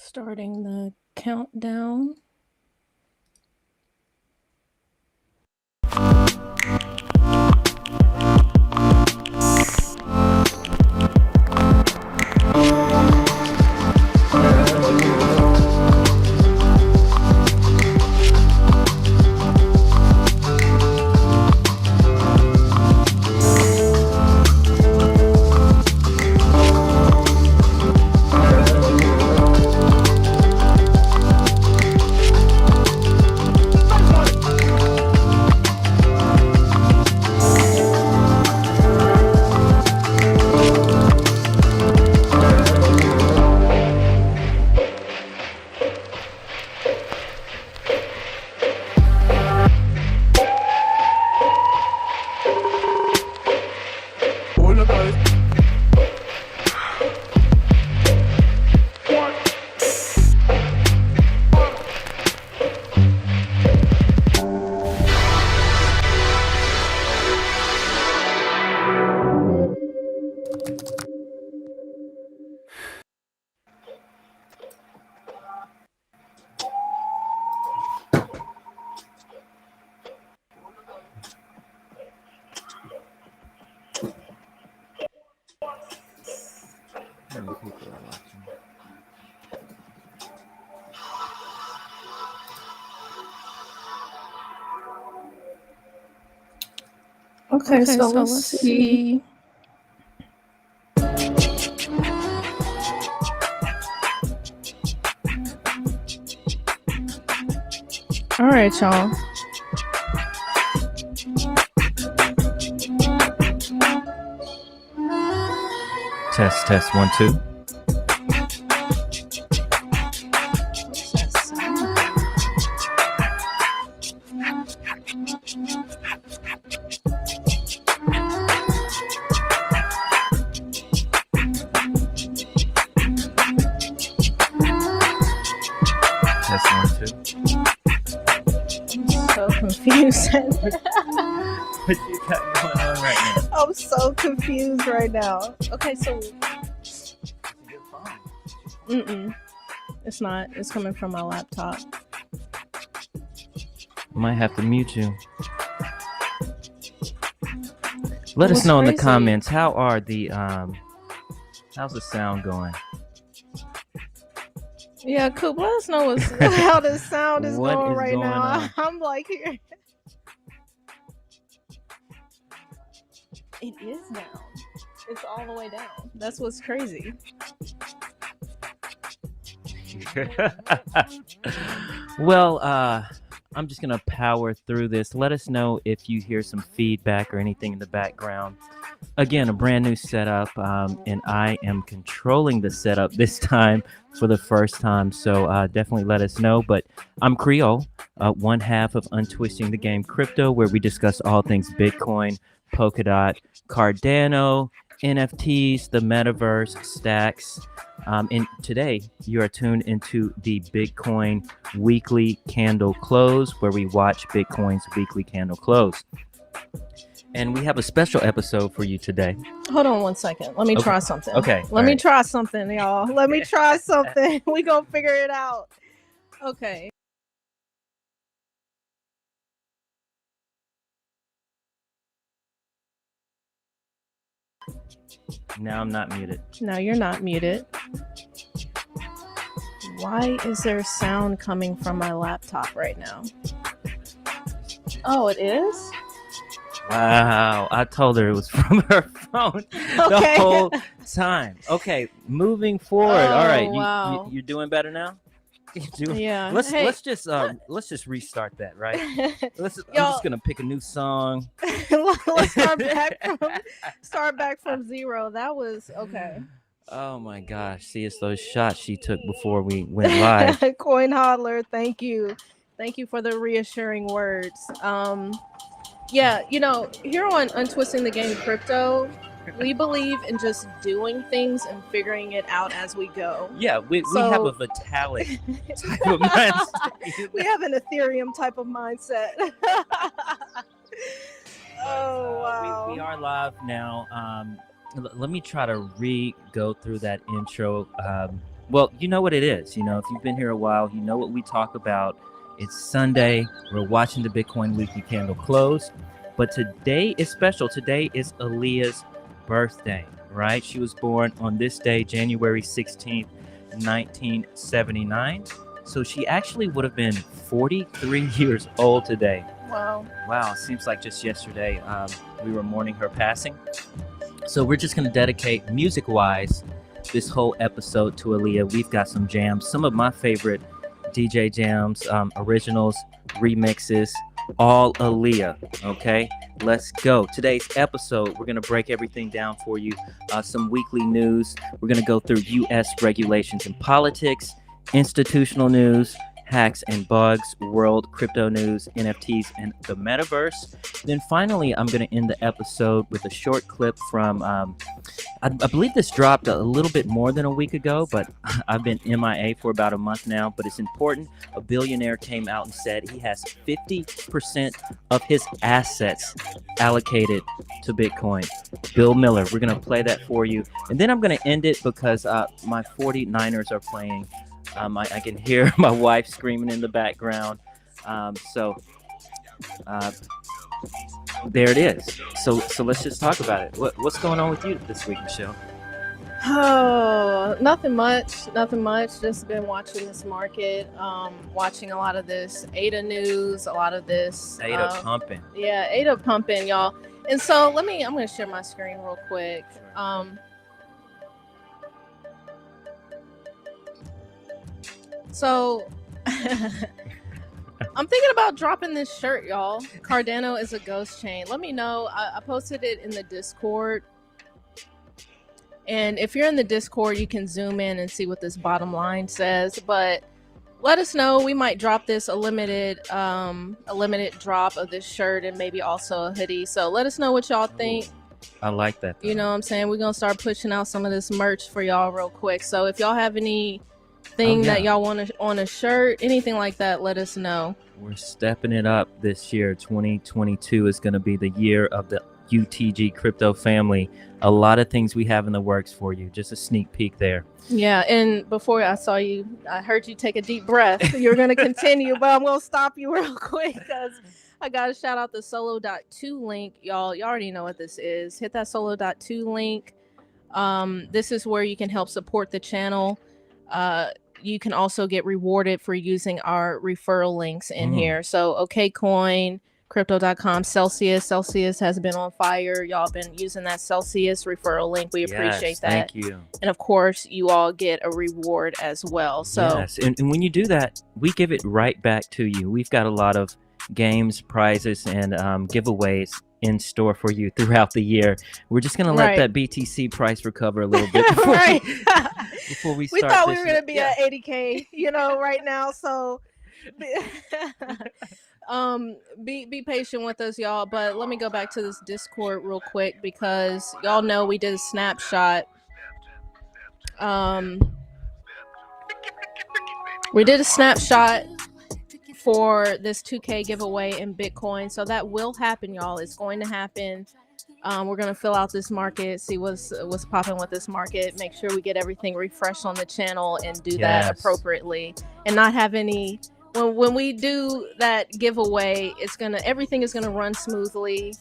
Starting the countdown. Okay, so let's see. All right, y'all. Test 1 2. What you got going on right now? I'm so confused right now. Okay, so it's not. It's coming from my laptop. Might have to mute you. Let us know in the comments, how are the how's the sound going? Yeah, Coop, let us know how the sound is going right now. I'm like here. It is down. It's all the way down. That's what's crazy. Well, I'm just gonna power through this. Let us know if you hear some feedback or anything in the background. Again, a brand new setup, and I am controlling the setup this time for the first time, so definitely let us know. But I'm Creole, one half of Untwisting the Game Crypto, where we discuss all things Bitcoin, Polkadot, Cardano, NFTs, the Metaverse, stacks. And today you are tuned into the Bitcoin weekly candle close, where we watch Bitcoin's weekly candle close. And we have a special episode for you today. Hold on one second. Let me try something. Okay. Let me try something, y'all. Let me try something. We gonna figure it out. Okay. Now I'm not muted. No, you're not muted. Why is there sound coming from my laptop right now? Oh, it is? Wow, I told her it was from her phone the whole time. Okay, moving forward. All right, wow. you're doing better now. Yeah. Let's just restart that, right? I'm just gonna pick a new song. Let's start back from zero. That was okay. Oh my gosh! See, it's those shots she took before we went live. Coin hodler, thank you for the reassuring words. Yeah, here on Untwisting the Game Crypto, we believe in just doing things and figuring it out as we go. Yeah, we have a Vitalik type of mindset. We have an Ethereum type of mindset. Oh, wow. We are live now. Let me try to go through that intro Well, you know what it is. You know, if you've been here a while, you know what we talk about. It's Sunday. We're watching the Bitcoin Weekly Candle close. But today is special. Today is Aaliyah's birthday, right? She was born on this day, January 16th, 1979. So she actually would have been 43 years old today. Wow. Wow, it seems like just yesterday we were mourning her passing. So we're just going to dedicate, music-wise, this whole episode to Aaliyah. We've got some jams, some of my favorite DJ jams, originals, remixes, all Aaliyah. Okay, let's go. Today's episode, we're going to break everything down for you. Some weekly news. We're going to go through U.S. regulations and politics, institutional news, hacks and bugs, world crypto news, NFTs, and the metaverse. Then finally, I'm going to end the episode with a short clip from, I believe this dropped a little bit more than a week ago, but I've been MIA for about a month now, but it's important. A billionaire came out and said he has 50% of his assets allocated to Bitcoin. Bill Miller, we're going to play that for you. And then I'm going to end it because my 49ers are playing. I can hear my wife screaming in the background. So there it is. So let's just talk about it. What's going on with you this week, Michelle? Oh, nothing much. Just been watching this market, watching a lot of this ADA news, a lot of this ADA pumping. Yeah, ADA pumping, y'all. And so I'm going to share my screen real quick. So I'm thinking about dropping this shirt, y'all. Cardano is a ghost chain. Let me know. I posted it in the Discord. And if you're in the Discord, you can zoom in and see what this bottom line says. But let us know. We might drop this a limited drop of this shirt and maybe also a hoodie. So let us know what y'all think. I like that. You know what I'm saying? We're going to start pushing out some of this merch for y'all real quick. So if y'all have anything that y'all want on a shirt, anything like that, let us know. We're stepping it up this year. 2022 is going to be the year of the UTG crypto family. A lot of things we have in the works for you. Just a sneak peek there. Yeah, and before I saw you, I heard you take a deep breath. You're going to continue, but I'm going to stop you real quick because I got to shout out the solo.2 link. Y'all already know what this is. Hit that solo.2 link. This is where you can help support the channel. You can also get rewarded for using our referral links in here. So OKCoin, crypto.com, Celsius has been on fire. Y'all been using that Celsius referral link. We appreciate that. Thank you. And of course, you all get a reward as well. So yes, and when you do that, we give it right back to you. We've got a lot of games, prizes, and giveaways in store for you throughout the year. We're just gonna let that BTC price recover a little bit before, before we start. We thought we were gonna be at 80K, right now. So be patient with us, y'all. But let me go back to this Discord real quick because y'all know we did a snapshot. We did a snapshot for this 2K giveaway in Bitcoin. So that will happen, y'all. It's going to happen. We're going to fill out this market, see what's popping with this market, make sure we get everything refreshed on the channel and do that appropriately and not have any when we do that giveaway, everything is gonna run smoothly.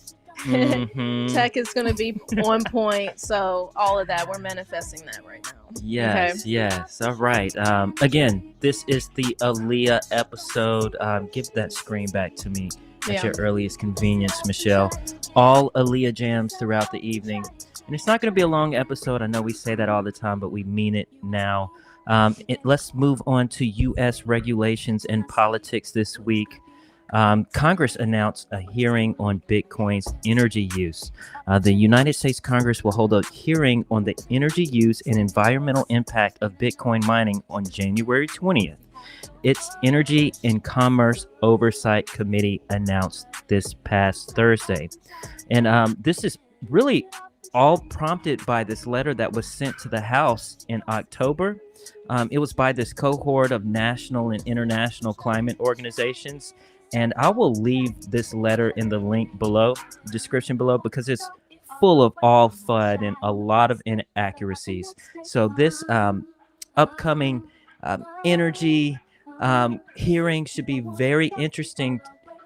Tech is gonna be on point. So all of that, we're manifesting that right now. Yes, yes. All right. Again, this is the Aaliyah episode. Give that screen back to me at your earliest convenience, Michelle. All Aaliyah jams throughout the evening. And it's not going to be a long episode. I know we say that all the time, but we mean it now. Let's move on to U.S. regulations and politics this week. Congress announced a hearing on Bitcoin's energy use. The United States Congress will hold a hearing on the energy use and environmental impact of Bitcoin mining on January 20th. Its Energy and Commerce Oversight Committee announced this past Thursday. And this is really all prompted by this letter that was sent to the House in October. It was by this cohort of national and international climate organizations. And I will leave this letter in the link below, description below, because it's full of all FUD and a lot of inaccuracies. So this upcoming energy hearings should be very interesting.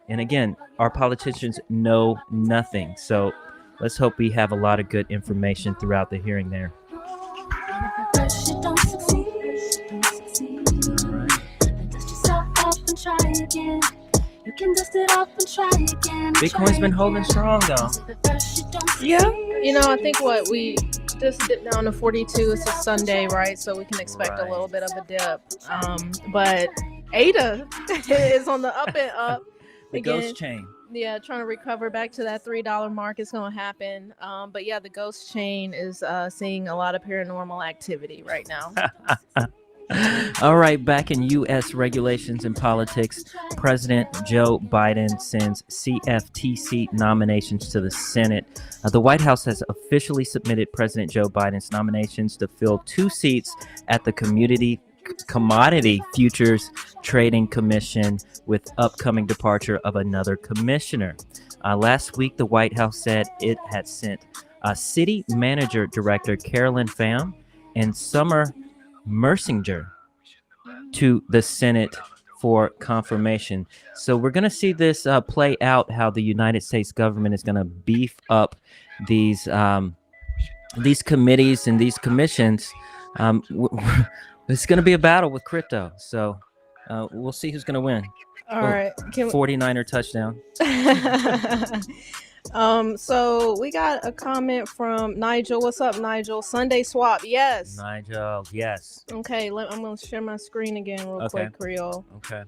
And again, our politicians know nothing. So let's hope we have a lot of good information throughout the hearing there. Bitcoin's been holding strong though. Yeah. I think what we just dipped down to 42. It's a Sunday, right? So we can expect a little bit of a dip. But ADA is on the up and up. The Again, ghost chain. Yeah, trying to recover back to that $3 mark is going to happen. But yeah, the ghost chain is seeing a lot of paranormal activity right now. All right, back in U.S. regulations and politics, President Joe Biden sends CFTC nominations to the Senate. The White House has officially submitted President Joe Biden's nominations to fill 2 seats at the Commodity Futures Trading Commission, with upcoming departure of another commissioner. Last week, the White House said it had sent City Manager Director Carolyn Pham and Summer Mersinger to the Senate for confirmation. So we're going to see this play out, how the United States government is going to beef up these committees and these commissions. It's going to be a battle with crypto. So we'll see who's going to win. All right. 49er touchdown. So we got a comment from Nigel. What's up, Nigel? Sunday swap. Yes. Nigel, yes. Okay, I'm going to share my screen again real quick, Creole. Okay.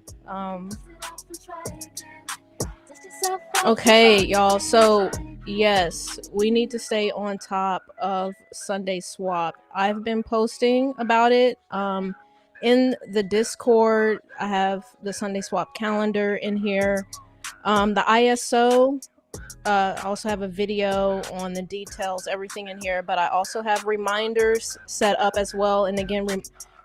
Okay, y'all. So, yes, we need to stay on top of Sunday swap. I've been posting about it. In the Discord, I have the Sunday swap calendar in here. The ISO, I also have a video on the details, everything in here, but I also have reminders set up as well. And again,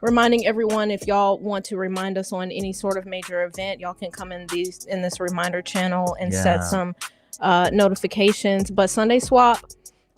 reminding everyone, if y'all want to remind us on any sort of major event, y'all can come in this reminder channel and set some notifications. But Sunday swap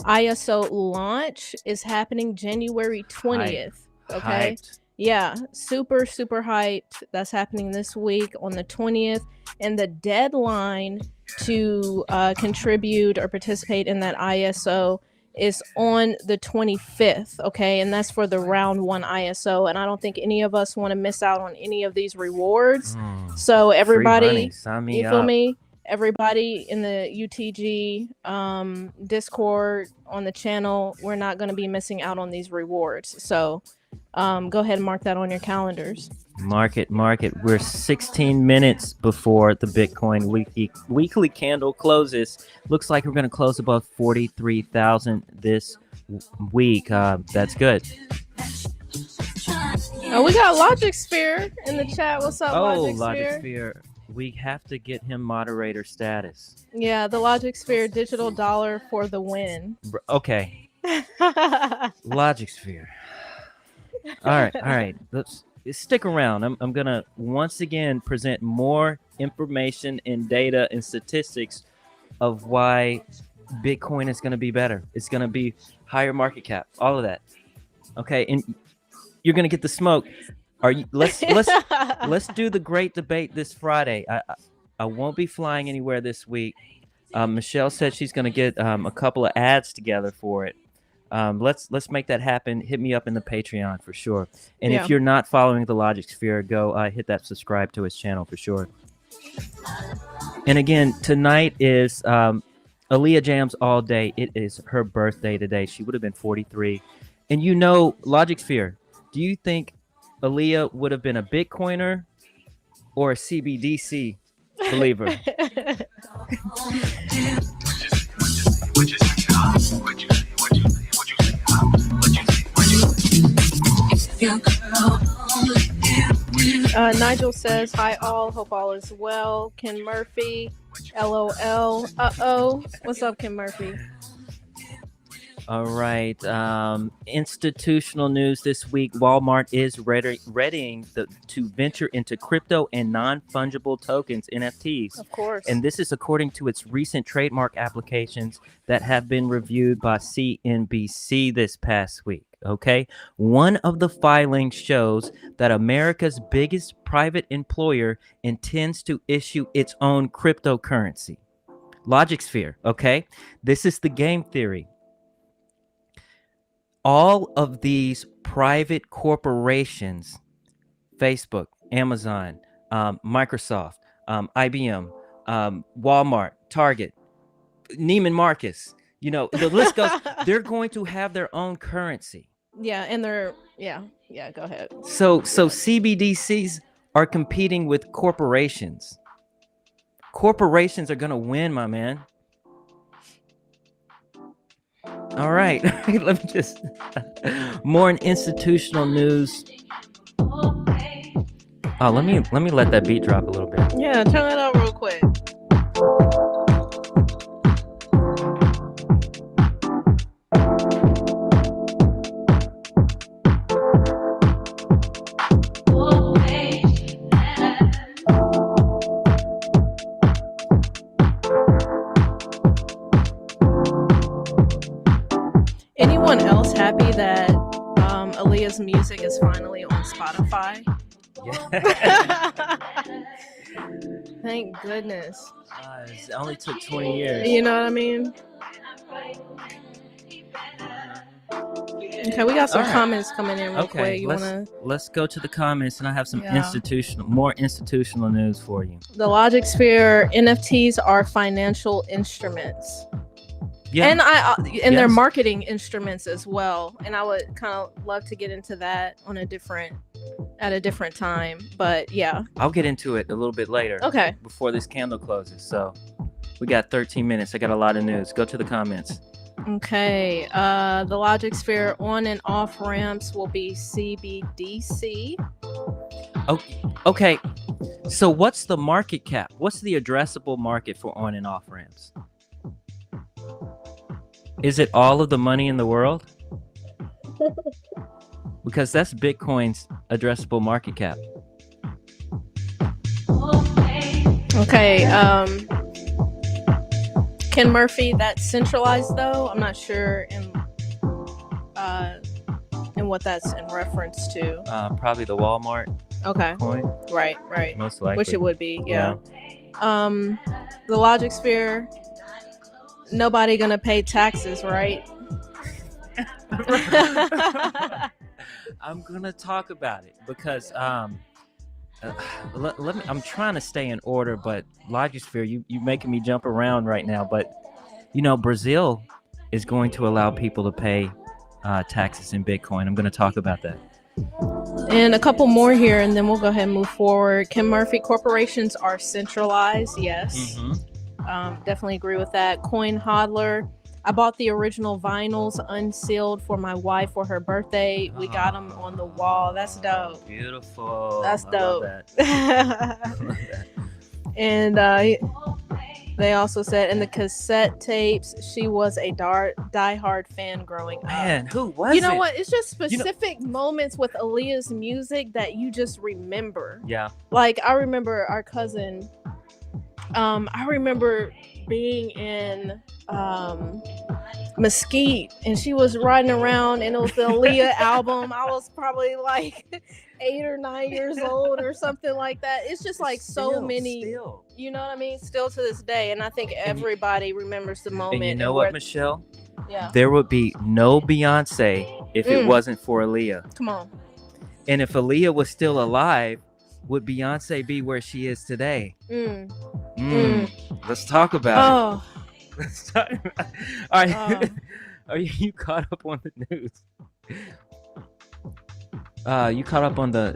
ISO launch is happening January 20th. Okay. Hyped. Yeah, super hyped. That's happening this week on the 20th. And the deadline to contribute or participate in that ISO is on the 25th. Okay. And that's for the round 1 ISO. And I don't think any of us want to miss out on any of these rewards. So everybody, you feel me? Everybody in the UTG Discord on the channel, we're not going to be missing out on these rewards. So go ahead and mark that on your calendars. Mark it. We're 16 minutes before the Bitcoin weekly candle closes. Looks like we're going to close above 43,000 this week. That's good. Oh, we got Logic Sphere in the chat. What's up, Logic Sphere? We have to get him moderator status. Yeah, the Logic Sphere digital dollar for the win. Okay. Logic Sphere. All right. Let's stick around. I'm going to once again present more information and data and statistics of why Bitcoin is going to be better. It's going to be higher market cap, all of that. Okay, and you're going to get the smoke. Let's do the great debate this Friday. I won't be flying anywhere this week. Michelle said she's going to get a couple of ads together for it. Let's make that happen. Hit me up in the Patreon for sure. And if you're not following the Logic Sphere, go hit that subscribe to his channel for sure. And again, tonight is Aaliyah Jams all day. It is her birthday today. She would have been 43. And Logic Sphere, do you think Aaliyah would have been a Bitcoiner or a CBDC believer? Nigel says, hi all, hope all is well. Ken Murphy, LOL. Uh-oh. What's up, Ken Murphy? All right. Institutional news this week. Walmart is readying to venture into crypto and non-fungible tokens, NFTs. Of course. And this is according to its recent trademark applications that have been reviewed by CNBC this past week. Okay. One of the filings shows that America's biggest private employer intends to issue its own cryptocurrency. Logic sphere. Okay. This is the game theory. All of these private corporations, Facebook, Amazon, Microsoft, IBM, Walmart, Target, Neiman Marcus, the list goes. They're going to have their own currency. Yeah, and they're go ahead. So CBDCs are competing with corporations. Corporations are gonna win, my man. All right, let me just more in institutional news. Oh, let me let that beat drop a little bit. Yeah, turn it up real quick. Anyone else happy that Aaliyah's music is finally on Spotify? Yeah. Thank goodness. It only took 20 years. You know what I mean? Okay, we got some comments coming in real quick. Let's go to the comments, and I have some more institutional news for you. The Logic Sphere NFTs are financial instruments. Yeah. And they're marketing instruments as well. And I would kind of love to get into that at a different time. But yeah. I'll get into it a little bit later. Okay. Before this candle closes. So we got 13 minutes. I got a lot of news. Go to the comments. Okay. The Logic Sphere on and off ramps will be CBDC. Okay. So what's the market cap? What's the addressable market for on and off ramps? Is it all of the money in the world? Because that's Bitcoin's addressable market cap. Okay. Ken Murphy, that's centralized though. I'm not sure in what that's in reference to. Probably the Walmart. Okay. Coin. Right. Most likely. Which it would be, yeah. The Logic Sphere. Nobody gonna pay taxes, right? I'm gonna talk about it because let me. I'm trying to stay in order, but Logic Sphere, you making me jump around right now. But Brazil is going to allow people to pay taxes in Bitcoin. I'm gonna talk about that. And a couple more here, and then we'll go ahead and move forward. Ken Murphy, corporations are centralized. Yes. Mm-hmm. Definitely agree with that. Coin Hodler, I bought the original vinyls unsealed for my wife for her birthday. We got them on the wall. That's dope. Beautiful. That's dope. Love that. Love that. And they also said in the cassette tapes, she was a diehard fan growing up. Man, who was it? You know what? It's just specific moments with Aaliyah's music that you just remember. Yeah. Like, I remember our cousin... I remember being in Mesquite, and she was riding around, and it was the Aaliyah album. I was probably like 8 or 9 years old or something like that. It's just like so many, you know what I mean? Still to this day, and I think everybody remembers the moment. And you know what, Michelle? Yeah. There would be no Beyonce if it wasn't for Aaliyah. Come on. And if Aaliyah was still alive, would Beyonce be where she is today? Let's talk about it. Let's talk about it. All right. Are you caught up on the news? You caught up on the...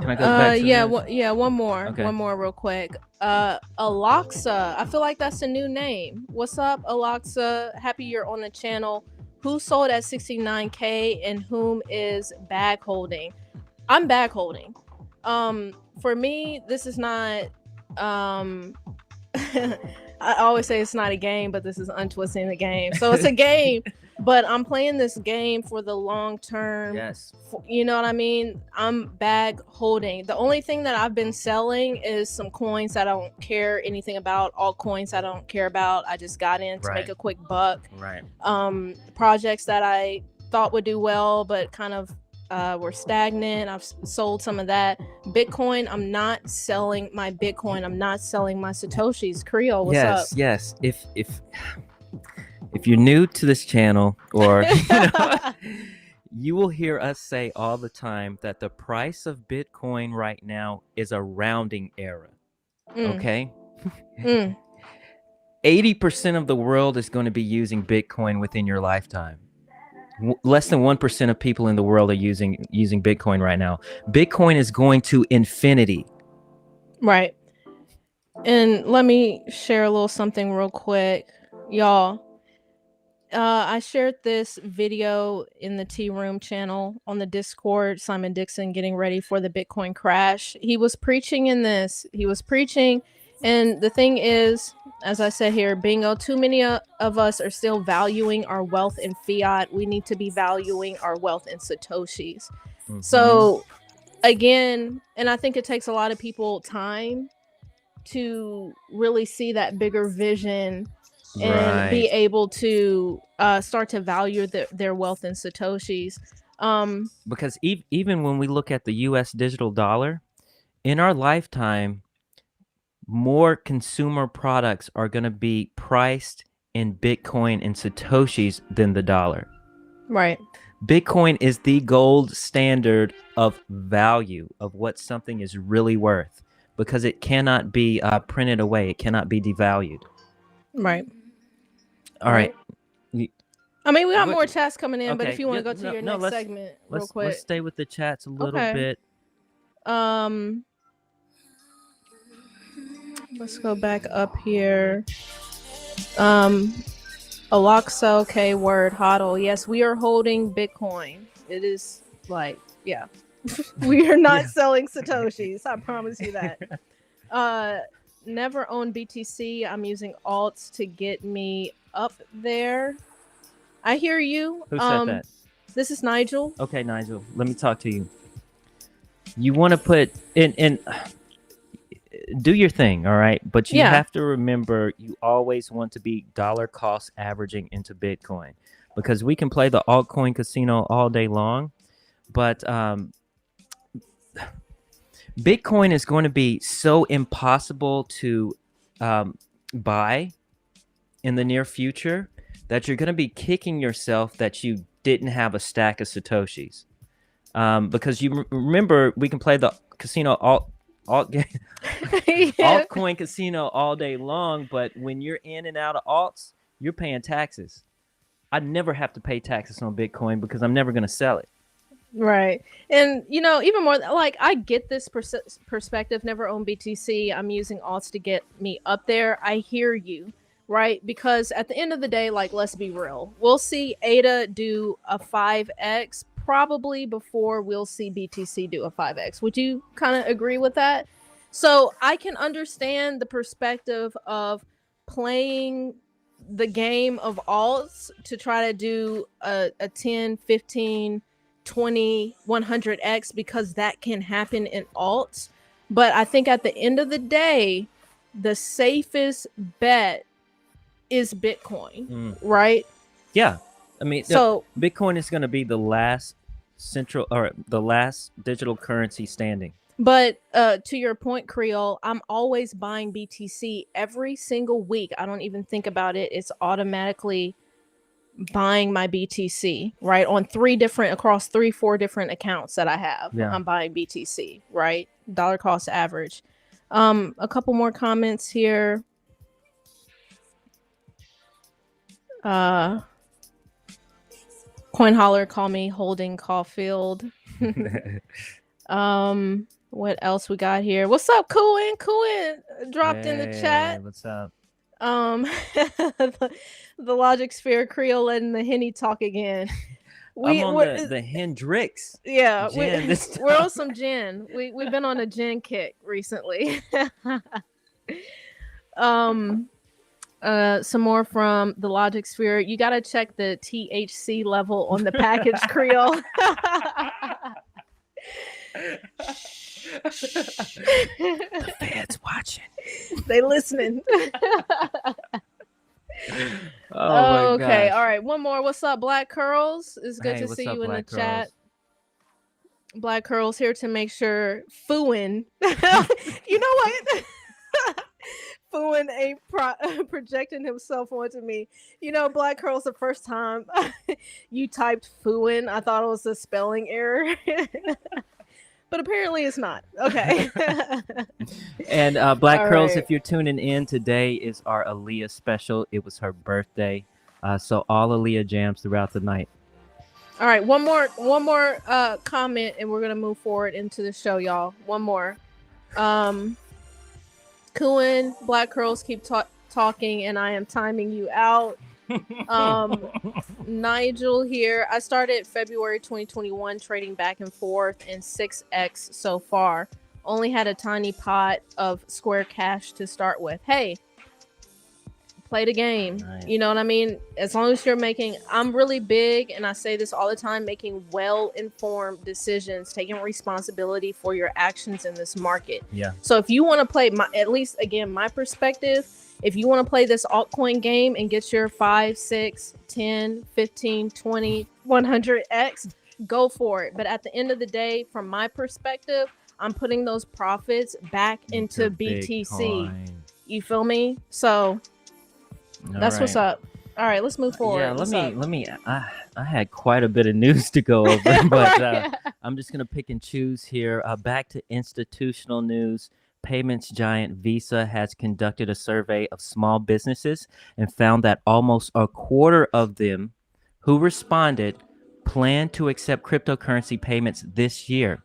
Can I go back to one more. Okay. One more real quick. Alexa. I feel like that's a new name. What's up, Alexa? Happy you're on the channel. Who sold at 69K and whom is bag holding? I'm bag holding. For me, this is not I always say it's not a game, but this is untwisting the game. So it's a game, but I'm playing this game for the long term. Yes. You know what I mean? I'm bag holding. The only thing that I've been selling is some coins I don't care anything about. All coins I don't care about. I just got in to make a quick buck. Right. Projects that I thought would do well, but kind of were stagnant. I've sold some of that. Bitcoin, I'm not selling my Bitcoin. I'm not selling my Satoshis. Creole, what's up? Yes. If you're new to this channel, or you will hear us say all the time that the price of Bitcoin right now is a rounding error. Okay. 80% of the world is going to be using Bitcoin within your lifetime. Less than 1% of people in the world are using Bitcoin right now. Bitcoin is going to infinity. Right. And let me share a little something real quick, y'all. I shared this video in the Tea Room channel on the Discord. Simon Dixon getting ready for the Bitcoin crash. He was preaching in this. He was preaching. And the thing is, as I said here, bingo, too many of us are still valuing our wealth in fiat. We need to be valuing our wealth in Satoshis. Mhm. So again, and I think it takes a lot of people time to really see that bigger vision and be able to start to value their wealth in Satoshis. Because even when we look at the US digital dollar, in our lifetime, more consumer products are going to be priced in Bitcoin and Satoshis than the dollar. Right. Bitcoin is the gold standard of value of what something is really worth, because it cannot be printed away. It cannot be devalued. Right. All right. I mean, we got more chats coming in, but if you want to go to your next let's, segment real quick. Let's stay with the chats a little bit. Let's go back up here. Aloxa, K word, hodl. Yes, we are holding Bitcoin. It is like, yeah. We are not selling Satoshis. I promise you that. Never own BTC. I'm using alts to get me up there. I hear you. Who said that? This is Nigel. Okay, Nigel, let me talk to you. You want to put in do your thing, all right? But you have to remember, you always want to be dollar cost averaging into Bitcoin, because we can play the altcoin casino all day long, but Bitcoin is going to be so impossible to buy in the near future that you're going to be kicking yourself that you didn't have a stack of Satoshis. Because you remember, we can play the casino altcoin casino all day long, but when you're in and out of alts, you're paying taxes. I never have to pay taxes on Bitcoin because I'm never going to sell it. Right. And, you know, even more, like, I get this perspective. Never own BTC. I'm using alts to get me up there. I hear you, right? Because at the end of the day, like, let's be real. We'll see ADA do a 5x probably before we'll see BTC do a 5x. Would you kind of agree with that? So I can understand the perspective of playing the game of alts to try to do a 10, 15, 20, 100x, because that can happen in alts. But I think at the end of the day, the safest bet is Bitcoin, right? Yeah. I mean, so Bitcoin is going to be the last digital currency standing. But to your point, Creole, I'm always buying BTC every single week. I don't even think about it. It's automatically buying my BTC, right? On across 3-4 different accounts that I have. Yeah. I'm buying BTC, right? Dollar cost average. A couple more comments here. Coin Holler, call me Holding Caulfield. What else we got here? What's up, Coin? Dropped in the chat. What's up? The Logic Sphere Creole letting the Henny talk again. I'm on the Hendrix. Yeah, we're on some gin. We've been on a gin kick recently. Some more from the Logic Sphere. You gotta check the THC level on the package, Creole. The fans watching. They listening. Oh my Okay, gosh. all right. One more. What's up, Black Curls? It's good Hey, to what's see up, you in the Black chat. Girls? Black Curls here to make sure Fuin. You know what? Fuin ain't projecting himself onto me. You know, Black Curls, the first time you typed Fuin, I thought it was a spelling error. But apparently it's not. Okay. And Black All Curls, right. if you're tuning in, today is our Aaliyah special. It was her birthday. So all Aaliyah jams throughout the night. All right, one more comment and we're going to move forward into the show, y'all. One more. Kuin, Black Curls keep talking and I am timing you out. Nigel here. I started February 2021 trading back and forth in 6x so far. Only had a tiny pot of Square Cash to start with. Hey, play the game. Nice. You know what I mean? As long as you're making, I'm really big, and I say this all the time, making well-informed decisions, taking responsibility for your actions in this market. Yeah. So if you want to play, at least again, my perspective, if you want to play this altcoin game and get your 5, 6, 10, 15, 20, 100x, go for it. But at the end of the day, from my perspective, I'm putting those profits back into BTC. Bitcoin. You feel me? So that's what's up. All right, let's move forward. Yeah, What's let me. I had quite a bit of news to go over, but I'm just gonna pick and choose here. Back to institutional news. Payments giant Visa has conducted a survey of small businesses and found that almost a quarter of them who responded plan to accept cryptocurrency payments this year.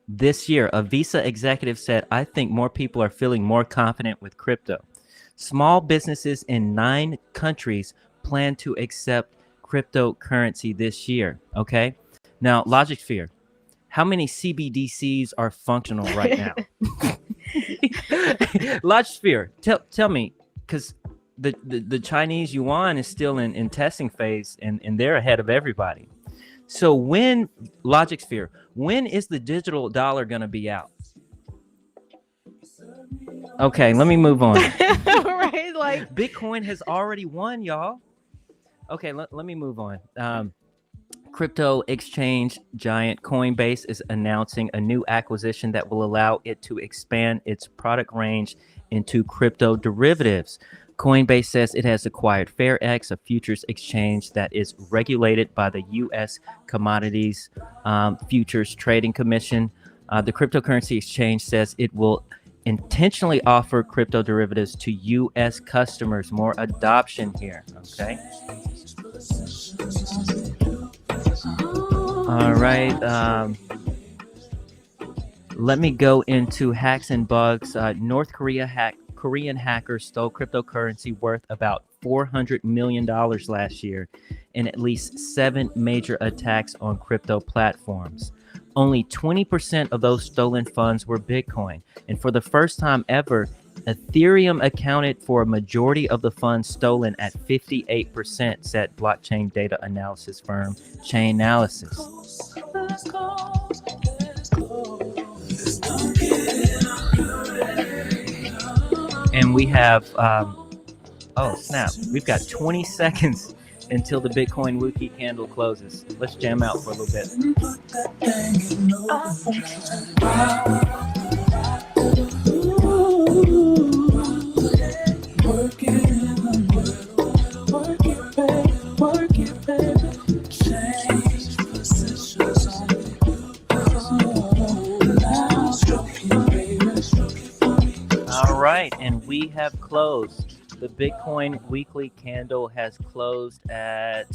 This year, a Visa executive said, "I think more people are feeling more confident with crypto." Small businesses in 9 countries plan to accept cryptocurrency this year. Okay. Now, Logic Sphere, how many CBDCs are functional right now? Logic Sphere, tell me, because the Chinese yuan is still in testing phase and they're ahead of everybody. So when, Logic Sphere, when is the digital dollar going to be out? Okay, let me move on. Right, like Bitcoin has already won, y'all. Okay, let me move on. Crypto exchange giant Coinbase is announcing a new acquisition that will allow it to expand its product range into crypto derivatives. Coinbase says it has acquired FairX, a futures exchange that is regulated by the U.S. Commodities Futures Trading Commission. The cryptocurrency exchange says it will intentionally offer crypto derivatives to U.S. customers. More adoption here, okay? All right. Let me go into hacks and bugs. North Korean hackers stole cryptocurrency worth about $400 million last year in at least 7 major attacks on crypto platforms. Only 20% of those stolen funds were Bitcoin. And for the first time ever, Ethereum accounted for a majority of the funds stolen at 58%, said blockchain data analysis firm Chainalysis. And we have, oh snap, we've got 20 seconds until the Bitcoin wiki candle closes. Let's jam out for a little bit. All right, and we have closed. The Bitcoin weekly candle has closed at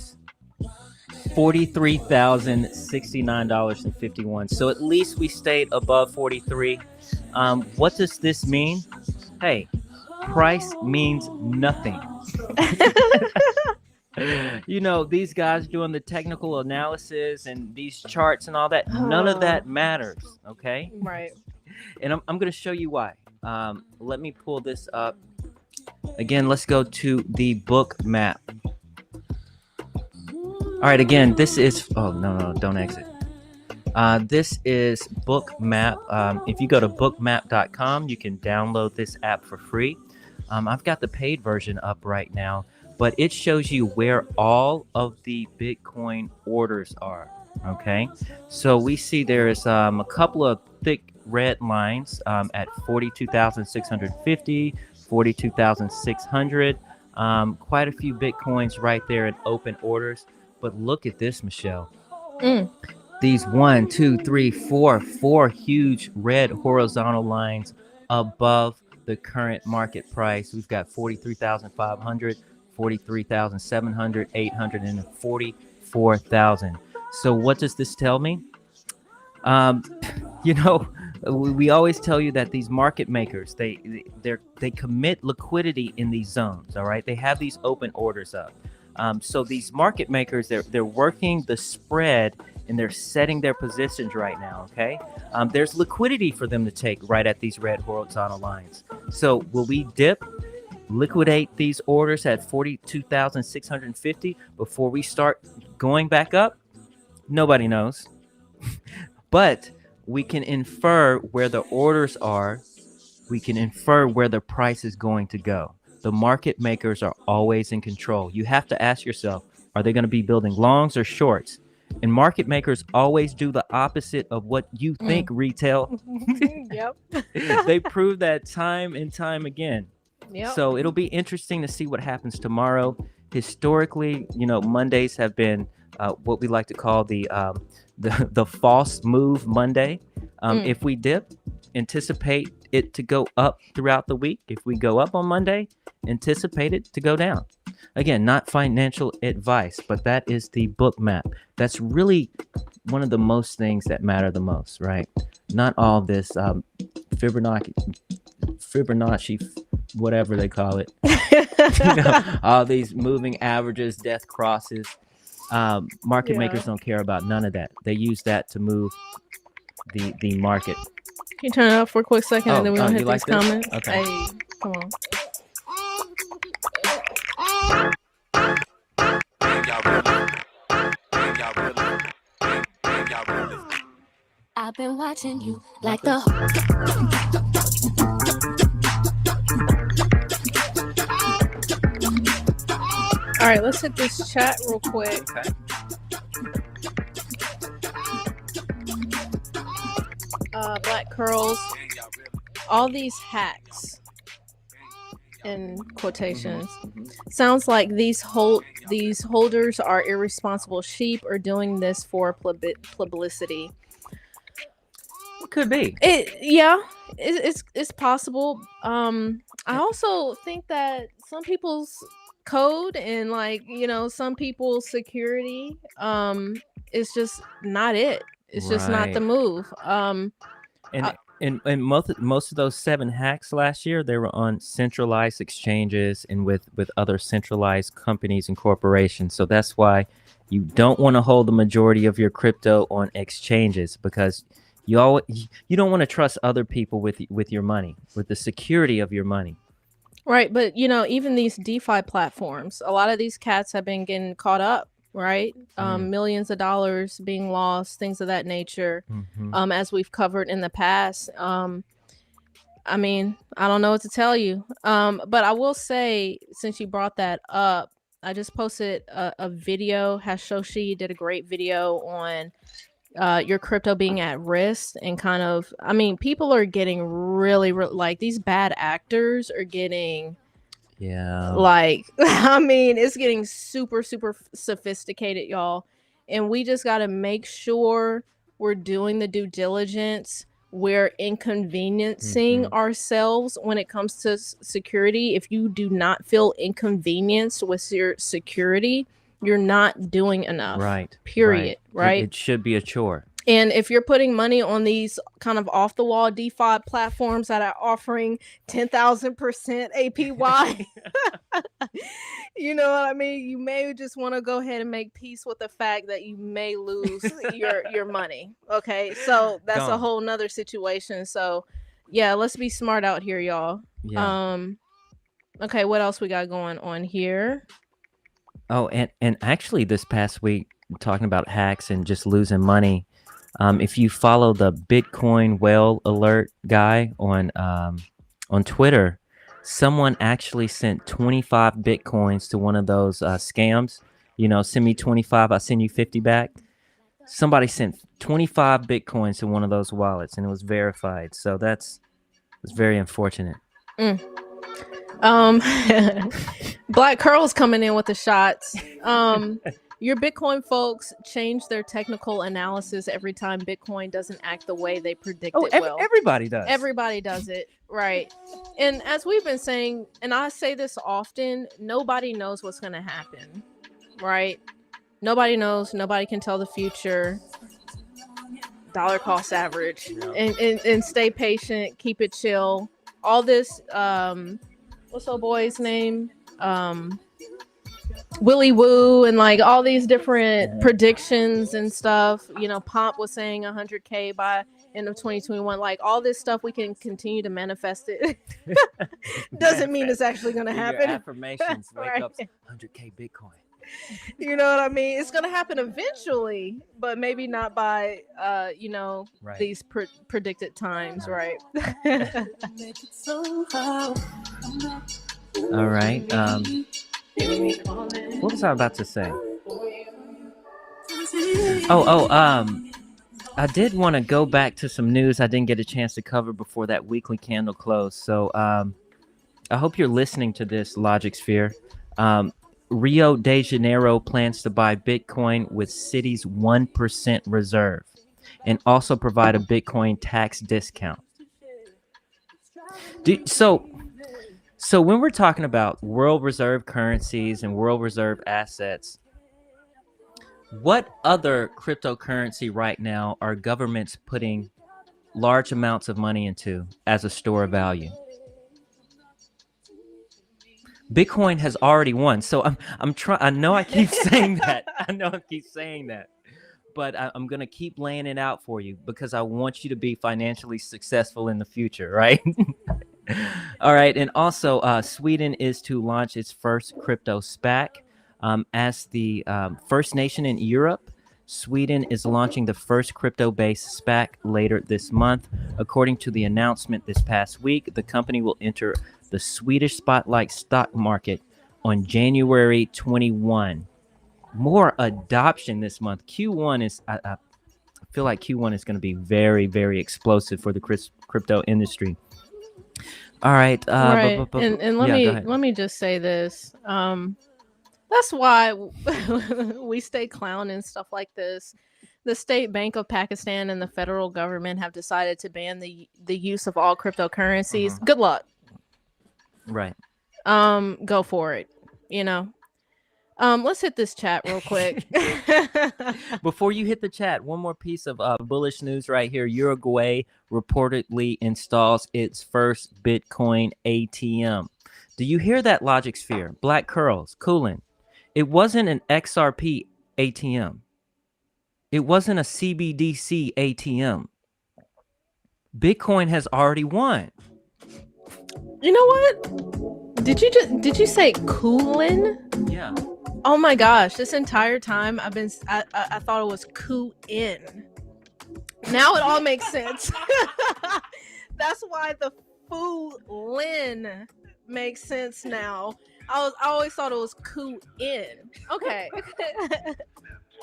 $43,069.51. So at least we stayed above 43. What does this mean? Hey, price means nothing. You know, these guys doing the technical analysis and these charts and all that, none of that matters, okay? right. And I'm going to show you why. Let me pull this up. Again, let's go to the BookMap. All right, again, this is, oh, no, don't exit. This is BookMap. If you go to bookmap.com, you can download this app for free. I've got the paid version up right now. but it shows you where all of the Bitcoin orders are. Okay, so we see there's a couple of thick red lines at 42,650, 42,600. Quite a few Bitcoins right there in open orders. But look at this, Michelle. These 1, 2, 3, 4 huge red horizontal lines above the current market price. We've got 43,500, 43,700, 800, and 44,000. So what does this tell me? You know, we always tell you that these market makers, they commit liquidity in these zones. All right, they have these open orders up. So these market makers, they're working the spread and they're setting their positions right now. Okay, there's liquidity for them to take right at these red horizontal lines. So will we dip, liquidate these orders at 42,650 before we start going back up? Nobody knows. But we can infer where the orders are. We can infer where the price is going to go. The market makers are always in control. You have to ask yourself, are they going to be building longs or shorts? And market makers always do the opposite of what you think, retail. Yep. They prove that time and time again. Yep. So it'll be interesting to see what happens tomorrow. Historically, you know, Mondays have been what we like to call the false move Monday. If we dip, anticipate it to go up throughout the week. If we go up on Monday, anticipate it to go down. Again, not financial advice, but that is the BookMap. That's really one of the most things that matter the most, right? Not all this Fibonacci, whatever they call it. You know, all these moving averages, death crosses. Market makers don't care about none of that. They use that to move the market. Can you turn it up for a quick second and then we'll hit these comments? Okay. Hey, come on. I've been watching you like the. All right, let's hit this chat real quick. Okay. Black Curls, all these hacks in quotations sounds like these holders are irresponsible sheep or doing this for publicity. Could be. It's possible. I also think that some people's code and, like, you know, some people's security is just not it. It's just not the move. And most of those 7 hacks last year, they were on centralized exchanges and with other centralized companies and corporations. So that's why you don't want to hold the majority of your crypto on exchanges, because you don't want to trust other people with your money, with the security of your money. Right, but you know, even these DeFi platforms, a lot of these cats have been getting caught up, right? Millions of dollars being lost, things of that nature. As we've covered in the past. I mean, I don't know what to tell you. But I will say, since you brought that up, I just posted a video. Hashoshi did a great video on your crypto being at risk, and kind of, I mean, people are getting really like, these bad actors are getting, like, I mean, it's getting super sophisticated, y'all, and we just got to make sure we're doing the due diligence. We're inconveniencing ourselves when it comes to security. If you do not feel inconvenienced with your security, you're not doing enough. Right. Period. Right. It should be a chore. And if you're putting money on these kind of off the wall DeFi platforms that are offering 10,000% APY, you know what I mean? You may just want to go ahead and make peace with the fact that you may lose your money. Okay. So that's a whole nother situation. So yeah, let's be smart out here, y'all. Yeah. Okay. What else we got going on here? Oh, and actually this past week, talking about hacks and just losing money, if you follow the Bitcoin whale alert guy on Twitter, someone actually sent 25 Bitcoins to one of those scams. You know, send me 25, I'll send you 50 back. Somebody sent 25 Bitcoins to one of those wallets, and it was verified. So it's very unfortunate. Black Curl's coming in with the shots. Your Bitcoin folks change their technical analysis every time Bitcoin doesn't act the way they predict it will. Everybody does. Everybody does it, right? And as we've been saying, and I say this often, nobody knows what's going to happen, right? Nobody knows. Nobody can tell the future. Dollar cost average, and stay patient. Keep it chill. All this. What's old boy's name? Willy Woo, and like all these different predictions and stuff. You know, Pomp was saying 100K by end of 2021. Like all this stuff, we can continue to manifest it. Doesn't mean it's actually going to happen. Your affirmations, wake Right. up, 100K Bitcoin. You know what I mean? It's going to happen eventually, but maybe not by, Right. these predicted times, right? All right. What was I about to say? I did want to go back to some news I didn't get a chance to cover before that weekly candle close. So I hope you're listening to this, Logic Sphere. Rio de Janeiro plans to buy Bitcoin with city's 1% reserve and also provide a Bitcoin tax discount. So when we're talking about world reserve currencies and world reserve assets, what other cryptocurrency right now are governments putting large amounts of money into as a store of value? Bitcoin has already won. So I'm trying. I know I keep saying that. But I'm gonna keep laying it out for you because I want you to be financially successful in the future, right? All right, and also Sweden is to launch its first crypto SPAC. As the first nation in Europe, Sweden is launching the first crypto-based SPAC later this month. According to the announcement this past week, the company will enter the Swedish spotlight stock market on January 21. More adoption this month. Q1 is, I feel like Q1 is going to be very, very explosive for the crypto industry. All right. Right. And let me just say this. That's why we stay clowning stuff like this. The State Bank of Pakistan and the federal government have decided to ban the use of all cryptocurrencies. Good luck. Right. Go for it. Let's hit this chat real quick. Before you hit the chat, one more piece of bullish news right here. Uruguay reportedly installs its first Bitcoin ATM. Do you hear that, Logic Sphere? Black Curls, Coolin. It wasn't an XRP ATM. It wasn't a CBDC ATM. Bitcoin has already won. You know what? Did you say Coolin? Yeah. Oh my gosh! This entire time I thought it was Ku-in. Now it all makes sense. That's why the Fu-lin makes sense now. I always thought it was Ku-in. Okay.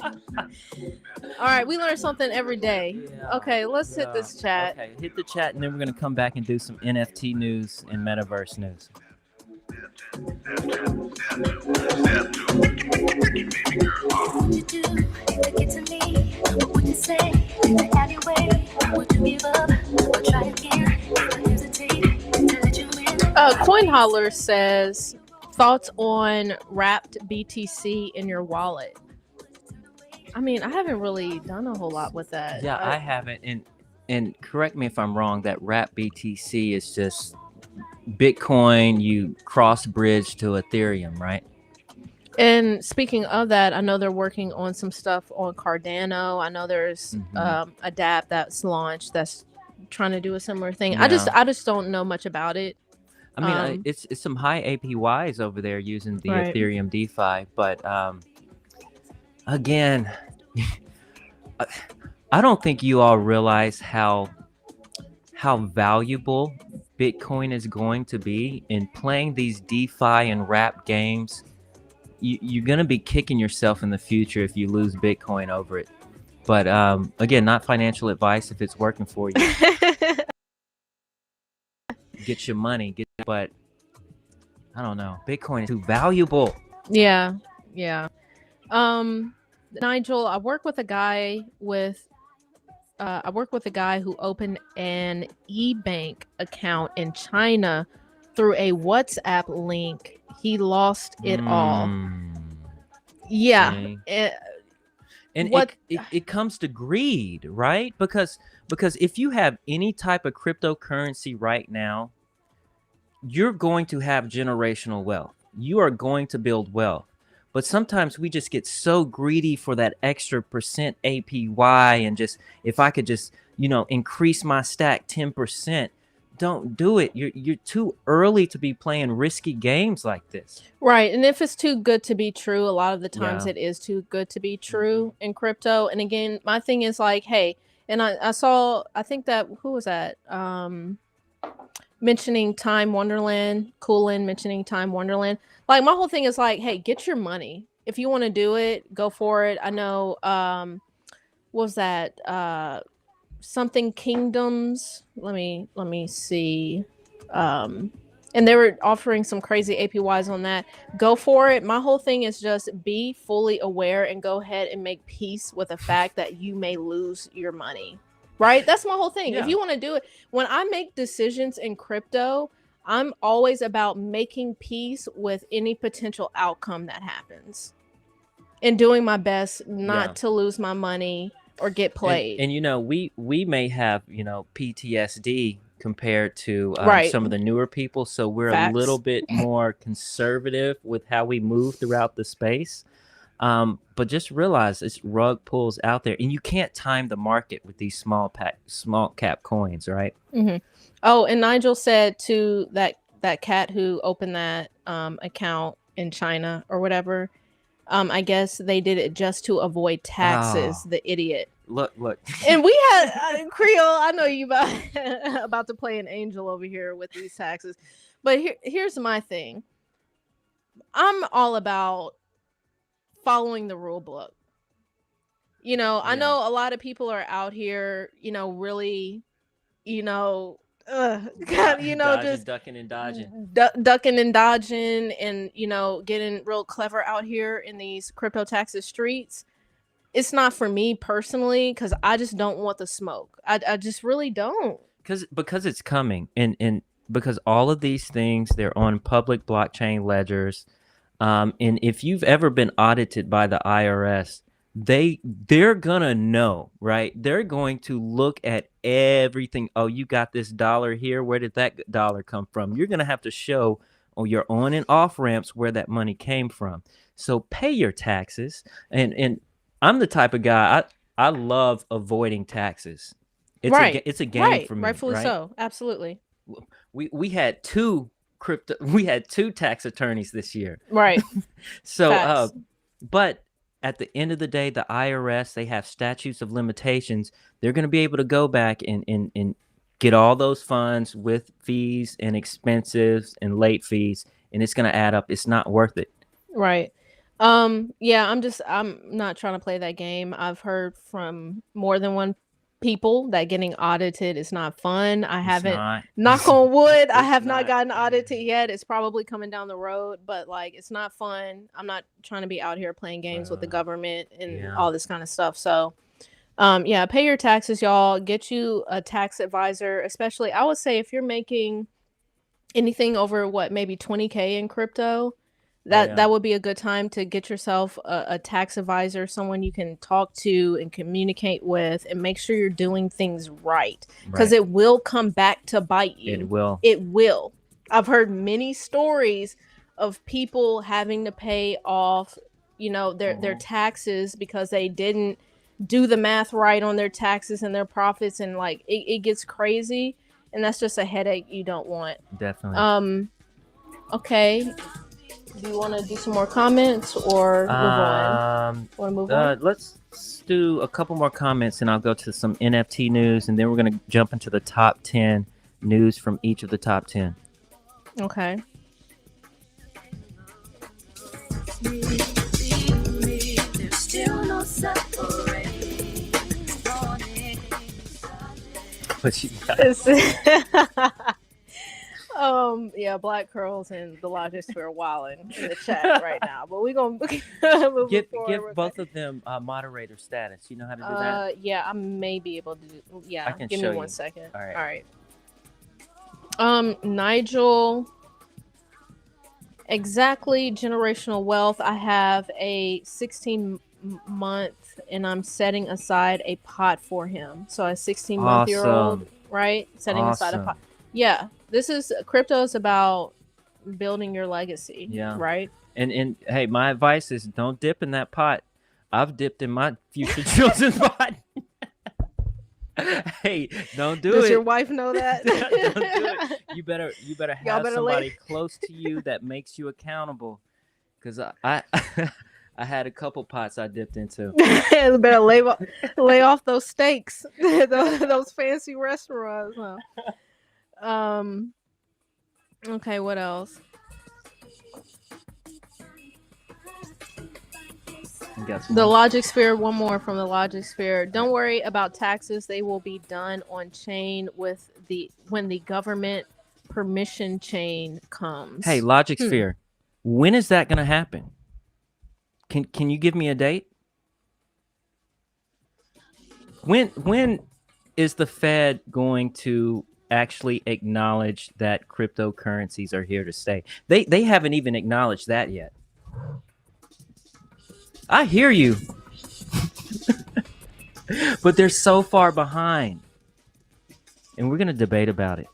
All right, we learn something every day. Okay, let's hit this chat. Okay, hit the chat, and then we're gonna come back and do some NFT news and Metaverse news. Coin Holler says, thoughts on wrapped BTC in your wallet? I mean, I haven't really done a whole lot with that. Yeah, I haven't. And correct me if I'm wrong, that wrapped BTC is just Bitcoin, you cross bridge to Ethereum, right? And speaking of that, I know they're working on some stuff on Cardano. I know there's a dApp that's launched that's trying to do a similar thing. Yeah. I just don't know much about it. I mean, it's some high APYs over there using the Right. Ethereum DeFi, but again, I don't think you all realize how valuable Bitcoin is going to be in playing these DeFi and wrap games, you're going to be kicking yourself in the future if you lose Bitcoin over it. But again, not financial advice. If it's working for you, get your money. But I don't know. Bitcoin is too valuable. Yeah. Nigel, I work with a guy who opened an e-bank account in China through a WhatsApp link. He lost it all. Yeah. And it comes to greed, right? Because if you have any type of cryptocurrency right now, you're going to have generational wealth. You are going to build wealth. But sometimes we just get so greedy for that extra percent APY, and just, if I could just, increase my stack 10%, don't do it. You're too early to be playing risky games like this. Right. And if it's too good to be true, a lot of the times it is too good to be true in crypto. And again, my thing is like, hey, and I saw, I think that, who was that? Mentioning Time Wonderland, Coolin mentioning Time Wonderland. Like, my whole thing is like, hey, get your money. If you want to do it, go for it. I know, what was that? Something Kingdoms. Let me see. And they were offering some crazy APYs on that. Go for it. My whole thing is just be fully aware and go ahead and make peace with the fact that you may lose your money. Right? That's my whole thing. Yeah. If you want to do it, when I make decisions in crypto, I'm always about making peace with any potential outcome that happens and doing my best not to lose my money or get played. And we may have, PTSD compared to some of the newer people. So we're a little bit more conservative with how we move throughout the space. But just realize it's rug pulls out there, and you can't time the market with these small cap coins, right? Mm-hmm. Oh, and Nigel said to that cat who opened that account in China or whatever, I guess they did it just to avoid taxes. The idiot. Look. And we had Creole. I know you about to play an angel over here with these taxes, but here's my thing. I'm all about following the rule book. I know a lot of people are out here, really, just ducking and dodging, ducking and dodging, and getting real clever out here in these crypto taxes streets. It's not for me personally, because I just don't want the smoke. I just really don't. Because it's coming, and because all of these things, they're on public blockchain ledgers. And if you've ever been audited by the IRS, they're gonna know, right? They're going to look at everything. Oh, you got this dollar here. Where did that dollar come from? You're gonna have to show your on and off ramps where that money came from. So pay your taxes. And I'm the type of guy, I love avoiding taxes. It's a game for me. Rightfully so. Absolutely. We had two tax attorneys this year. Right. So but at the end of the day, the IRS, they have statutes of limitations. They're going to be able to go back and get all those funds with fees and expenses and late fees, and it's going to add up. It's not worth it. Right. I'm not trying to play that game. I've heard from more than one people that getting audited is not fun. I haven't, knock on wood, I have not gotten audited yet. It's probably coming down the road, but like, it's not fun. I'm not trying to be out here playing games with the government and all this kind of stuff. So pay your taxes, y'all. Get you a tax advisor, especially I would say if you're making anything over maybe 20K in crypto, that would be a good time to get yourself a tax advisor, someone you can talk to and communicate with, and make sure you're doing things right, because it will come back to bite you. It will. I've heard many stories of people having to pay off, their taxes because they didn't do the math right on their taxes and their profits, and like it gets crazy, and that's just a headache you don't want. Definitely. Okay. Do you want to do some more comments or move on? Want to move on? Let's do a couple more comments, and I'll go to some NFT news, and then we're going to jump into the top 10 news from each of the top 10. Okay. What you got? Yeah, Black Curls and the Logic Sphere wilding in the chat right now, but we're gonna move Give forward. both of them moderator status. You know how to do that? Yeah, I may be able to do. Yeah, I can give show me 1 you. second. All right. All right. Nigel. Exactly, generational wealth. I have a 16-month, and I'm setting aside a pot for him. So a 16-month-year-old, right? Setting aside a pot. Yeah, this is crypto is about building your legacy. Yeah. Right. And hey, my advice is don't dip in that pot. I've dipped in my future children's pot. Hey, don't do it. Does your wife know that? Don't do it. You better have somebody lay- close to you that makes you accountable. Because I I had a couple pots I dipped into. Better lay off those steaks, those fancy restaurants. Huh? Okay, what else? The Logic Sphere, one more from the Logic Sphere. Don't worry about taxes. They will be done on chain when the government permission chain comes. Hey, Logic Sphere, when is that going to happen? Can you give me a date? When is the Fed going to actually acknowledge that cryptocurrencies are here to stay? They haven't even acknowledged that yet. I hear you. But they're so far behind. And we're going to debate about it.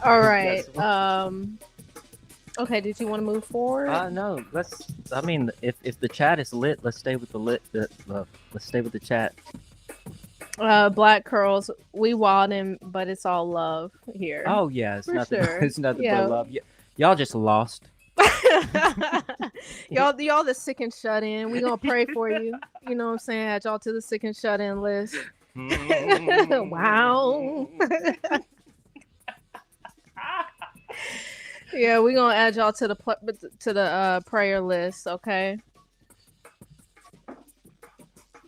All right. Okay, did you want to move forward? No, I mean, if the chat is lit, let's stay with let's stay with the chat. Black Curls, we wild him, but it's all love here. Oh yeah, it's nothing. Sure. It's nothing but love. Y'all just lost. y'all the sick and shut in. We gonna pray for you. You know what I'm saying? Add y'all to the sick and shut in list. Wow. Yeah, we gonna add y'all to the prayer list. Okay.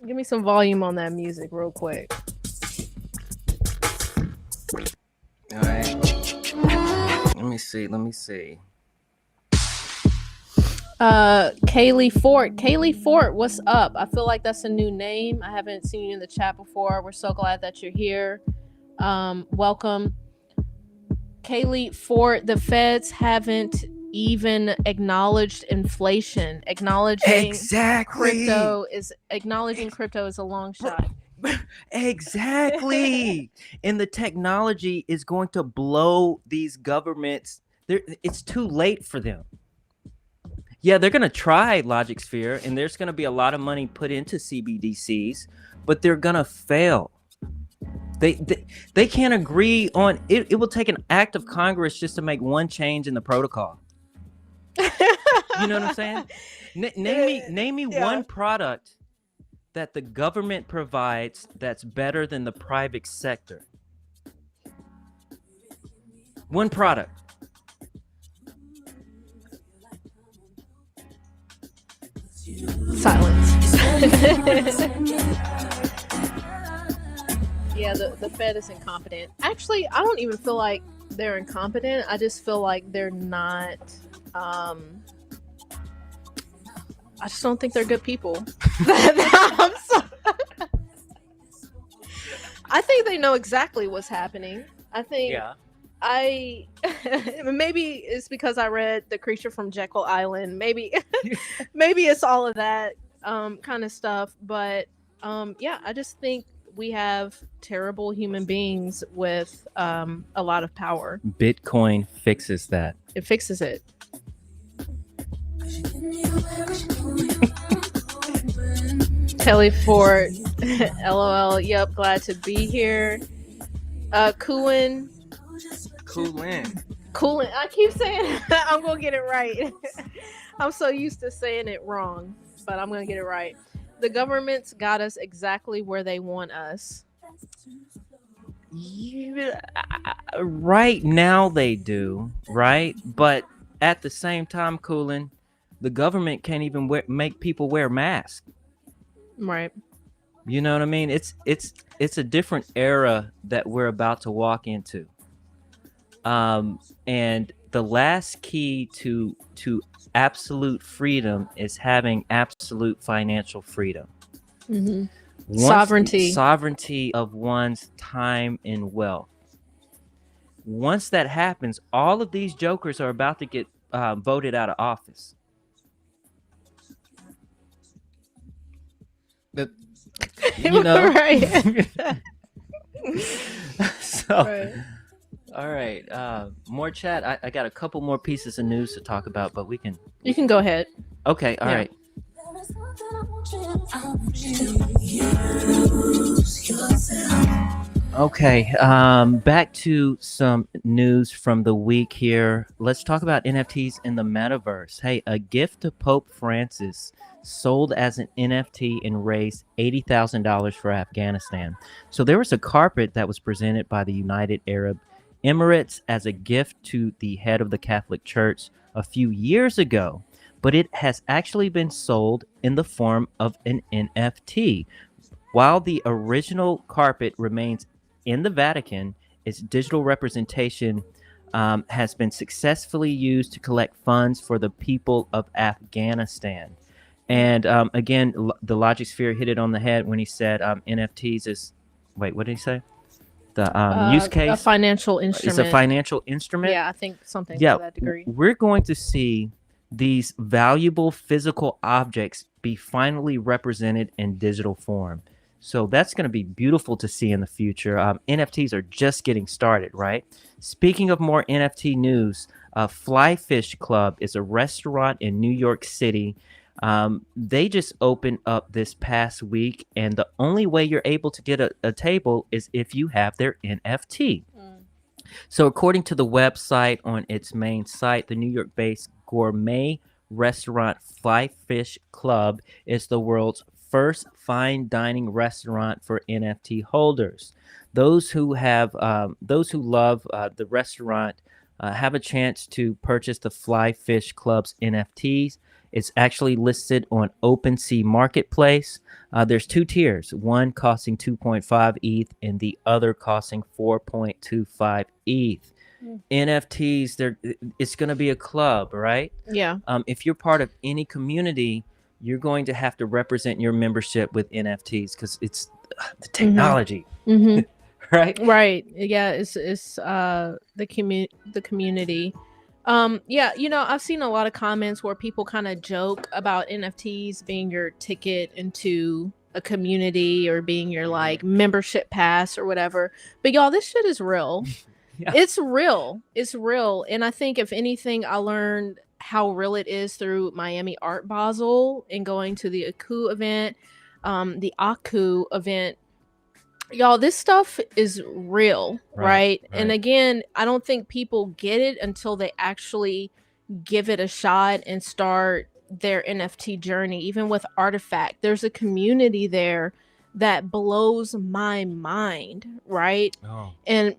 Give me some volume on that music real quick. All right. Let me see. Kaylee Fort, what's up? I feel like that's a new name. I haven't seen you in the chat before. We're so glad that you're here. Welcome. Kaylee Fort, the feds haven't even acknowledged inflation. Acknowledging crypto is a long shot. Exactly. And the technology is going to blow these governments. It's too late for them. Yeah, they're going to try Logic Sphere, and there's going to be a lot of money put into CBDCs, but they're going to fail. They can't agree on it. It will take an act of Congress just to make one change in the protocol. You know what I'm saying? Name me one product that the government provides that's better than the private sector. One product. Silence. Yeah, the Fed is incompetent. Actually, I don't even feel like they're incompetent. I just feel like they're not. I just don't think they're good people. I think they know exactly what's happening. I think. Yeah. Maybe it's because I read The Creature from Jekyll Island. Maybe it's all of that kind of stuff. But yeah, I just think we have terrible human beings with a lot of power. Bitcoin fixes that. It fixes it. Kelly Ford, LOL. Yep, glad to be here. Coolin. Coolant. I keep saying I'm gonna get it right. I'm so used to saying it wrong, but I'm gonna get it right. The government's got us exactly where they want us. Yeah, right now they do, right? But at the same time, Coolin, the government can't even make people wear masks. Right. You know what I mean? It's a different era that we're about to walk into. And the last key to absolute freedom is having absolute financial freedom. Mm-hmm. Sovereignty of one's time and wealth. Once that happens, all of these jokers are about to get voted out of office. You know, right. So, right. All right. More chat. I got a couple more pieces of news to talk about, but we can. You can go ahead. Okay. All right. Okay. Back to some news from the week here. Let's talk about NFTs in the metaverse. Hey, a gift to Pope Francis sold as an NFT and raised $80,000 for Afghanistan. So there was a carpet that was presented by the United Arab Emirates as a gift to the head of the Catholic Church a few years ago, but it has actually been sold in the form of an NFT. While the original carpet remains in the Vatican, its digital representation has been successfully used to collect funds for the people of Afghanistan. And again, the Logic Sphere hit it on the head when he said NFTs is, wait, what did he say? The use case? A financial instrument. It's a financial instrument? Yeah, I think something to that degree. We're going to see these valuable physical objects be finally represented in digital form. So that's going to be beautiful to see in the future. NFTs are just getting started, right? Speaking of more NFT news, Fly Fish Club is a restaurant in New York City. They just opened up this past week, and the only way you're able to get a table is if you have their NFT. So according to the website on its main site, the New York-based gourmet restaurant Fly Fish Club is the world's first fine dining restaurant for NFT holders. Those who love the restaurant have a chance to purchase the Fly Fish Club's NFTs. It's actually listed on OpenSea Marketplace. There's two tiers, one costing 2.5 ETH and the other costing 4.25 ETH. NFTs, it's going to be a club, right? Yeah. If you're part of any community, you're going to have to represent your membership with NFTs because it's the technology, right? Right. Yeah. It's the community. Yeah. You know, I've seen a lot of comments where people kind of joke about NFTs being your ticket into a community or being your like membership pass or whatever. But y'all, this shit is real. Yeah. It's real. It's real. And I think if anything, I learned how real it is through Miami Art Basel and going to the Aku event, the Aku event. Y'all, this stuff is real, right? And again, I don't think people get it until they actually give it a shot and start their NFT journey. Even with Artifact, there's a community there that blows my mind, right? And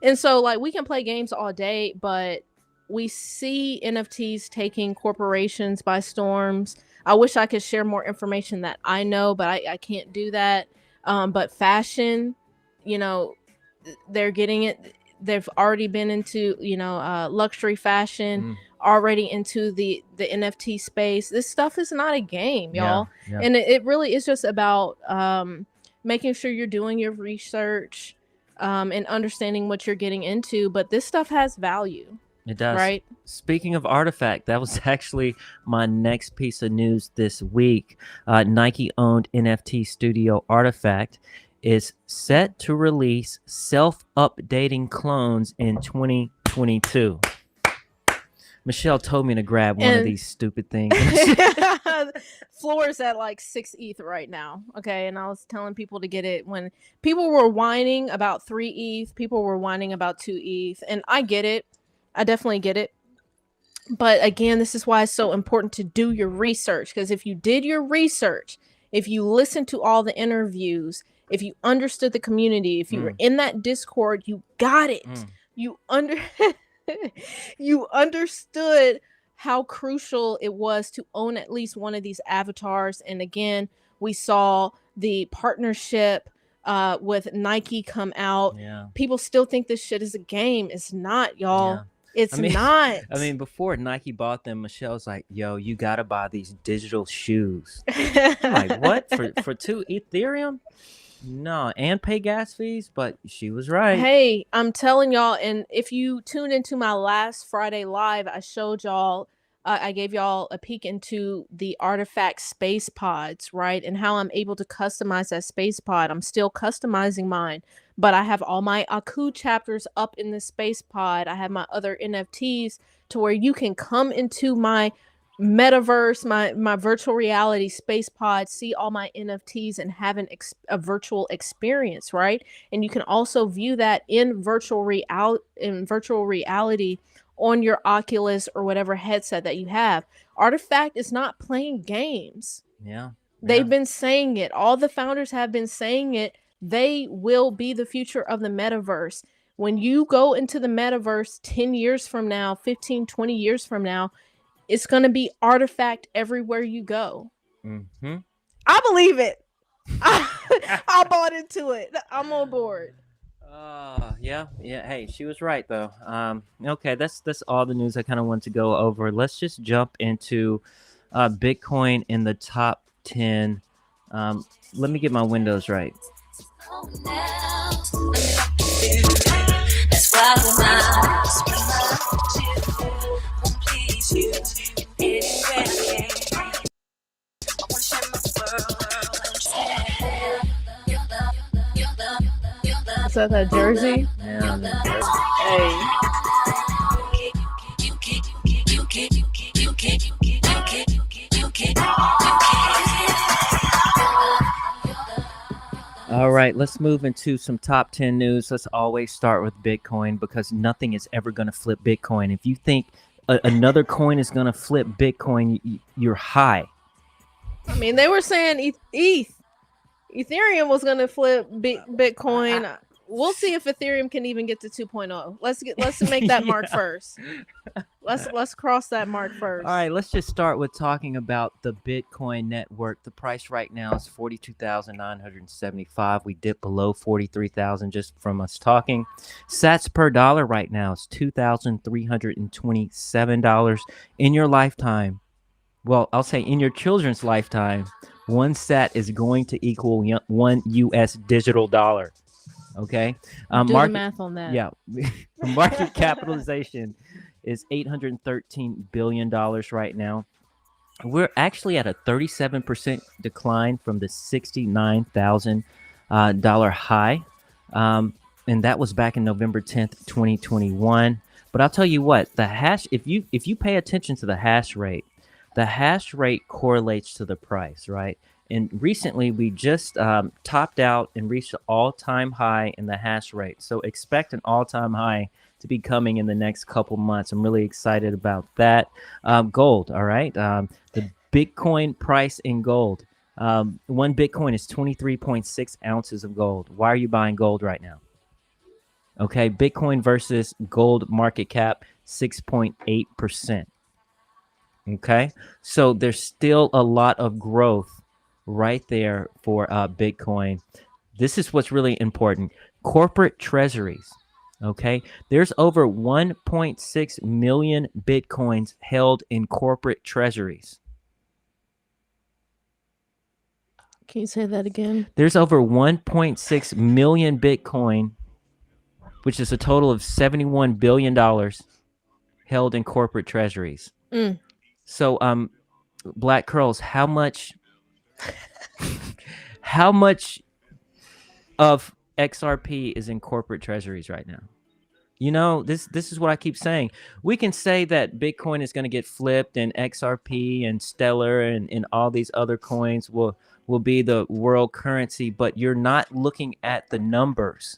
and so like we can play games all day, but we see NFTs taking corporations by storms. I wish I could share more information that I know, but I can't do that. But fashion, you know, they're getting it. They've already been into, you know, luxury fashion, already into the NFT space. This stuff is not a game, y'all. Yeah. And it really is just about making sure you're doing your research and understanding what you're getting into. But this stuff has value. It does. Right. Speaking of Artifact, that was actually my next piece of news this week. Nike-owned NFT studio Artifact is set to release self-updating clones in 2022. Michelle told me to grab one of And- these stupid things. Floor is at like 6 ETH right now. Okay. And I was telling people to get it when people were whining about 3 ETH, people were whining about 2 ETH. And I get it. I definitely get it. But again, this is why it's so important to do your research. Because if you did your research, if you listened to all the interviews, if you understood the community, if you were in that Discord, you got it. You you understood how crucial it was to own at least one of these avatars. And again, we saw the partnership with Nike come out. Yeah. People still think this shit is a game. It's not, y'all. Yeah. It's not. I mean, before Nike bought them, Michelle's like, "Yo, you gotta buy these digital shoes." I'm like, "What for 2 Ethereum? No, and pay gas fees." But she was right. Hey, I'm telling y'all, and if you tuned into my last Friday live, I showed y'all, I gave y'all a peek into the artifact space pods, right? And how I'm able to customize that space pod. I'm still customizing mine, but I have all my Aku chapters up in the space pod. I have my other NFTs to where you can come into my metaverse, my virtual reality space pod, see all my NFTs and have a virtual experience, right? And you can also view that in virtual reality on your Oculus or whatever headset that you have. Artifact is not playing games. Yeah. They've been saying it. All the founders have been saying it. They will be the future of the metaverse. When you go into the metaverse 10 years from now, 15, 20 years from now, it's going to be artifact everywhere you go. I believe it. I bought into it. I'm on board. Yeah. Hey, she was right though. Okay, that's all the news I kind of want to go over. Let's just jump into Bitcoin in the top 10. Let me get my windows right. Is that jersey? Yeah. Hey. All right, let's move into some top 10 news. Let's always start with Bitcoin because nothing is ever going to flip Bitcoin. If you think another coin is going to flip Bitcoin, you're high. I mean, they were saying Ethereum was going to flip Bitcoin. We'll see if Ethereum can even get to 2.0. Let's make that mark first. Let's cross that mark first. All right, let's just start with talking about the Bitcoin network. The price right now is 42,975. We dipped below 43,000 just from us talking. Sats per dollar right now is $2,327 in your lifetime. Well, I'll say in your children's lifetime, one sat is going to equal one US digital dollar. Okay, do the math on that. Yeah, market capitalization is $813 billion right now. We're actually at a 37% decline from the $69,000 high, and that was back in November 10th, 2021. But I'll tell you what, the hash, if you pay attention to the hash rate correlates to the price, right? And recently, we just topped out and reached an all-time high in the hash rate. So expect an all-time high to be coming in the next couple months. I'm really excited about that. Gold, all right? The Bitcoin price in gold. One Bitcoin is 23.6 ounces of gold. Why are you buying gold right now? Okay, Bitcoin versus gold market cap, 6.8%. Okay, so there's still a lot of growth right there for Bitcoin. This is what's really important. Corporate treasuries. Okay, there's over 1.6 million Bitcoins held in corporate treasuries. Can you say that again? There's over 1.6 million Bitcoin, which is a total of $71 billion held in corporate treasuries. So, Black Curls, how much of XRP is in corporate treasuries right now? You know, this is what I keep saying. We can say that Bitcoin is going to get flipped and XRP and Stellar and all these other coins will be the world currency, but you're not looking at the numbers.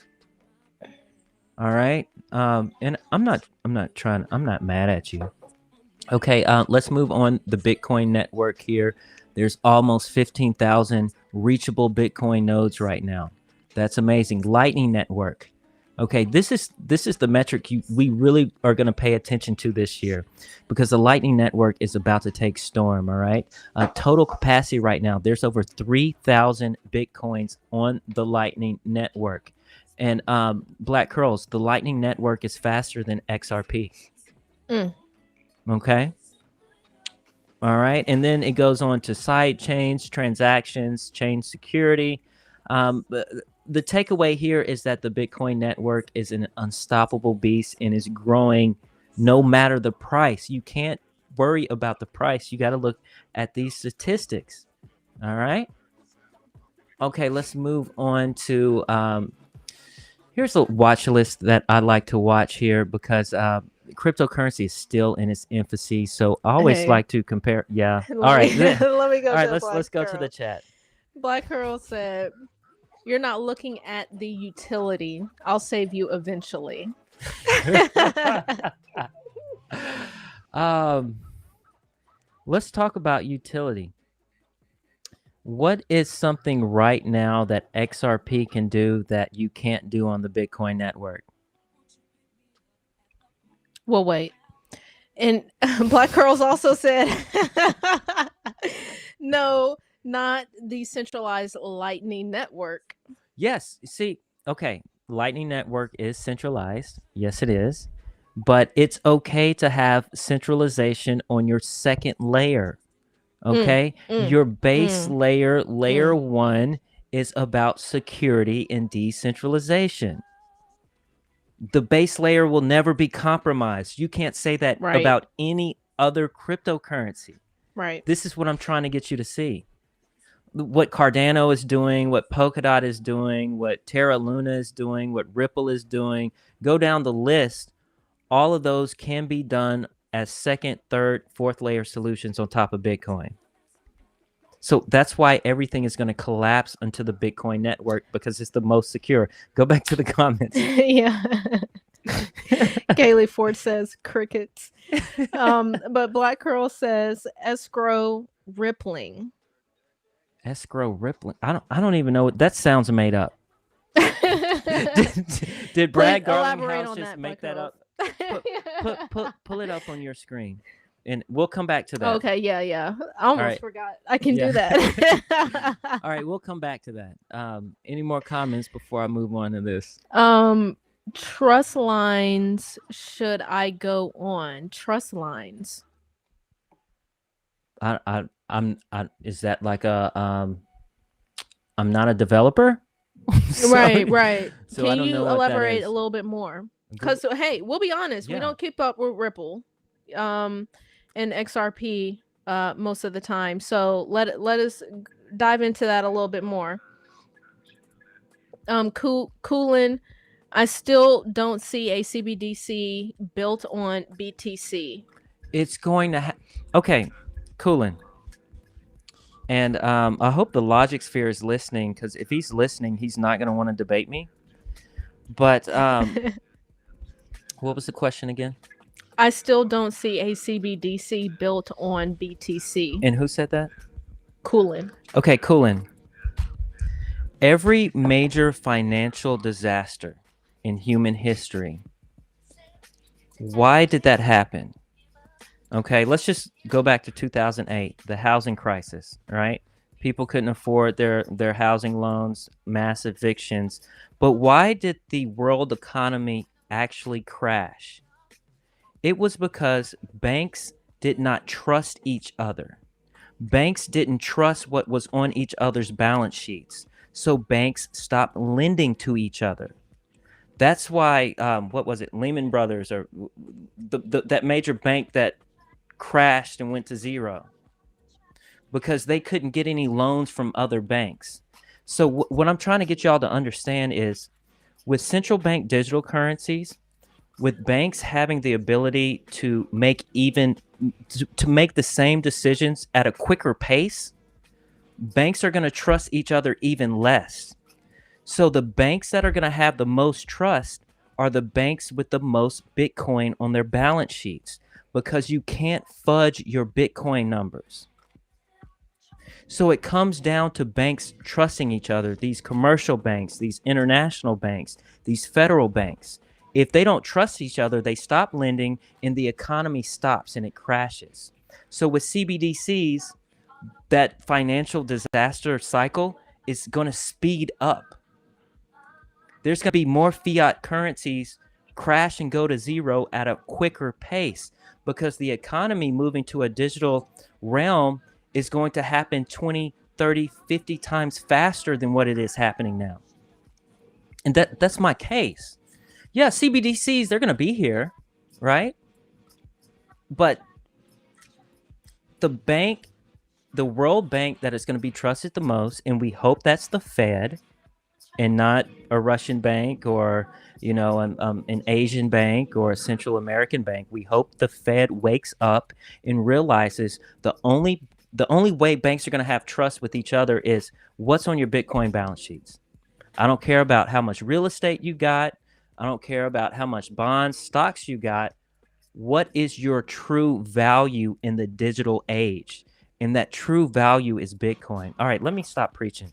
All right. And I'm not mad at you. Okay, let's move on the Bitcoin network here. There's almost 15,000 reachable Bitcoin nodes right now. That's amazing. Lightning Network. Okay, this is the metric we really are going to pay attention to this year, because the Lightning Network is about to take storm. All right, total capacity right now, there's over 3,000 Bitcoins on the Lightning Network, and Black Curls, the Lightning Network is faster than XRP. Okay. All right. And then it goes on to side chains, transactions, chain security. The takeaway here is that the Bitcoin network is an unstoppable beast and is growing no matter the price. You can't worry about the price. You got to look at these statistics. All right. Okay. Let's move on to here's a watch list that I like to watch here, because cryptocurrency is still in its infancy. So I always like to compare. Yeah. All right. Let me go. All right. Let's go to the chat. Black Curl said, "You're not looking at the utility. I'll save you eventually." Let's talk about utility. What is something right now that XRP can do that you can't do on the Bitcoin network? Well, wait. And Black Curls also said, "No, not the centralized Lightning Network." Yes. See, okay, Lightning Network is centralized. Yes, it is. But it's okay to have centralization on your second layer. Okay? Your base layer, layer 1, is about security and decentralization. The base layer will never be compromised. You can't say that about any other cryptocurrency. Right. This is what I'm trying to get you to see. What Cardano is doing, what Polkadot is doing, what Terra Luna is doing, what Ripple is doing, go down the list. All of those can be done as second, third, fourth layer solutions on top of Bitcoin. So that's why everything is going to collapse into the Bitcoin network, because it's the most secure. Go back to the comments. Yeah. Kaylee Ford says crickets. But Black Curl says escrow rippling. Escrow rippling. I don't even know what that sounds made up. Did Brad Garlinghouse just make that up? Pull it up on your screen, and we'll come back to that. Okay, yeah. I almost forgot. I can do that. All right, we'll come back to that. Any more comments before I move on to this? Trust lines. Should I go on trust lines? Is that like a I'm not a developer? Right. So can you elaborate a little bit more? Because hey, we'll be honest, we don't keep up with Ripple and XRP most of the time. So let us dive into that a little bit more. Coolin, I still don't see a CBDC built on BTC. It's going to okay, Coolin. And I hope the Logic Sphere is listening, because if he's listening, he's not going to want to debate me. But what was the question again? I still don't see a CBDC built on BTC. And who said that? Coolin. Okay, Coolin. Every major financial disaster in human history, why did that happen? Okay, let's just go back to 2008, the housing crisis, right? People couldn't afford their housing loans, mass evictions. But why did the world economy actually crash? It was because banks did not trust each other. Banks didn't trust what was on each other's balance sheets. So banks stopped lending to each other. That's why, what was it, Lehman Brothers, or that major bank that crashed and went to zero, because they couldn't get any loans from other banks. So what I'm trying to get y'all to understand is, with central bank digital currencies, with banks having the ability to make to make the same decisions at a quicker pace, banks are going to trust each other even less. So the banks that are going to have the most trust are the banks with the most Bitcoin on their balance sheets, because you can't fudge your Bitcoin numbers. So it comes down to banks trusting each other, these commercial banks, these international banks, these federal banks. If they don't trust each other, they stop lending and the economy stops and it crashes. So with CBDCs, that financial disaster cycle is going to speed up. There's going to be more fiat currencies crash and go to zero at a quicker pace, because the economy moving to a digital realm is going to happen 20, 30, 50 times faster than what it is happening now. And that's my case. Yeah, CBDCs, they're going to be here, right? But the bank, the world bank that is going to be trusted the most, and we hope that's the Fed and not a Russian bank or, you know, an Asian bank or a Central American bank. We hope the Fed wakes up and realizes the only way banks are going to have trust with each other is what's on your Bitcoin balance sheets. I don't care about how much real estate you got. I don't care about how much bonds, stocks you got. What is your true value in the digital age? And that true value is Bitcoin. All right, let me stop preaching.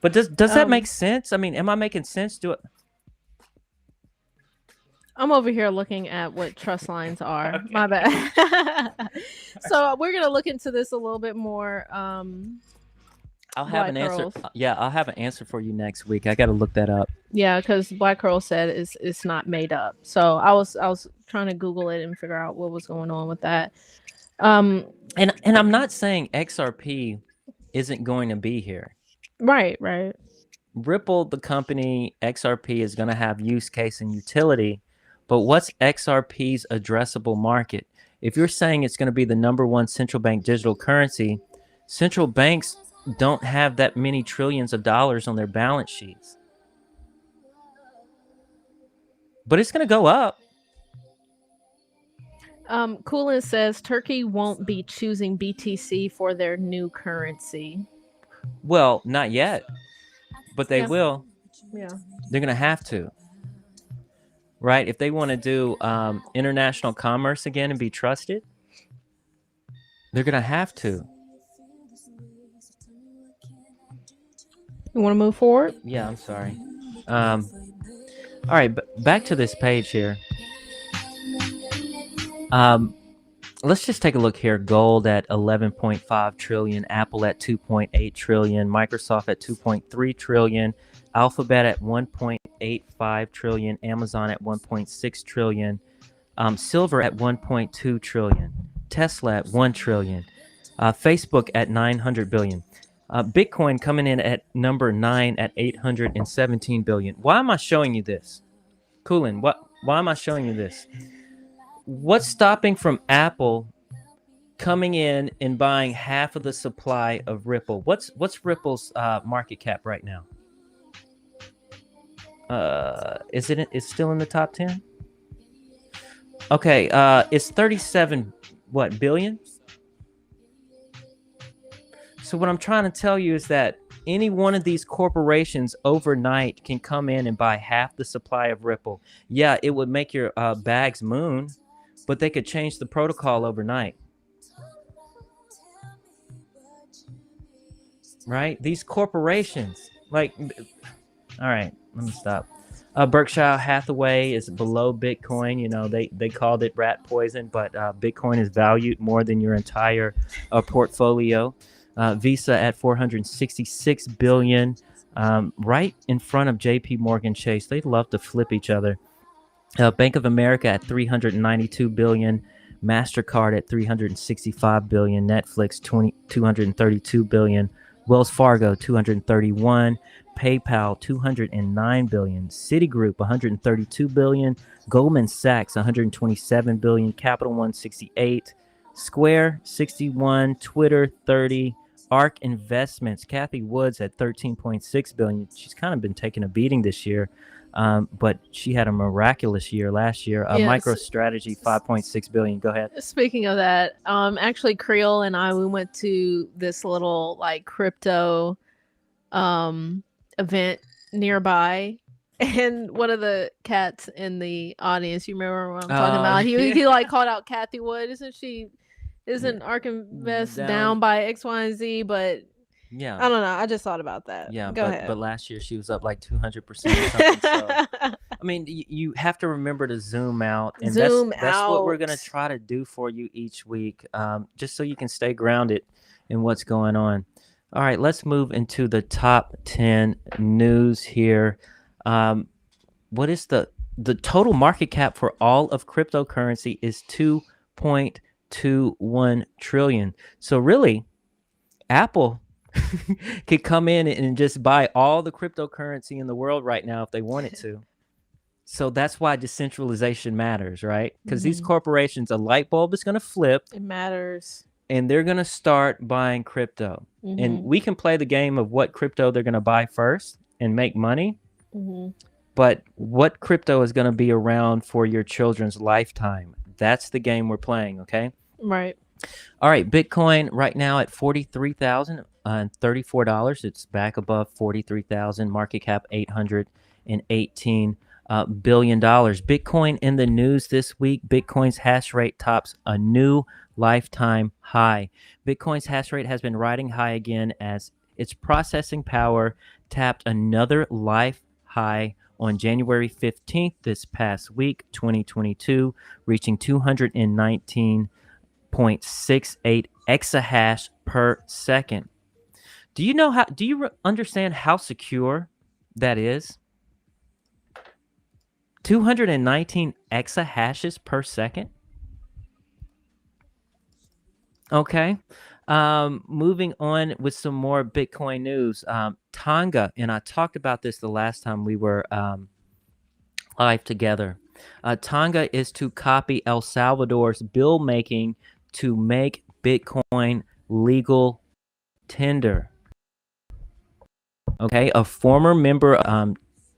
But does that make sense? I mean, am I making sense? I'm over here looking at what trust lines are. Okay. My bad. So we're gonna look into this a little bit more. I'll have an answer. Yeah, I'll have an answer for you next week. I got to look that up. Yeah, because Black Curl said it's not made up. So I was trying to Google it and figure out what was going on with that. And I'm not saying XRP isn't going to be here. Right. Ripple, the company, XRP is going to have use case and utility, but what's XRP's addressable market? If you're saying it's going to be the #1 central bank digital currency, central banks don't have that many trillions of dollars on their balance sheets. But it's going to go up. Coolin says Turkey won't be choosing BTC for their new currency. Well, not yet, but they will. Yeah. They're going to have to. Right? If they want to do international commerce again and be trusted, they're going to have to. You want to move forward? Yeah, I'm sorry. All right, back to this page here. Let's just take a look here. Gold at 11.5 trillion, Apple at 2.8 trillion, Microsoft at 2.3 trillion, Alphabet at 1.85 trillion, Amazon at 1.6 trillion, silver at 1.2 trillion, Tesla at 1 trillion, Facebook at 900 billion. Bitcoin coming in at number 9 at 817 billion. Why am I showing you this? Coolin, why am I showing you this? What's stopping from Apple coming in and buying half of the supply of Ripple? What's Ripple's market cap right now? It's still in the top 10? Okay, it's 37 billion? So what I'm trying to tell you is that any one of these corporations overnight can come in and buy half the supply of Ripple. Yeah, it would make your bags moon, but they could change the protocol overnight. Right? These corporations, like, all right, let me stop. Berkshire Hathaway is below Bitcoin. You know, they called it rat poison, but Bitcoin is valued more than your entire portfolio. Visa at 466 billion, right in front of JP Morgan Chase. They love to flip each other. Bank of America at 392 billion, MasterCard at 365 billion, Netflix 232 billion, Wells Fargo 231, PayPal 209 billion, Citigroup 132 billion, Goldman Sachs 127 billion, Capital One 68, Square 61, Twitter 30, ARK Investments, Kathy Woods at 13.6 billion. She's kind of been taking a beating this year. But she had a miraculous year last year. Yes. MicroStrategy 5.6 billion. Go ahead. Speaking of that, actually Creole and I, we went to this little like crypto event nearby, and one of the cats in the audience, you remember what I'm talking about? He like called out Kathy Wood. Isn't Arkinvest down by X, Y, and Z? But yeah, I don't know. I just thought about that. Yeah, Go ahead. But last year she was up like 200% or something. So I mean, you have to remember to zoom out, and that's what we're gonna try to do for you each week, just so you can stay grounded in what's going on. All right, let's move into the top 10 news here. What is the total market cap for all of cryptocurrency is 2.21 trillion. So really, Apple could come in and just buy all the cryptocurrency in the world right now if they wanted to. So that's why decentralization matters, right? Because these corporations, a light bulb is going to flip. It matters. And they're going to start buying crypto. And we can play the game of what crypto they're going to buy first and make money. But what crypto is going to be around for your children's lifetime? That's the game we're playing, okay? Right. All right, Bitcoin right now at $43,034. It's back above 43,000. Market cap $818 billion. Bitcoin in the news this week. Bitcoin's hash rate tops a new lifetime high. Bitcoin's hash rate has been riding high again as its processing power tapped another life high on January 15th this past week, 2022, reaching 219.68 exahash per second. Do you understand how secure that is? 219 exahashes per second. Okay. Moving on with some more Bitcoin news. Tonga, and I talked about this the last time we were live together. Tonga is to copy El Salvador's bill making to make Bitcoin legal tender. Okay, a former member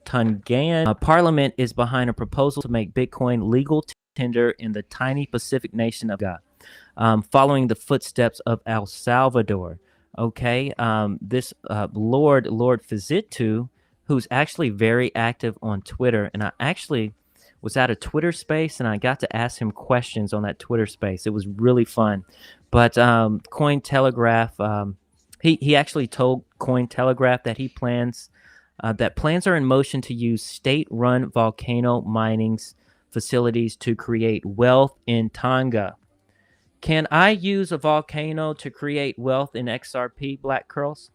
Tongan parliament is behind a proposal to make Bitcoin legal tender in the tiny Pacific nation of Tonga, following the footsteps of El Salvador. Okay, this Lord Fizitu, who's actually very active on Twitter, and I actually was at a Twitter space and I got to ask him questions on that Twitter space. It was really fun. But Cointelegraph, he actually told Cointelegraph that plans are in motion to use state-run volcano mining facilities to create wealth in Tonga. Can I use a volcano to create wealth in XRP, Black Curls?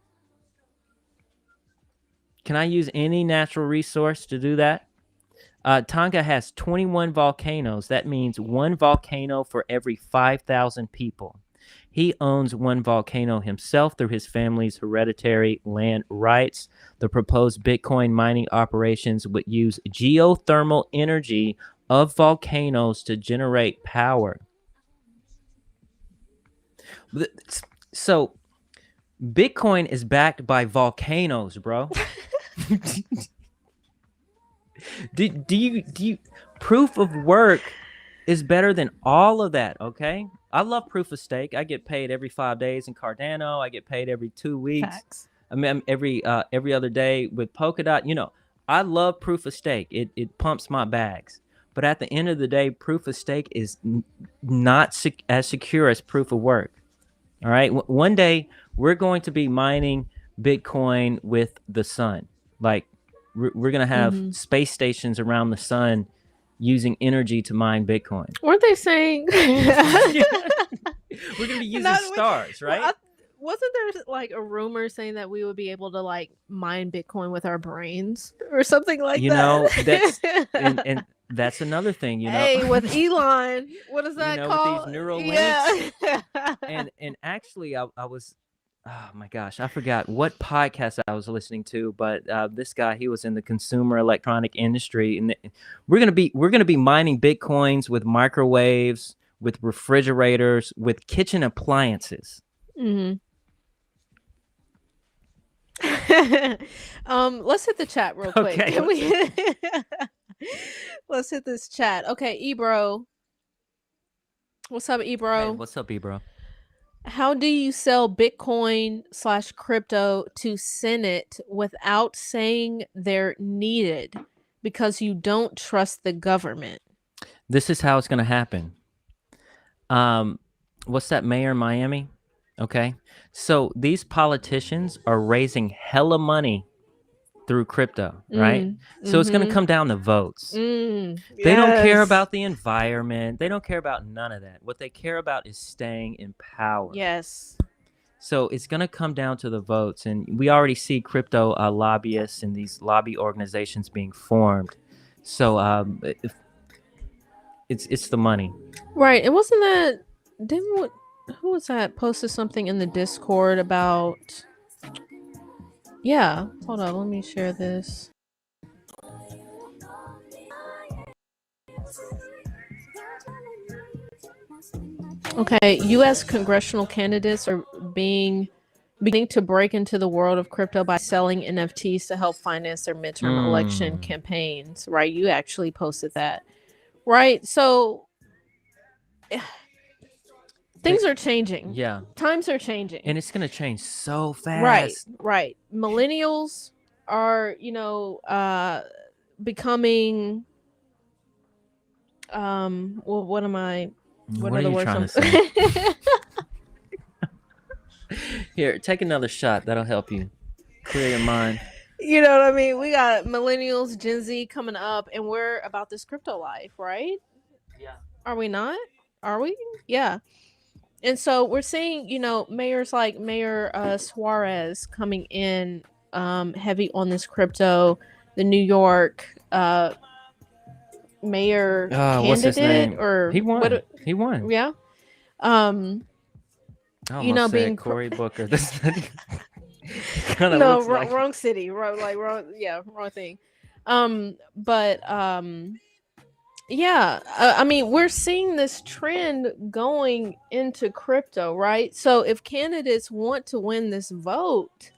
Can I use any natural resource to do that? Tonga has 21 volcanoes. That means one volcano for every 5,000 people. He owns one volcano himself through his family's hereditary land rights. The proposed Bitcoin mining operations would use geothermal energy of volcanoes to generate power. So, Bitcoin is backed by volcanoes, bro. Do you proof of work is better than all of that, okay? I love proof of stake. I get paid every 5 days in Cardano. I get paid every 2 weeks. Facts. I mean, every other day with Polkadot. You know, I love proof of stake. It pumps my bags. But at the end of the day, proof of stake is not as secure as proof of work. All right. One day we're going to be mining Bitcoin with the sun. Like we're going to have space stations around the sun using energy to mine Bitcoin. Weren't they saying We're going to be using stars, right? Well, wasn't there like a rumor saying that we would be able to like mine Bitcoin with our brains or something like that? You know, that's and that's another thing, you know. Hey, with Elon, what is that called? With these neural links. Yeah. and actually I was, oh my gosh, I forgot what podcast I was listening to, but this guy, he was in the consumer electronic industry, and we're gonna be mining Bitcoins with microwaves, with refrigerators, with kitchen appliances. Let's hit the chat real quick. Okay, Can we? Let's hit this chat. Okay, Ebro. What's up, Ebro? Hey, what's up, Ebro? How do you sell Bitcoin/crypto to Senate without saying they're needed because you don't trust the government? This is how it's going to happen. What's that mayor in Miami? Okay. So these politicians are raising hella money through crypto, right? So it's going to come down to votes. They don't care about the environment. They don't care about none of that. What they care about is staying in power. Yes. So it's going to come down to the votes. And we already see crypto lobbyists and these lobby organizations being formed. So it's the money. Right. It wasn't that. Who was that posted something in the Discord about? Yeah. Hold on. Let me share this. Okay, U.S. congressional candidates are beginning to break into the world of crypto by selling NFTs to help finance their midterm election campaigns. Right, you actually posted that. Right, so things are changing. Yeah, times are changing, and it's gonna change so fast. Right. Millennials are, becoming. Well, what am I? What are are the you words trying to say? Here, take another shot. That'll help you clear your mind. You know what I mean? We got millennials, Gen Z coming up, and we're about this crypto life, right? Yeah. Are we not? Are we? Yeah. And so we're seeing, mayors like Mayor Suarez coming in heavy on this crypto. The New York mayor What's his candidate, name? or He won. what? He won. Yeah. I almost said being Cory Booker. This kind of no, looks like wrong city, wrong thing. But yeah, I mean, we're seeing this trend going into crypto, right? So if candidates want to win this vote,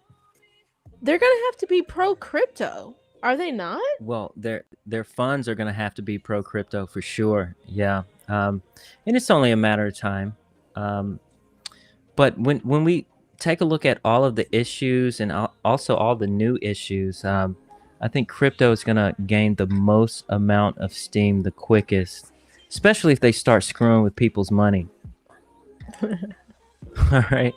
they're gonna have to be pro crypto, are they not? Well, their funds are going to have to be pro crypto for sure. Yeah, and it's only a matter of time. But when we take a look at all of the issues and also all the new issues, I think crypto is going to gain the most amount of steam the quickest, especially if they start screwing with people's money. All right.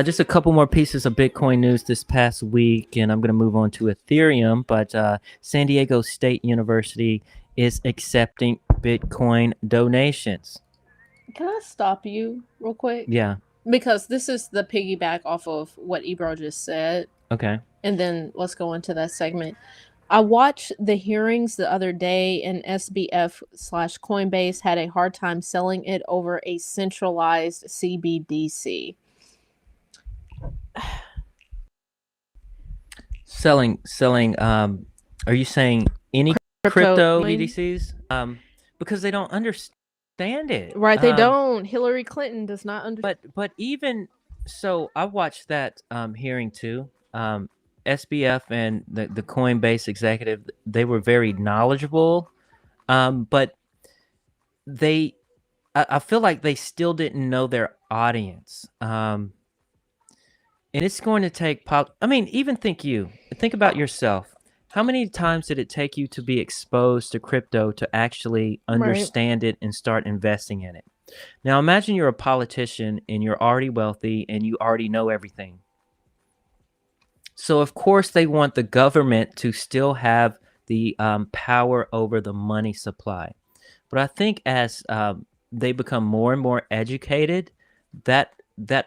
Just a couple more pieces of Bitcoin news this past week, and I'm going to move on to Ethereum. But San Diego State University is accepting Bitcoin donations. Can I stop you real quick? Yeah. Because this is the piggyback off of what Ebro just said. Okay. And then let's go into that segment. I watched the hearings the other day, and SBF/Coinbase had a hard time selling it over a centralized CBDC. Selling. Are you saying any crypto BDCs? Because they don't understand it. Right, they don't. Hillary Clinton does not understand. But even so, I watched that hearing too. SBF and the Coinbase executive, they were very knowledgeable, but I feel like they still didn't know their audience. And it's going to take I mean, even think about yourself. How many times did it take you to be exposed to crypto to actually understand it and start investing in it? Now imagine you're a politician and you're already wealthy and you already know everything. So of course they want the government to still have the power over the money supply. But I think as they become more and more educated, that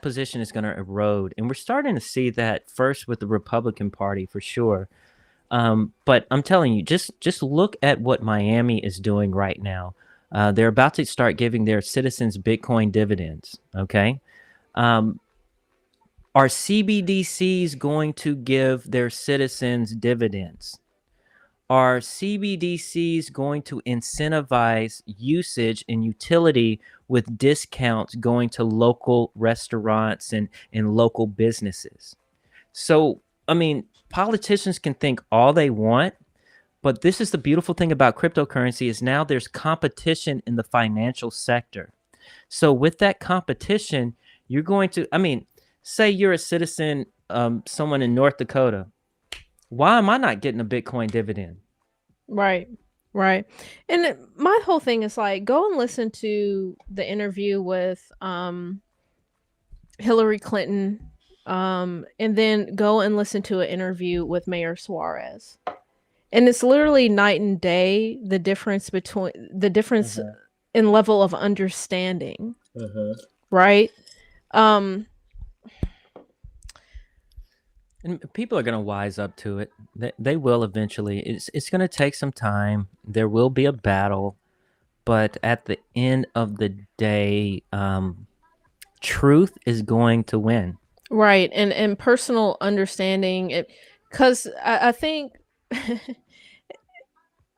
position is going to erode. And we're starting to see that first with the Republican Party for sure. But I'm telling you, just look at what Miami is doing right now. They're about to start giving their citizens Bitcoin dividends. Okay. Are CBDCs going to give their citizens dividends? Are CBDCs going to incentivize usage and utility with discounts going to local restaurants and local businesses? So I mean, politicians can think all they want, but this is the beautiful thing about cryptocurrency is now there's competition in the financial sector. So with that competition, you're going to, I mean, say you're a citizen, someone in North Dakota. Why am I not getting a Bitcoin dividend? Right. Right. And my whole thing is like, go and listen to the interview with Hillary Clinton, and then go and listen to an interview with Mayor Suarez. And it's literally night and day, the difference in level of understanding, right? Um And people are going to wise up to it. They will eventually. It's going to take some time. There will be a battle, but at the end of the day, truth is going to win. right. And personal understanding it, cuz I think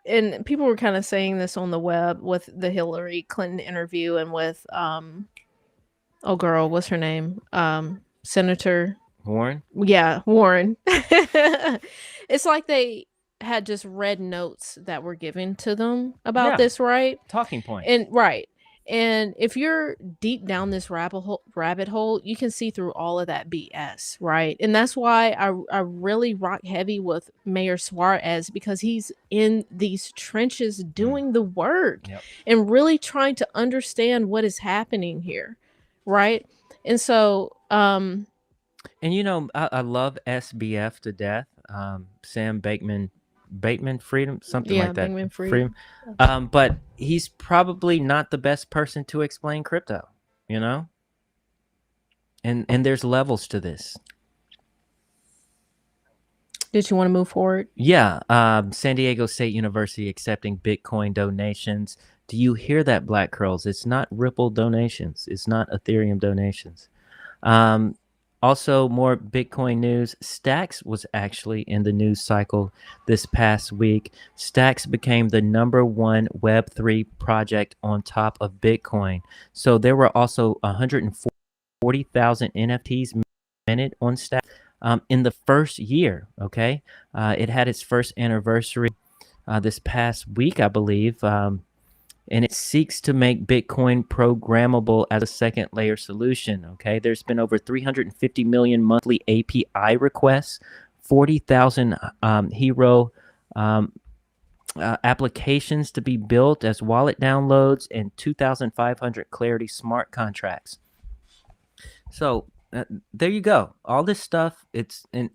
and people were kind of saying this on the web with the Hillary Clinton interview and with oh girl, what's her name? Senator, Warren? yeah, Warren. It's like they had just read notes that were given to them about Yeah. this, right? Talking point. And right. And if you're deep down this rabbit hole, you can see through all of that BS, right? And that's why I really rock heavy with Mayor Suarez, because he's in these trenches doing the work Yep. and really trying to understand what is happening here, right? And so, And you know, I love SBF to death. Sam Bateman Freedom, something yeah, like that. Bingman Freedom. But he's probably not the best person to explain crypto, you know? And there's levels to this. Did you want to move forward? Yeah, San Diego State University accepting Bitcoin donations. Do you hear that, Black Curls? It's not Ripple donations. It's not Ethereum donations. Also, more Bitcoin news. Stacks was actually in the news cycle this past week. Stacks became the #1 Web3 project on top of Bitcoin. So there were also 140,000 NFTs minted on Stacks in the first year. Okay, it had its first anniversary this past week, I believe. And it seeks to make Bitcoin programmable as a second layer solution. Okay, there's been over 350 million monthly API requests, 40,000 Hero applications to be built as wallet downloads, and 2,500 Clarity smart contracts. So there you go. All this stuff. And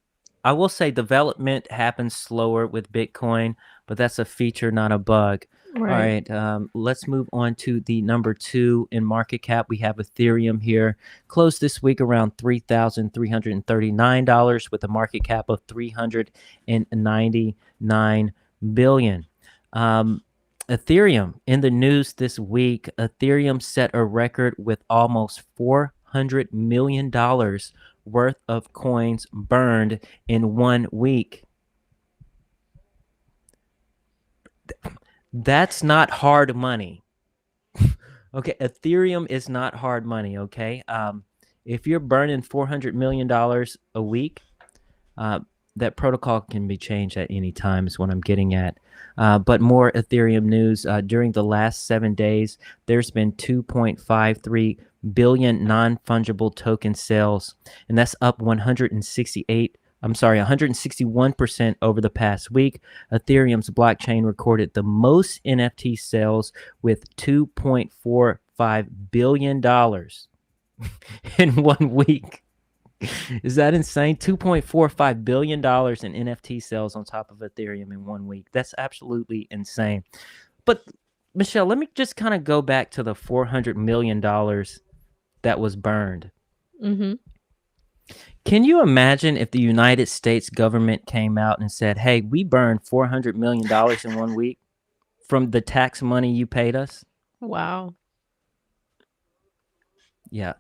I will say development happens slower with Bitcoin, but that's a feature, not a bug. Right. All right, let's move on to the #2 in market cap. We have Ethereum here, closed this week around $3,339 with a market cap of $399 billion. Ethereum in the news this week. Ethereum set a record with almost $400 million worth of coins burned in 1 week. That's not hard money. Okay, Ethereum is not hard money. Okay, if you're burning $400 million a week, that protocol can be changed at any time is what I'm getting at. But more Ethereum news. During the last 7 days, there's been 2.53 billion non-fungible token sales, and that's up 161% over the past week. Ethereum's blockchain recorded the most NFT sales with $2.45 billion in 1 week. Is that insane? $2.45 billion in NFT sales on top of Ethereum in 1 week. That's absolutely insane. But Michelle, let me just kind of go back to the $400 million that was burned. Mm-hmm. Can you imagine if the United States government came out and said, hey, we burned $400 million in 1 week from the tax money you paid us? Wow. Yeah.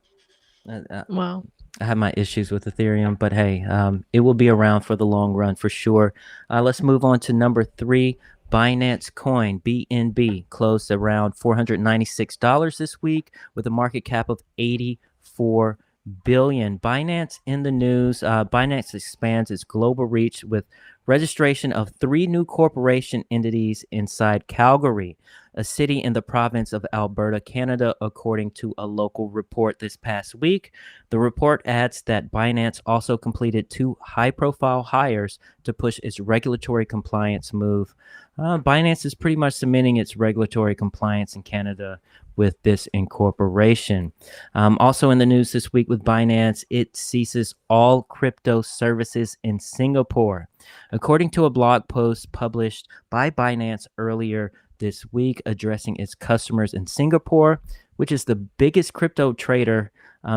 Wow. I have my issues with Ethereum, but hey, it will be around for the long run for sure. Let's move on to #3. Binance Coin, BNB, closed around $496 this week with a market cap of $84 billion. Binance in the news. Binance expands its global reach with registration of 3 new corporation entities inside Calgary, a city in the province of Alberta, Canada, according to a local report this past week. The report adds that Binance also completed 2 high-profile hires to push its regulatory compliance move. Binance is pretty much cementing its regulatory compliance in Canada with this incorporation. Also in the news this week with Binance, it ceases all crypto services in Singapore. According to a blog post published by Binance earlier this week addressing its customers in Singapore, which is the biggest crypto trader,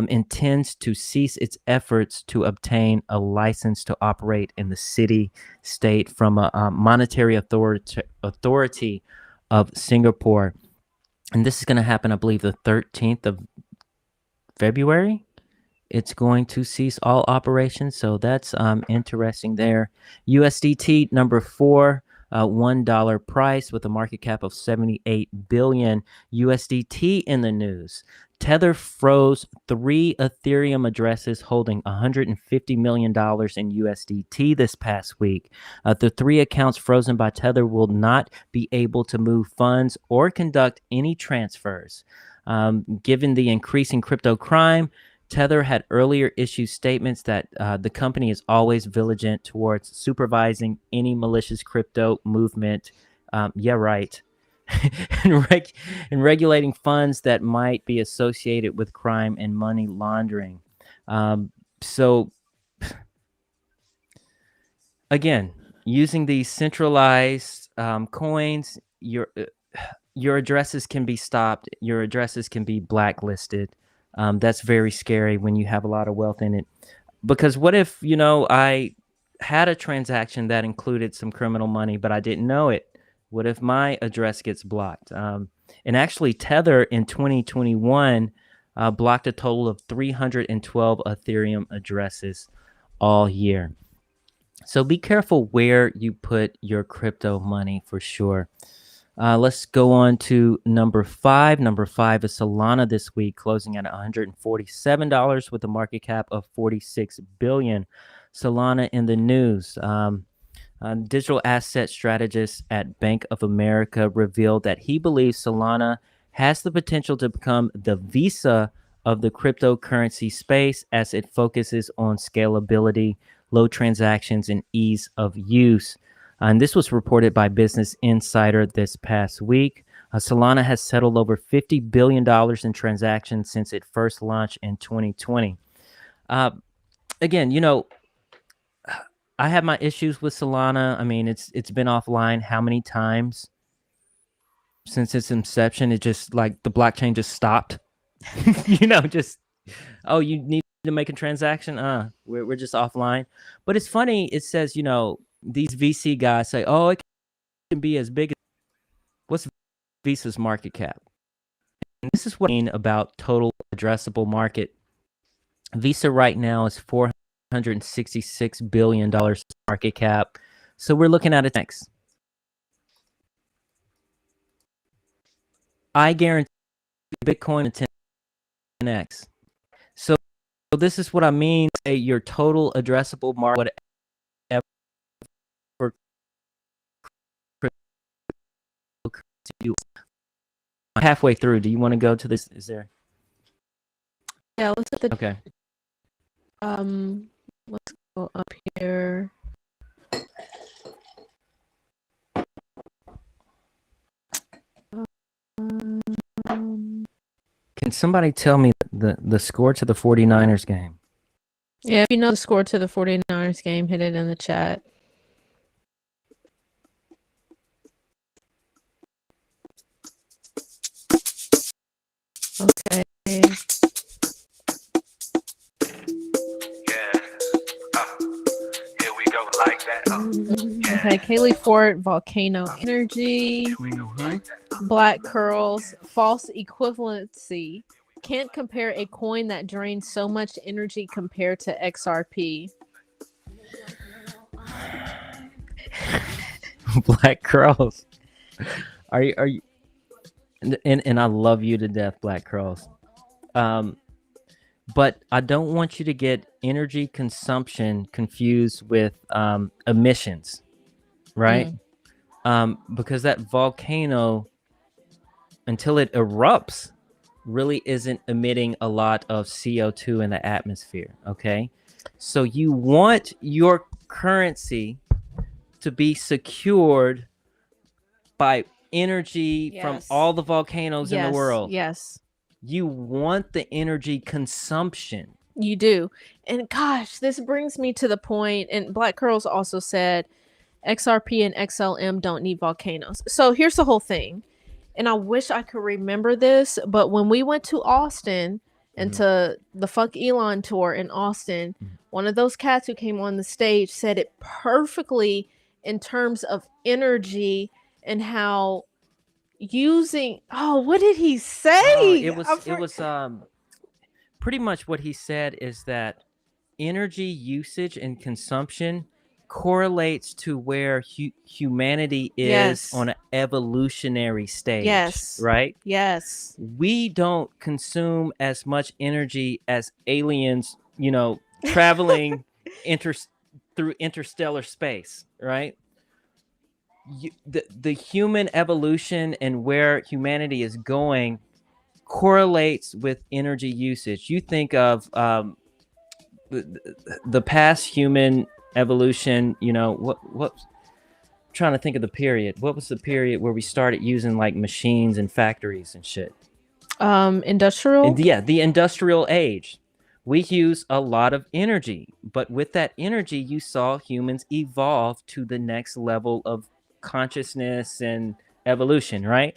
intends to cease its efforts to obtain a license to operate in the city-state from a monetary authority of Singapore. And this is going to happen, I believe, the 13th of February. It's going to cease all operations. So that's interesting there. USDT number 4, $1 price with a market cap of 78 billion. USDT in the news. Tether froze 3 Ethereum addresses holding $150 million in USDT this past week. The 3 accounts frozen by Tether will not be able to move funds or conduct any transfers. Given the increasing crypto crime, Tether had earlier issued statements that the company is always vigilant towards supervising any malicious crypto movement. Yeah, right. and regulating funds that might be associated with crime and money laundering. So, again, using these centralized coins, your addresses can be stopped. Your addresses can be blacklisted. That's very scary when you have a lot of wealth in it. Because what if, I had a transaction that included some criminal money, but I didn't know it? What if my address gets blocked? And actually, Tether in 2021 blocked a total of 312 Ethereum addresses all year. So be careful where you put your crypto money for sure. Let's go on to number 5. Number 5 is Solana this week, closing at $147 with a market cap of 46 billion. Solana in the news. Digital asset strategist at Bank of America revealed that he believes Solana has the potential to become the Visa of the cryptocurrency space as it focuses on scalability, low transactions, and ease of use. And this was reported by Business Insider this past week. Solana has settled over $50 billion in transactions since it first launched in 2020. Again, I have my issues with Solana. I mean, it's been offline how many times since its inception? It just like the blockchain just stopped. Just you need to make a transaction. We're just offline. But it's funny. It says these VC guys say, it can be as big as what's Visa's market cap. And this is what I mean about total addressable market. Visa right now is $466 billion market cap. So we're looking at it next. I guarantee Bitcoin to 10x. So this is what I mean. Say your total addressable market, whatever halfway through. Do you want to go to this? Is there? Yeah, let's at the Okay. Let's go up here. Can somebody tell me the score to the 49ers game? Yeah, if you know the score to the 49ers game, hit it in the chat. Okay. Okay, Kaylee Ford, Volcano Energy, Black Curls, False Equivalency. Can't compare a coin that drains so much energy compared to XRP. Black Curls. Are you and I love you to death, Black Curls. but I don't want you to get energy consumption confused with emissions, right? Because that volcano, until it erupts, really isn't emitting a lot of CO2 in the atmosphere, okay? So you want your currency to be secured by energy from all the volcanoes in the world. Yes. You want the energy consumption. You do. And gosh, this brings me to the point, and Black Curls also said XRP and XLM don't need volcanoes. So here's the whole thing. And I wish I could remember this, but when we went to Austin and to the Fuck Elon tour in Austin, one of those cats who came on the stage said it perfectly in terms of energy and how using what did he say? It was pretty much what he said is that energy usage and consumption correlates to where humanity is on an evolutionary stage, right? Yes. We don't consume as much energy as aliens, traveling through interstellar space, right? The human evolution and where humanity is going correlates with energy usage. You think of the past human evolution, what trying to think of the period. What was the period where we started using like machines and factories and shit? Industrial? The industrial age. We use a lot of energy, but with that energy, you saw humans evolve to the next level of consciousness and evolution, right?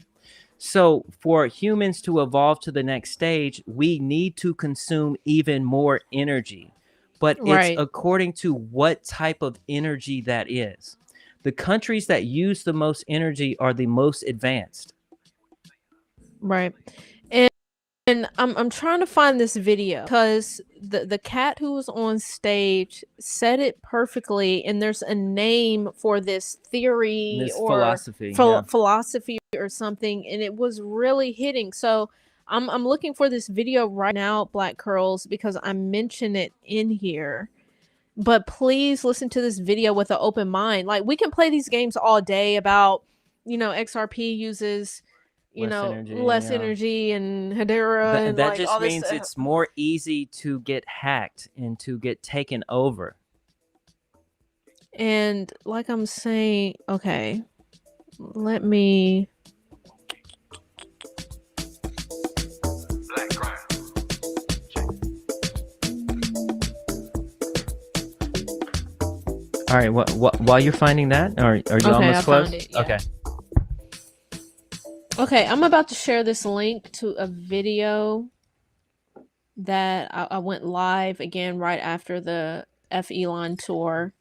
So for humans to evolve to the next stage, we need to consume even more energy. But it's according to what type of energy that is. The countries that use the most energy are the most advanced. Right. And I'm trying to find this video because the cat who was on stage said it perfectly, and there's a name for this theory or philosophy or something, and it was really hitting. So I'm looking for this video right now, Black Curls, because I mention it in here. But please listen to this video with an open mind. Like, we can play these games all day about, XRP uses less energy and Hedera and that like just all this means stuff. It's more easy to get hacked and to get taken over. And like I'm saying, okay, let me. All right, while you're finding that, are you almost close? Found it, yeah. Okay, I'm about to share this link to a video that I went live again right after the F Elon tour.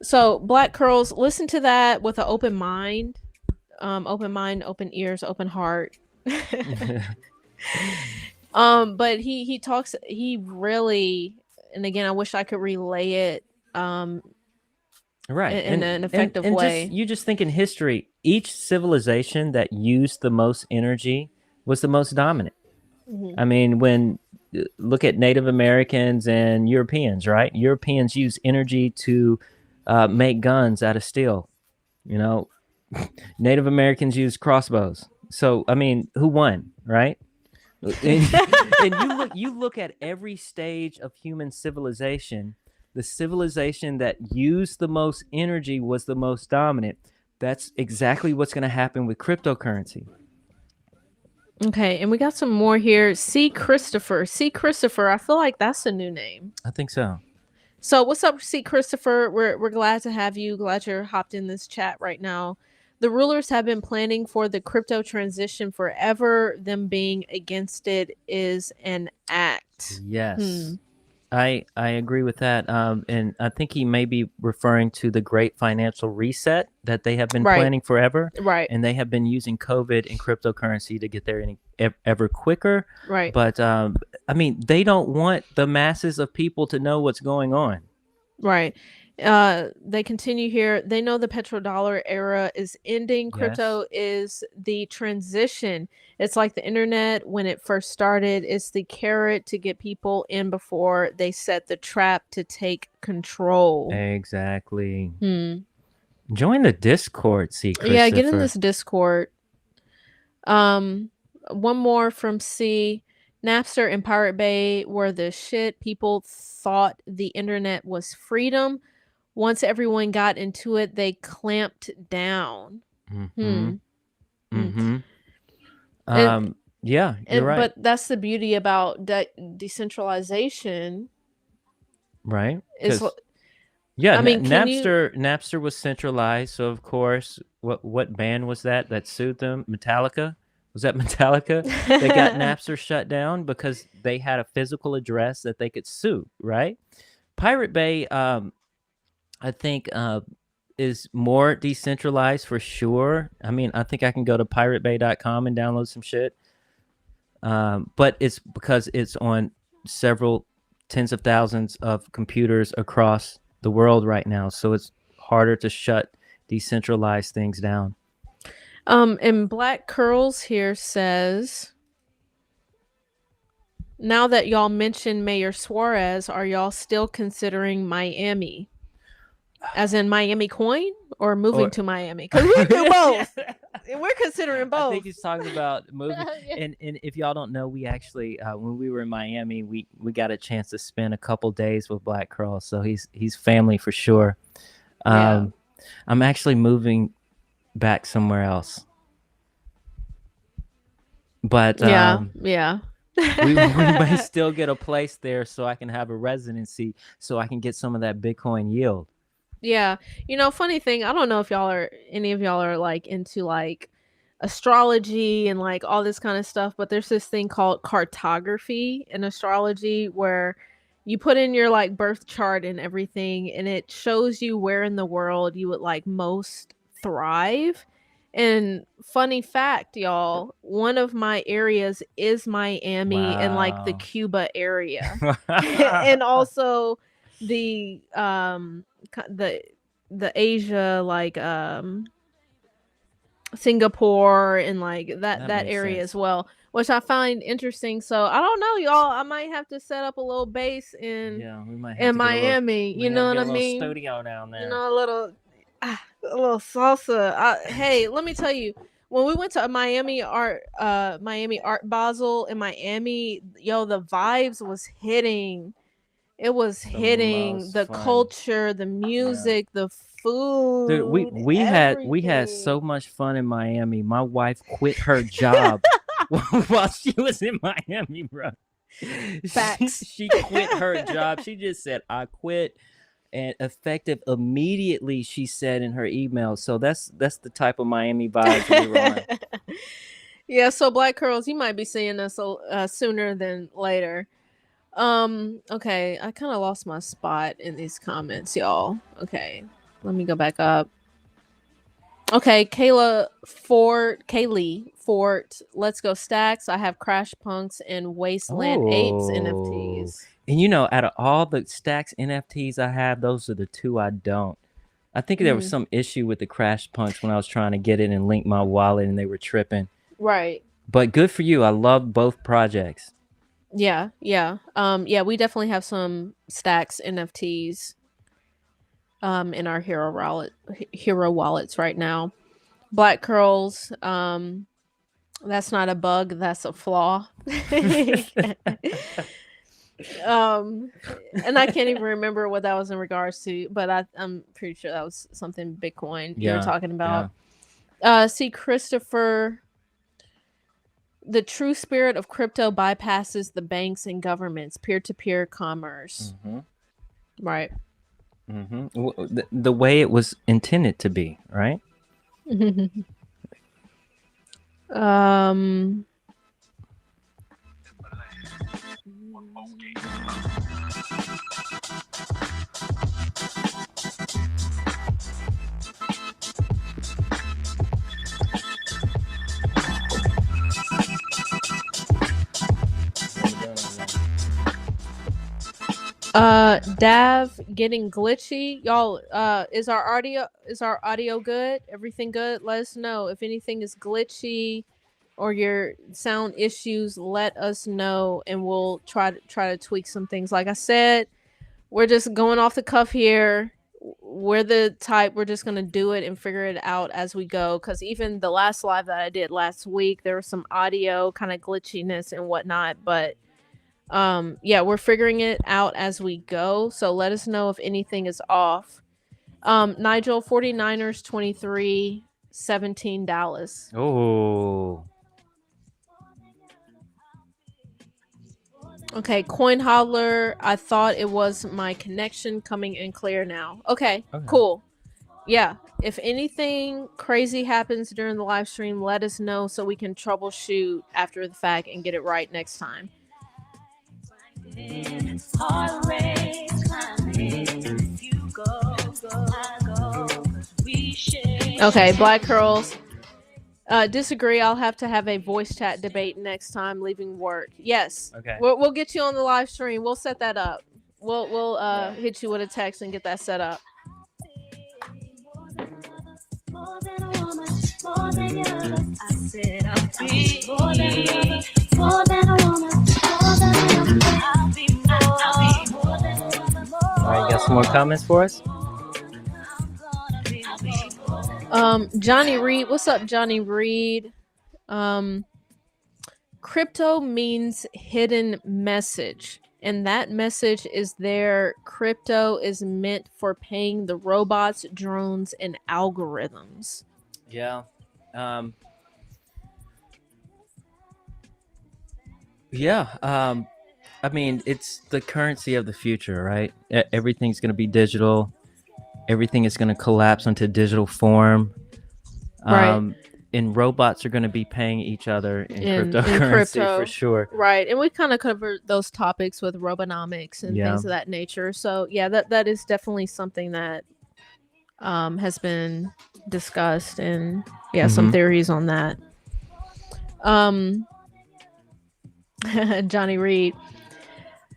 So Black Curls, listen to that with an open mind. Open mind, open ears, open heart. But he talks, he really, and again, I wish I could relay it right in an effective way. You just think in history, each civilization that used the most energy was the most dominant. I mean, when look at Native Americans and Europeans, right? Europeans use energy to make guns out of steel. Native Americans use crossbows. So I mean, who won, right? And you look at every stage of human civilization. The civilization that used the most energy was the most dominant. That's exactly what's going to happen with cryptocurrency. Okay, and we got some more here. C. Christopher. I feel like that's a new name. I think so. So what's up, C. Christopher? We're glad to have you. Glad you're hopped in this chat right now. The rulers have been planning for the crypto transition forever. Them being against it is an act. Yes. I agree with that. And I think he may be referring to the great financial reset that they have been planning forever. Right. And they have been using COVID and cryptocurrency to get there ever quicker. Right. But I mean, they don't want the masses of people to know what's going on. Right. They continue here. They know the petrodollar era is ending. Yes. Crypto is the transition. It's like the internet when it first started. It's the carrot to get people in before they set the trap to take control. Exactly. Hmm. Join the Discord, see, Christopher. Yeah, get in this Discord. One more from C. Napster and Pirate Bay were the shit. People thought the internet was freedom. Once everyone got into it, they clamped down. Mm-hmm. Hmm. Mm-hmm. Yeah, you're And right. but that's the beauty about decentralization, Right? is Yeah, I mean, can you Napster was centralized, so of course, what band was that sued them? Metallica? Was that Metallica? They got Napster shut down because they had a physical address that they could sue, right? Pirate Bay, I think, is more decentralized for sure. I mean, I think I can go to piratebay.com and download some shit. But it's because it's on several tens of thousands of computers across the world right now, so it's harder to shut decentralized things down. And Black Curls here says, now that y'all mentioned Mayor Suarez, are y'all still considering Miami? As in Miami coin or moving to Miami? Because we do both. We're considering both. I think he's talking about moving. Yeah. And if y'all don't know, we actually when we were in Miami, we got a chance to spend a couple days with Black Curl, so he's family for sure. Yeah. I'm actually moving back somewhere else, but Yeah. we may still get a place there, so I can have a residency, so I can get some of that Bitcoin yield. Yeah. Funny thing, I don't know if any of y'all are like into like astrology and like all this kind of stuff, but there's this thing called cartography in astrology where you put in your like birth chart and everything, and it shows you where in the world you would like most thrive. And funny fact, y'all, one of my areas is Miami and like the Wow. Cuba area. And also the the Asia, like Singapore and like that makes area sense. as well, which I find interesting. So I don't know, y'all. I might have to set up a little base in We might have in Miami. You know what I little mean? studio down there. A little salsa. Hey, let me tell you. When we went to Miami Art Basel in Miami, yo, the vibes was hitting. It was hitting most the fun. culture, the music, the food. Dude, we had so much fun in Miami. My wife quit her job while she was in Miami, bro. Facts. She quit her job. She just said, "I quit," and effective immediately. She said in her email. So that's the type of Miami vibes we were on. Yeah. So Black Curls, you might be seeing us sooner than later. Okay, I kind of lost my spot in these comments, y'all. Okay, let me go back up. Okay, Kaylee Fort, let's go stacks. I have Crash Punks and Wasteland Apes NFTs. And out of all the stacks NFTs I have, those are the two I don't. I think there was some issue with the Crash Punks when I was trying to get it and link my wallet, and they were tripping. Right. But good for you. I love both projects. Yeah. We definitely have some stacks NFTs in our hero wallets right now. Black Curls, that's not a bug, that's a flaw. And I can't even remember what that was in regards to, but I'm pretty sure that was something Bitcoin you were talking about. See, Christopher, the true spirit of crypto bypasses the banks and governments, peer-to-peer commerce. Right. The way it was intended to be, right? Dav getting glitchy. Y'all, is our audio good? Everything good? Let us know if anything is glitchy or your sound issues. Let us know, and we'll try to tweak some things. Like I said, we're just going off the cuff here. We're the type, we're just gonna do it and figure it out as we go. Cause even the last live that I did last week, there was some audio kind of glitchiness and whatnot, but yeah, we're figuring it out as we go. So let us know if anything is off. Nigel, 49ers 23, 17 Dallas. Oh. Okay, Coin Hodler, I thought it was my connection coming in clear now. Okay, cool. Yeah, if anything crazy happens during the live stream, let us know so we can troubleshoot after the fact and get it right next time. Okay, Black Curls. Disagree. I'll have to have a voice chat debate next time leaving work. Yes. Okay. We'll get you on the live stream. We'll set that up. We'll hit you with a text and get that set up. All right, you got some more comments for us? Johnny Reed, what's up, Johnny Reed? Crypto means hidden message, and that message is there. Crypto is meant for paying the robots, drones, and algorithms. Yeah. I mean, it's the currency of the future, right? Everything's going to be digital. Everything is going to collapse into digital form. Right. And robots are going to be paying each other in cryptocurrency for sure. Right. And we kind of covered those topics with robonomics and things of that nature. So yeah, that is definitely something that has been discussed, and some theories on that. Johnny Reed.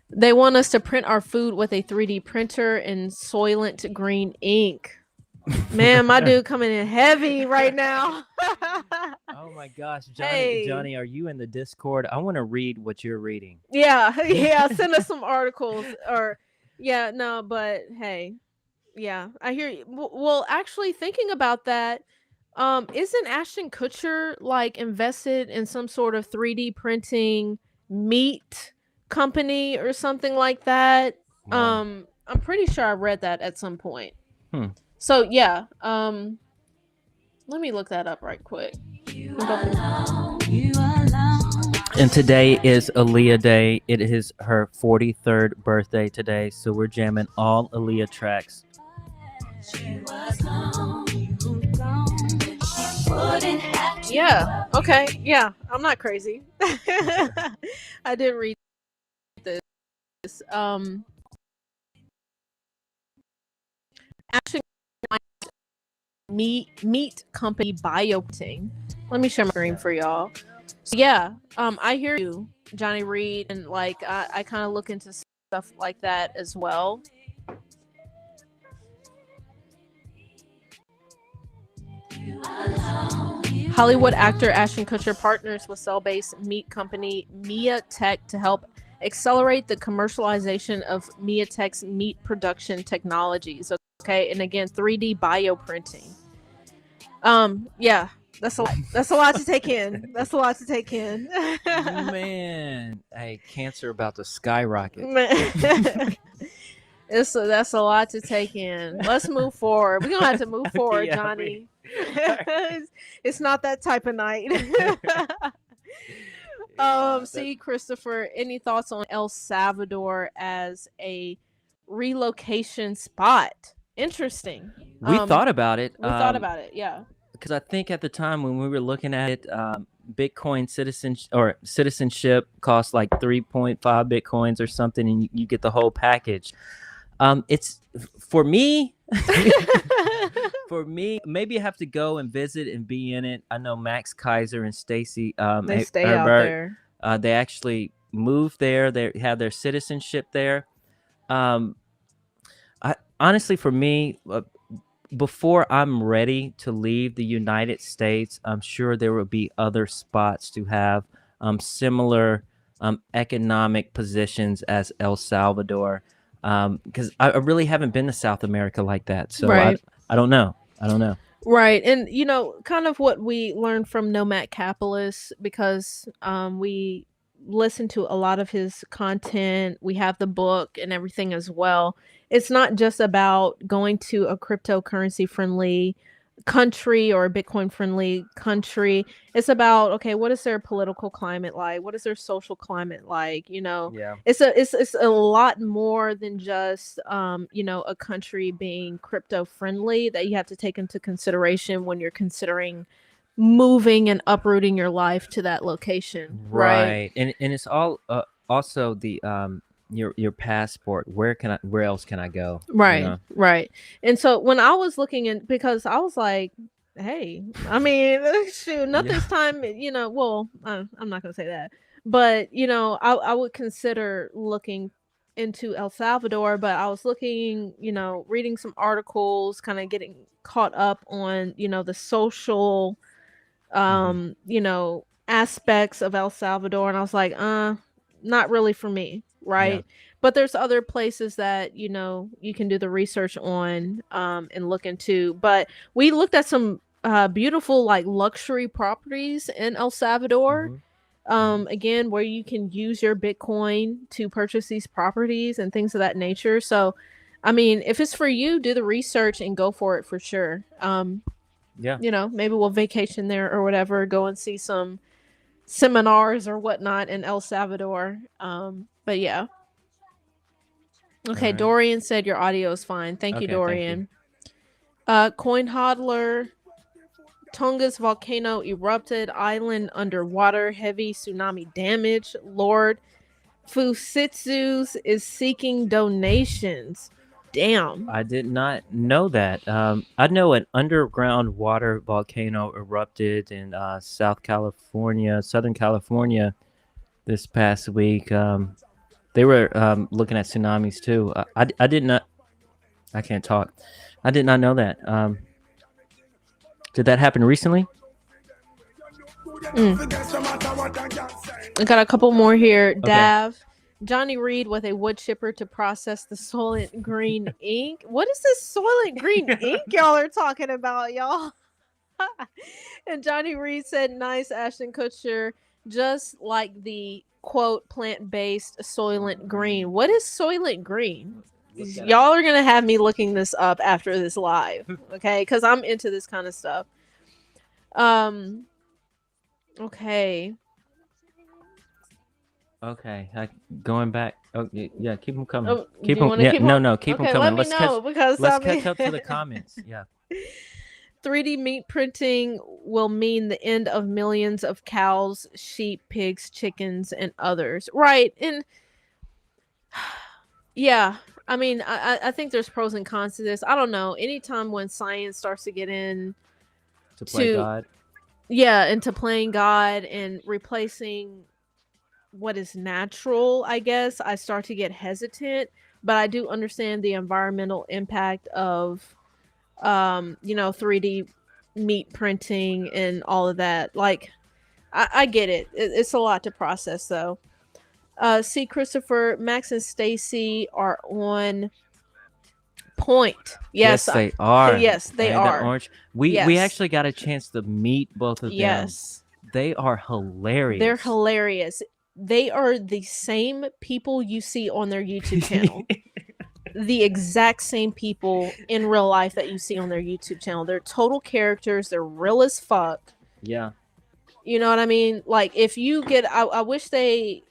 They want us to print our food with a 3D printer and Soylent Green ink. Man, my dude coming in heavy right now. Oh my gosh, Johnny, are you in the Discord? I want to read what you're reading. Yeah, send us some articles but hey, yeah, I hear you. Well, actually thinking about that, isn't Ashton Kutcher like invested in some sort of 3D printing meat company or something like that? Wow. I'm pretty sure I read that at some point. So yeah, let me look that up right quick. And today is Aaliyah Day. It is her 43rd birthday today, so we're jamming all Aaliyah tracks. Yeah. Okay. Yeah. I'm not crazy. I did read this. Actually, meat company bioting. Let me share my screen for y'all. So yeah. I hear you, Johnny Reed, and like I kind of look into stuff like that as well. Hollywood actor Ashton Kutcher partners with cell-based meat company Mia Tech to help accelerate the commercialization of Mia Tech's meat production technologies. Okay, and again, 3D bioprinting. Yeah, that's a lot to take in. That's a lot to take in. Man, hey, cancer about to skyrocket. That's a lot to take in. Let's move forward. We're gonna have to move forward, Johnny. It's not that type of night. See, Christopher, any thoughts on El Salvador as a relocation spot? Interesting. We thought about it. Yeah. Because I think at the time when we were looking at it, Bitcoin citizenship costs like 3.5 Bitcoins or something, and you get the whole package. It's for me. For me, maybe I have to go and visit and be in it. I know Max Kaiser and Stacy. They stay out there. They actually moved there. They have their citizenship there. I honestly, for me, before I'm ready to leave the United States, I'm sure there will be other spots to have similar economic positions as El Salvador, because I really haven't been to South America like that. So Right. I don't know. I don't know. Right. And kind of what we learned from Nomad Capitalist, because we listen to a lot of his content. We have the book and everything as well. It's not just about going to a cryptocurrency friendly country or a Bitcoin friendly country. It's about, okay, what is their political climate like? What is their social climate like? Yeah. It's a lot more than just a country being crypto friendly that you have to take into consideration when you're considering moving and uprooting your life to that location, right? Right. And it's all also the your passport. Where else can I go? You Right, know? right. And so when I was looking in, because I was like, hey, I mean, shoot, not Yeah. this time, well, I'm not going to say that. But, I would consider looking into El Salvador, but I was looking, reading some articles, kind of getting caught up on, the social Hmm. aspects of El Salvador, and I was like, not really for me, Yeah. right? But there's other places that, you can do the research on and look into. But we looked at some beautiful like luxury properties in El Salvador. Hmm. Hmm. Again, where you can use your Bitcoin to purchase these properties and things of that nature. So, I mean, if it's for you, do the research and go for it for sure. Yeah. Maybe we'll vacation there or whatever, go and see some seminars or whatnot in El Salvador. But yeah. All Okay, right. Dorian said your audio is fine. Thank you, Okay. Thank you. Dorian. Coin Hodler, Tonga's volcano erupted, island underwater, heavy tsunami damage. Lord Fusitsu's is seeking donations. Damn. I did not know that. I know an underground water volcano erupted in Southern California this past week. They were looking at tsunamis too. I did not. I can't talk. I did not know that. Did that happen recently? I got a couple more here. Okay. Dav. Johnny Reed with a wood chipper to process the Soylent Green ink. What is this Soylent Green ink y'all are talking about, y'all? And Johnny Reed said, nice, Ashton Kutcher, just like the quote plant based Soylent Green. What is Soylent Green? Y'all are going to have me looking this up after this live, okay? Because I'm into this kind of stuff. Okay. Okay. Going back. Oh yeah. Keep them coming. Oh, do Keep you them. want to Yeah. keep on? No. Keep them Okay, let coming. me know because Let's I mean, catch up to the comments. Yeah. 3D meat printing will mean the end of millions of cows, sheep, pigs, chickens, and others. Right. And yeah, I mean, I think there's pros and cons to this. I don't know. Anytime when science starts to get in To play to, God. yeah, into playing God and replacing what is natural, I guess, I start to get hesitant. But I do understand the environmental impact of 3D meat printing and all of that. Like, I get it. It's a lot to process, though. See, Christopher, Max and Stacy are on point. Yes, Yes, they are. yes, they And the are. orange. We Yes, actually got a chance to meet both of them. yes, They are they're hilarious. hilarious. They are the same people you see on their YouTube channel. The exact same people in real life that you see on their YouTube channel. They're total characters. They're real as fuck. Yeah. You know what I mean? Like, if you get, I wish this,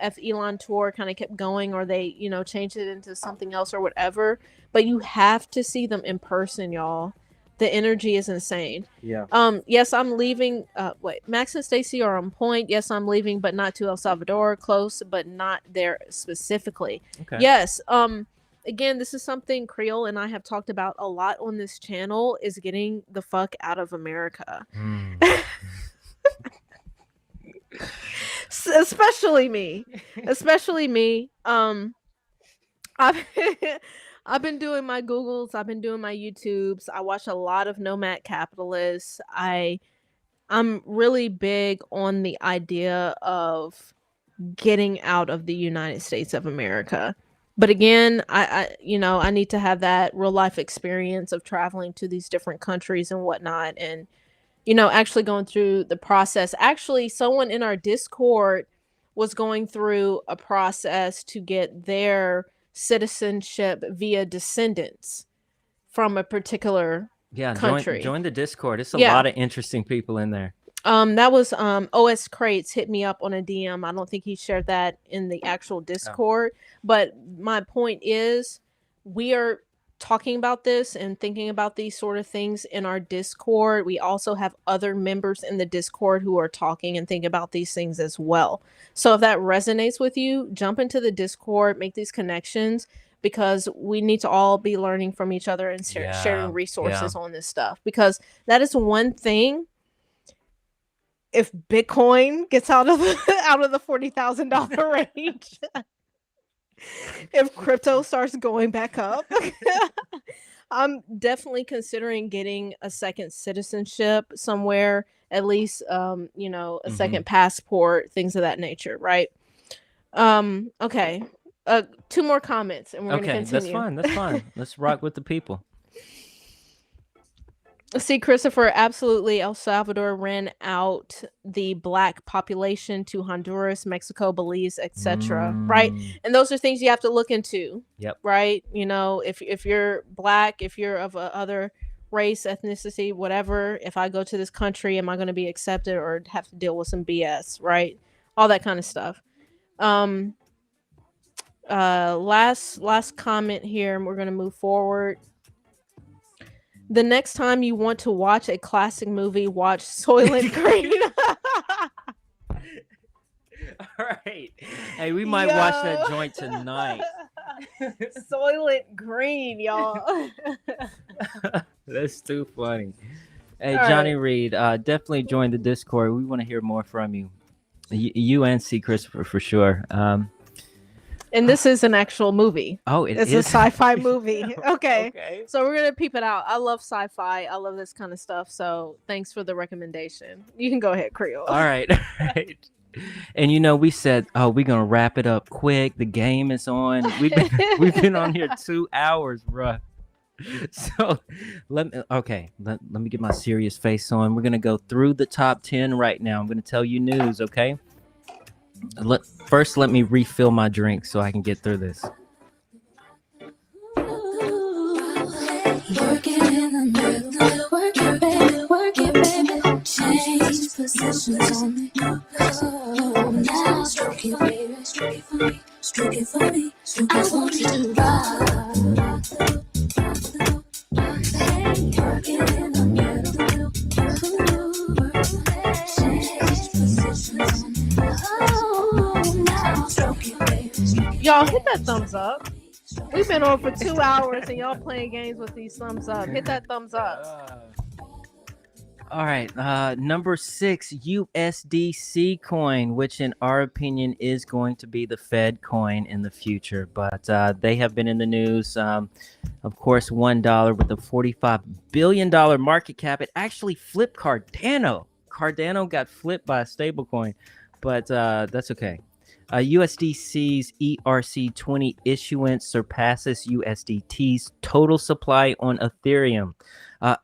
F Elon tour kind of kept going, or they, changed it into something else or whatever. But you have to see them in person, y'all. The energy is insane. Yeah. Yes, I'm leaving. Wait, Max and Stacy are on point. Yes, I'm leaving, but not to El Salvador. Close, but not there specifically. Okay. Yes. Again, this is something Creole and I have talked about a lot on this channel, is getting the fuck out of America. Mm. Especially me. I've I've been doing my Googles, I've been doing my YouTubes. I watch a lot of Nomad Capitalists. I'm really big on the idea of getting out of the United States of America. But again, I need to have that real life experience of traveling to these different countries and whatnot, and actually going through the process. Actually, someone in our Discord was going through a process to get their citizenship via descendants from a particular Yeah, country. join the Discord. It's a Yeah. lot of interesting people in there. That was OS Crates hit me up on a DM. I don't think he shared that in the actual Discord, but my point is we are talking about this and thinking about these sort of things in our Discord. We also have other members in the Discord who are talking and think about these things as well. So if that resonates with you, jump into the Discord, make these connections, because we need to all be learning from each other and sharing resources on this stuff, because that is one thing. If Bitcoin gets out of the $40,000 range, if crypto starts going back up, I'm definitely considering getting a second citizenship somewhere, at least a second passport, things of that nature, right? Okay. 2 more comments and we're going to continue. That's fine. Let's rock with the people. See, Christopher, absolutely. El Salvador ran out the black population to Honduras, Mexico, Belize, etc. Right, and those are things you have to look into. Yep. Right. If you're black, if you're of a other race, ethnicity, whatever. If I go to this country, am I going to be accepted or have to deal with some BS? Right. All that kind of stuff. Last comment here, and we're going to move forward. The next time you want to watch a classic movie, watch Soylent Green. All right. Hey, we might watch that joint tonight. Soylent Green, y'all. That's too funny. Hey, Johnny Reed, definitely join the Discord. We want to hear more from you. You and C. Christopher for sure. And this is an actual movie. Oh, it's a sci-fi movie. Okay. So we're going to peep it out. I love sci-fi. I love this kind of stuff. So thanks for the recommendation. You can go ahead, Creole. All right. And we said, oh, we're going to wrap it up quick. The game is on. We've been on here 2 hours, bruh. So let me get my serious face on. We're going to go through the top 10 right now. I'm going to tell you news, okay? First, let me refill my drink so I can get through this. Working in the middle, working, baby, working, baby. Change positions on me. Oh, now stroke it, baby, stroke it for me, stroke it for me. I want you to rock. Working in the middle, change positions on me. Oh, now stroke it, baby. Y'all hit that thumbs up. We've been on for 2 hours and y'all playing games with these thumbs up. Hit that thumbs up. All right. Number 6, USDC coin, which in our opinion is going to be the Fed coin in the future. But they have been in the news. Of course, $1 with a $45 billion market cap. It actually flipped Cardano. Cardano got flipped by a stablecoin, but that's okay. USDC's ERC20 issuance surpasses USDT's total supply on Ethereum.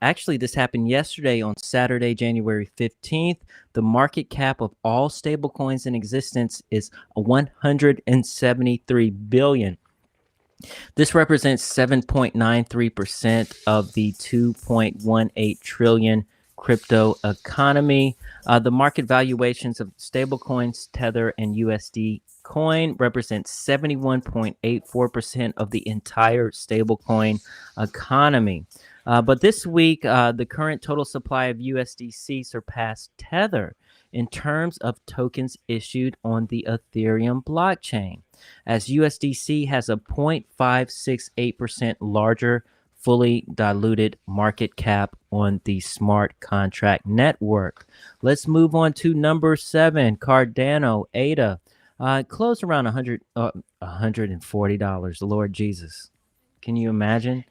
Actually, this happened yesterday on Saturday, January 15th. The market cap of all stablecoins in existence is 173 billion. This represents 7.93% of the 2.18 trillion crypto economy. The market valuations of stablecoins, Tether, and USD coin represent 71.84% of the entire stablecoin economy. But this week, the current total supply of USDC surpassed Tether in terms of tokens issued on the Ethereum blockchain, as USDC has a 0.568% larger fully diluted market cap on the smart contract network. Let's move on to number 7, Cardano, ADA. Closed around $140. Lord Jesus, can you imagine?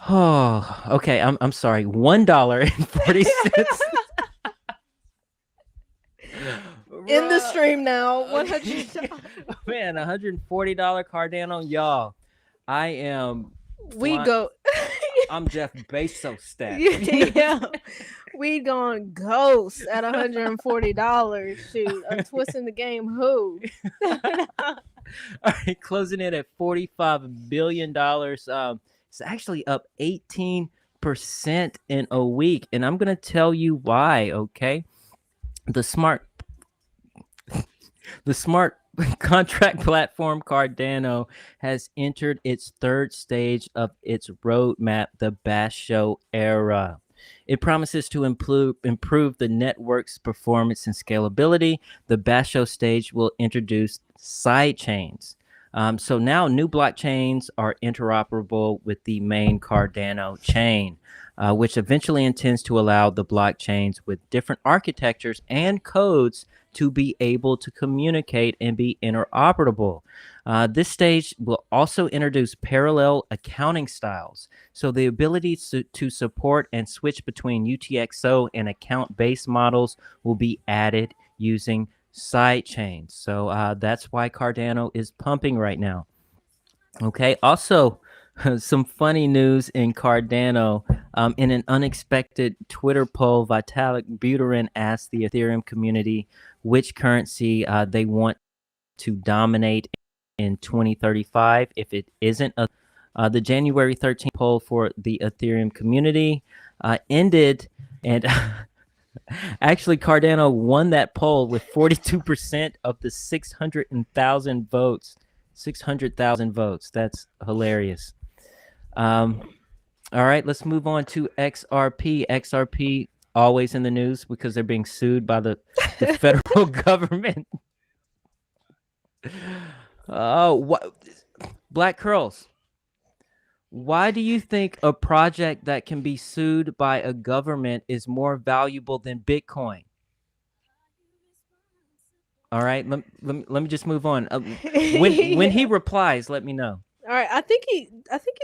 Oh, okay. I'm sorry. $1.40. In the stream now. $100. Man, $140 Cardano, y'all. I am. We go. I'm Jeff Bezos stat. Yeah, we gone ghost at $140. Shoot, I'm twisting the game. Who? All right, closing in at $45 billion. It's actually up 18% in a week, and I'm gonna tell you why. Okay, the smart contract platform Cardano has entered its third stage of its roadmap, the Basho era. It promises to improve the network's performance and scalability. The Basho stage will introduce sidechains. So now new blockchains are interoperable with the main Cardano chain, which eventually intends to allow the blockchains with different architectures and codes to be able to communicate and be interoperable. This stage will also introduce parallel accounting styles. So the ability to support and switch between UTXO and account-based models will be added using sidechains. So that's why Cardano is pumping right now. Okay. Also, some funny news in Cardano. In an unexpected Twitter poll, Vitalik Buterin asked the Ethereum community which currency they want to dominate in 2035 if it isn't the January 13th poll for the Ethereum community ended, and actually Cardano won that poll with 42% of the 600,000 votes. 600,000 votes. That's hilarious. All right, let's move on to XRP. XRP always in the news because they're being sued by the federal government. Oh, what? Black Curls. Why do you think a project that can be sued by a government is more valuable than Bitcoin? All right, let me just move on. When he replies, let me know. All right, I think he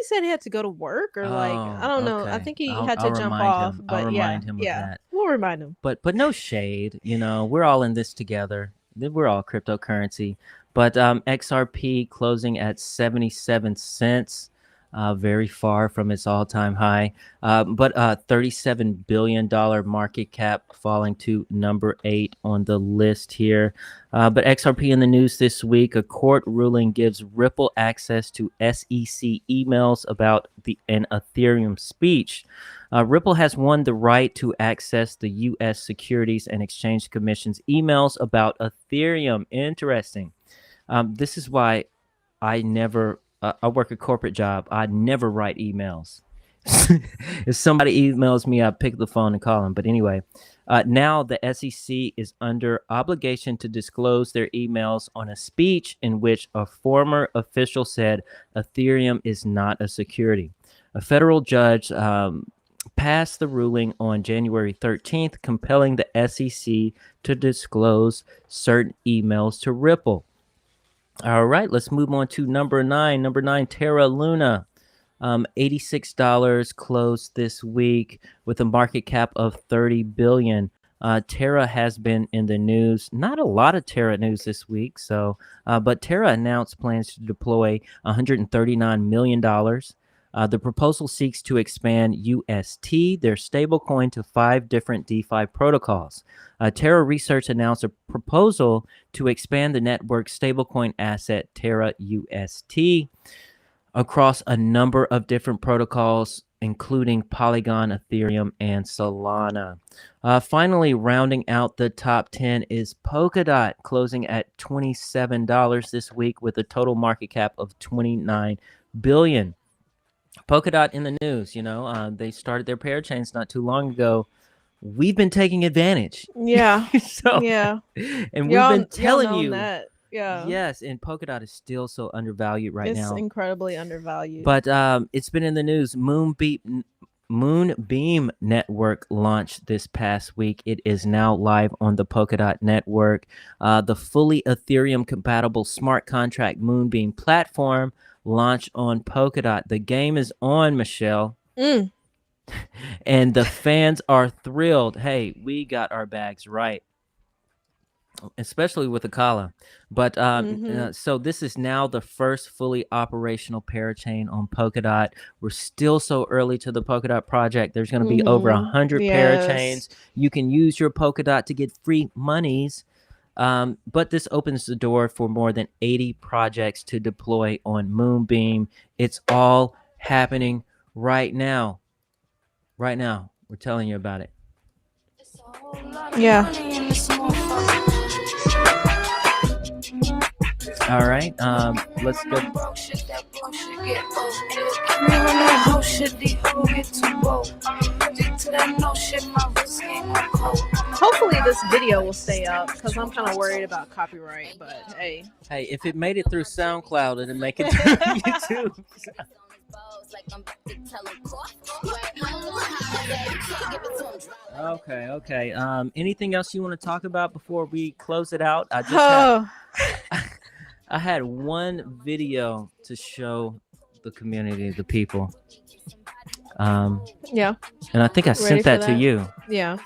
said he had to go to work or like I don't know. I Okay. think he I'll- had to I'll jump remind off. him. But I'll yeah, remind him of that. We'll remind him. But no shade, we're all in this together. We're all cryptocurrency. But XRP closing at 77 cents, very far from its all-time high. But $37 billion market cap, falling to number 8 on the list here. But XRP in the news this week: a court ruling gives Ripple access to SEC emails about an Ethereum speech. Ripple has won the right to access the U.S. Securities and Exchange Commission's emails about Ethereum. Interesting. This is why I never, I work a corporate job. I never write emails. If somebody emails me, I pick the phone and call them. But anyway, now the SEC is under obligation to disclose their emails on a speech in which a former official said Ethereum is not a security. A federal judge passed the ruling on January 13th, compelling the SEC to disclose certain emails to Ripple. All right, let's move on to number 9. Number 9, Terra Luna. $86 closed this week with a market cap of $30 billion. Terra has been in the news. Not a lot of Terra news this week, but Terra announced plans to deploy $139 million. The proposal seeks to expand UST, their stablecoin, to 5 different DeFi protocols. Terra Research announced a proposal to expand the network's stablecoin asset, Terra UST, across a number of different protocols, including Polygon, Ethereum, and Solana. Finally, rounding out the top 10 is Polkadot, closing at $27 this week with a total market cap of $29 billion. Polkadot in the news, they started their parachains not too long ago. We've been taking advantage. Yeah. Yeah. And we've been telling you that. Yeah. Yes, and Polkadot is still so undervalued right now. It's incredibly undervalued. But it's been in the news. Moonbeam Network launched this past week. It is now live on the Polkadot network. The fully Ethereum compatible smart contract Moonbeam platform launched on Polkadot. The game is on, Michelle. And the fans are thrilled. Hey, we got our bags right, especially with the Kala. But so this is now the first fully operational parachain on Polkadot. We're still so early to the Polkadot project. There's going to be over 100 parachains. You can use your Polkadot to get free monies. But this opens the door for more than 80 projects to deploy on Moonbeam. It's all happening right now. Right now. We're telling you about it. Yeah. All right. Let's go. Hopefully this video will stay up because I'm kind of worried about copyright. But hey, if it made it through SoundCloud, it'll make it through YouTube. Okay. Anything else you want to talk about before we close it out? I had one video to show the community, the people. Yeah. And I think I sent that to you. Yeah.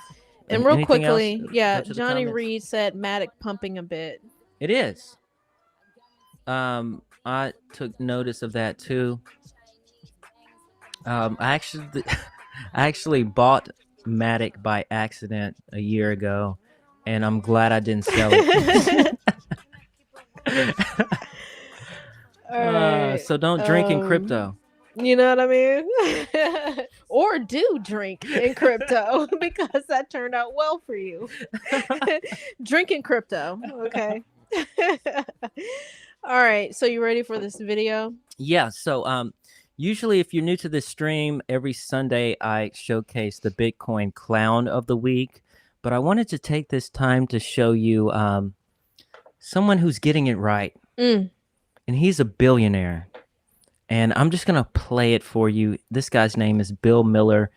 And real quickly, else? Johnny Reed said Matic pumping a bit. It is. I took notice of that too. I actually bought Matic by accident a year ago, and I'm glad I didn't sell it. So don't drink in crypto. You know what I mean? Or do drink in crypto because that turned out well for you. Drink in crypto. Okay. All right. So you ready for this video? Yeah. So usually if you're new to this stream, every Sunday I showcase the Bitcoin clown of the week. But I wanted to take this time to show you someone who's getting it right. And he's a billionaire. And I'm just going to play it for you. This guy's name is Bill Miller,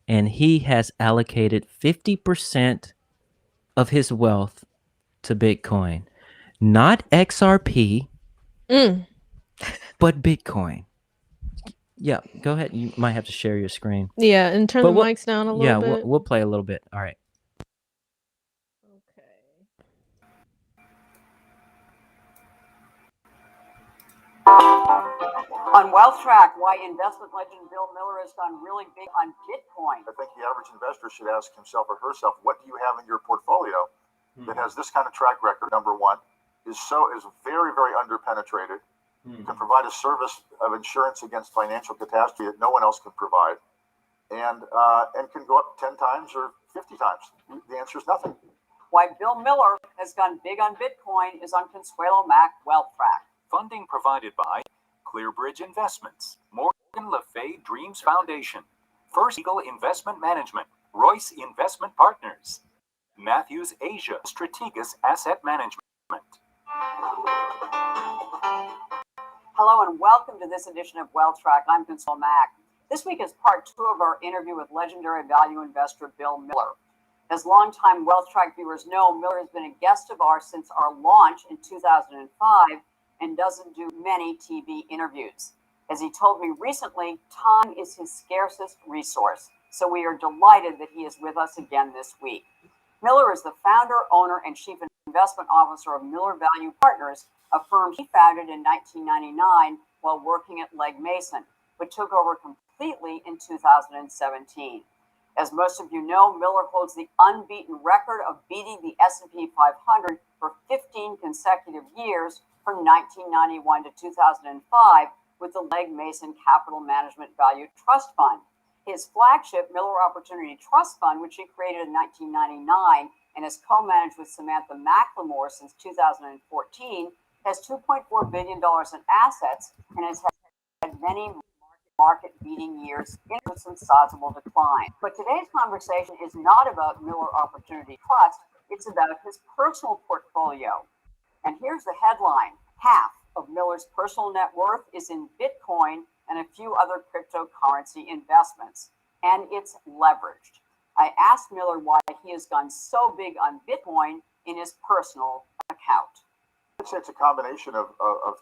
and he has allocated 50% of his wealth to Bitcoin. Not XRP, but Bitcoin. Yeah, go ahead. You might have to share your screen. Yeah, and turn the mics down a little bit. Yeah, we'll play a little bit. All right. On Wealth Track, why investment legend Bill Miller has gone really big on Bitcoin. I think the average investor should ask himself or herself, what do you have in your portfolio that has this kind of track record? Number one, is very, very underpenetrated. Can provide a service of insurance against financial catastrophe that no one else can provide, and can go up 10 times or 50 times. The answer is nothing. Why Bill Miller has gone big on Bitcoin is on Consuelo Mac Wealth Track. Funding provided by ClearBridge Investments, Morgan Le Fay Dreams Foundation, First Eagle Investment Management, Royce Investment Partners, Matthews Asia Strategas Asset Management. Hello and welcome to this edition of Wealth Track. I'm Consuelo Mac. This week is part 2 of our interview with legendary value investor Bill Miller. As longtime Wealth Track viewers know, Miller has been a guest of ours since our launch in 2005 and doesn't do many TV interviews. As he told me recently, time is his scarcest resource, so we are delighted that he is with us again this week. Miller is the founder, owner, and chief investment officer of Miller Value Partners, a firm he founded in 1999 while working at Legg Mason, but took over completely in 2017. As most of you know, Miller holds the unbeaten record of beating the S&P 500 for 15 consecutive years from 1991 to 2005 with the Legg Mason Capital Management Value Trust Fund. His flagship Miller Opportunity Trust Fund, which he created in 1999 and has co-managed with Samantha McLemore since 2014, has $2.4 billion in assets and has had many market-beating years into some sizable decline. But today's conversation is not about Miller Opportunity Trust. It's about his personal portfolio. And here's the headline. Half of Miller's personal net worth is in Bitcoin and a few other cryptocurrency investments. and it's leveraged. I asked Miller why he has gone so big on Bitcoin in his personal account. I'd say it's a combination of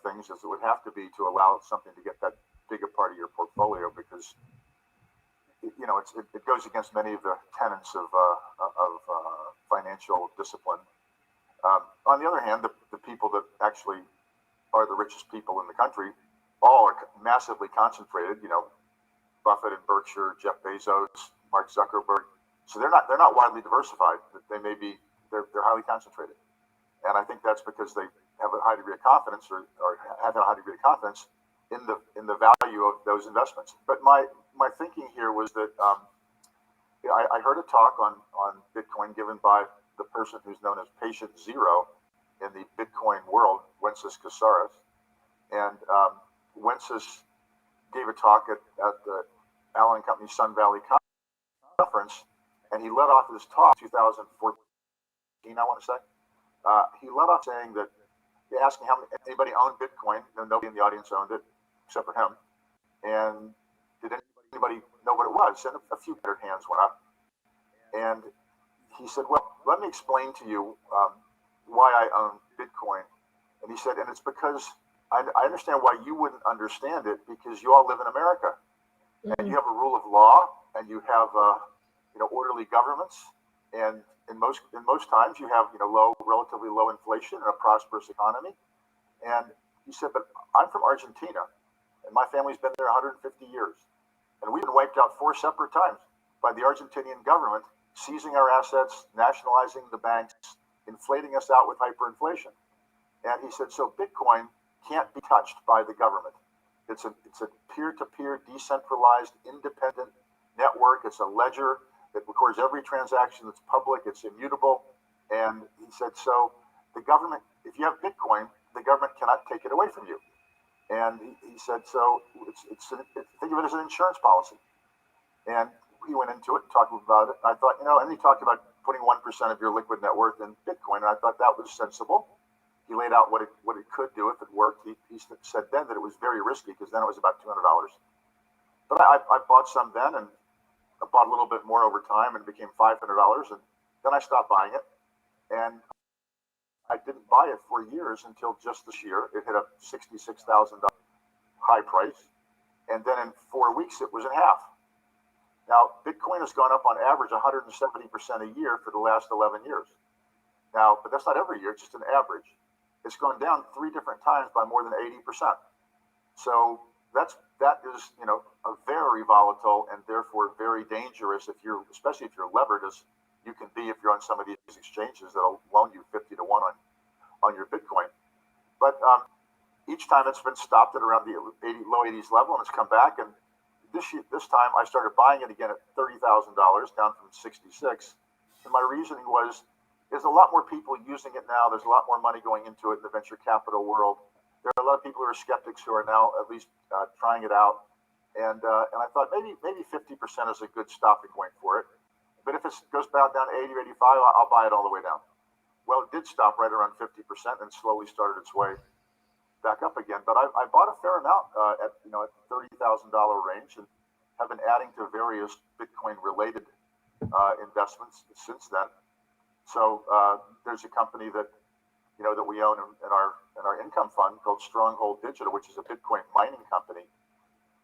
things, as it would have to be to allow something to get that big a part of your portfolio, because it goes against many of the tenets of financial discipline. On the other hand, the people that actually are the richest people in the country all are massively concentrated. Buffett and Berkshire, Jeff Bezos, Mark Zuckerberg. So they're not widely diversified. They're highly concentrated, and I think that's because they have a high degree of confidence, or have a high degree of confidence in the value of those investments. But my thinking here was that I heard a talk on Bitcoin given by the person who's known as Patient Zero in the Bitcoin world, Wences Casares, and Wences gave a talk at the Allen & Company Sun Valley Conference, and he led off his talk 2014, I want to say. He led off saying that, asking how anybody owned Bitcoin. Nobody in the audience owned it except for him. And did anybody know what it was? And a few better hands went up. And he said, well, let me explain to you why I own Bitcoin. And he said, and it's because I understand why you wouldn't understand it, because you all live in America. And you have a rule of law, and you have orderly governments, and in most times you have relatively low inflation and a prosperous economy. And he said, but I'm from Argentina, and my family's been there 150 years, and we've been wiped out 4 separate times by the Argentinian government, seizing our assets, nationalizing the banks, inflating us out with hyperinflation. And he said, so Bitcoin can't be touched by the government. It's a peer-to-peer, decentralized, independent network. It's a ledger that records every transaction that's public. It's immutable. And he said, so the government, if you have Bitcoin, the government cannot take it away from you. And he said, so think of it as an insurance policy. And he went into it and talked about it. I thought, and he talked about putting 1% of your liquid net worth in Bitcoin. And I thought that was sensible. He laid out what it could do if it worked. He said then that it was very risky, because then it was about $200. But I bought some then, and I bought a little bit more over time, and it became $500. And then I stopped buying it. And I didn't buy it for years until just this year. It hit a $66,000 high price. And then in 4 weeks, it was in half. Now, Bitcoin has gone up on average 170% a year for the last 11 years. Now, but that's not every year, it's just an average. It's gone down 3 different times by more than 80%. So that is, a very volatile and therefore very dangerous, especially if you're levered, as you can be if you're on some of these exchanges that'll loan you 50 to 1 on your Bitcoin. But each time it's been stopped at around the low 80s level, and it's come back. And this time I started buying it again at $30,000, down from 66. And my reasoning was, there's a lot more people using it now. There's a lot more money going into it in the venture capital world. There are a lot of people who are skeptics who are now at least trying it out. And I thought maybe 50% is a good stopping point for it. But if it goes back down to 80 or 85, I'll buy it all the way down. Well, it did stop right around 50% and slowly started its way back up again. But I bought a fair amount at $30,000 range, and have been adding to various Bitcoin-related investments since then. So there's a company that that we own in our income fund called Stronghold Digital, which is a Bitcoin mining company,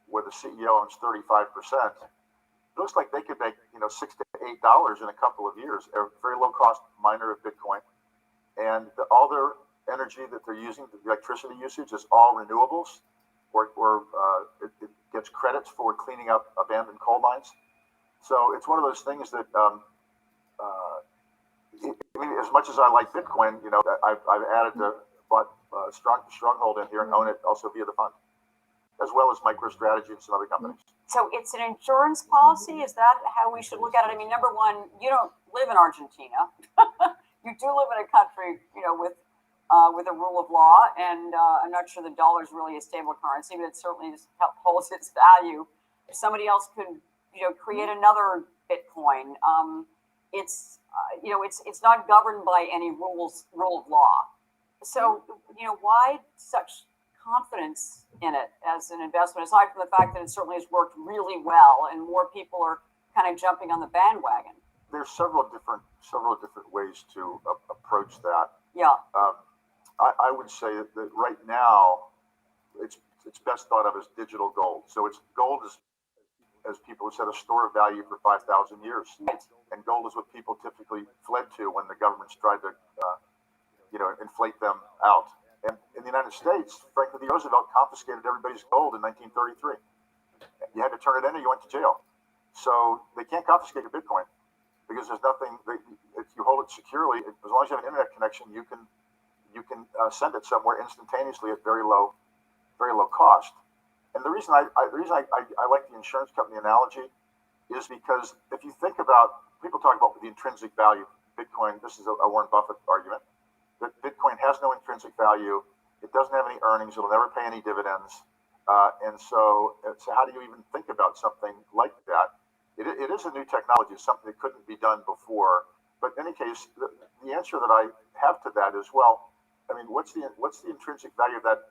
where the CEO owns 35%. It looks like they could make $6 to $8 in a couple of years. They're a very low cost miner of Bitcoin, and all their energy that they're using, the electricity usage, is all renewables, or it gets credits for cleaning up abandoned coal mines. So it's one of those things that as much as I like Bitcoin, I've added bought Stronghold in here and own it also via the fund, as well as MicroStrategy and some other companies. So it's an insurance policy? Is that how we should look at it? I mean, number one, you don't live in Argentina. You do live in a country, with a rule of law, and I'm not sure the dollar is really a stable currency, but it certainly holds its value. If somebody else could, create another Bitcoin, it's not governed by any rule of law. So, why such confidence in it as an investment, aside from the fact that it certainly has worked really well and more people are kind of jumping on the bandwagon? There's several different ways to approach that. Yeah. I would say that right now, it's best thought of as digital gold. So it's gold is, as people have said, a store of value for 5,000 years. Right. And gold is what people typically fled to when the governments tried to, inflate them out. And in the United States, Franklin D. Roosevelt confiscated everybody's gold in 1933. You had to turn it in or you went to jail. So they can't confiscate your Bitcoin because there's nothing. If you hold it securely, as long as you have an internet connection, you can send it somewhere instantaneously at very low cost. And the reason I like the insurance company analogy is because if you think about, people talk about the intrinsic value of Bitcoin. This is a Warren Buffett argument that Bitcoin has no intrinsic value. It doesn't have any earnings. It'll never pay any dividends. And so how do you even think about something like that? It is a new technology. It's something that couldn't be done before. But in any case, the answer that I have to that is, well, I mean, what's the intrinsic value of that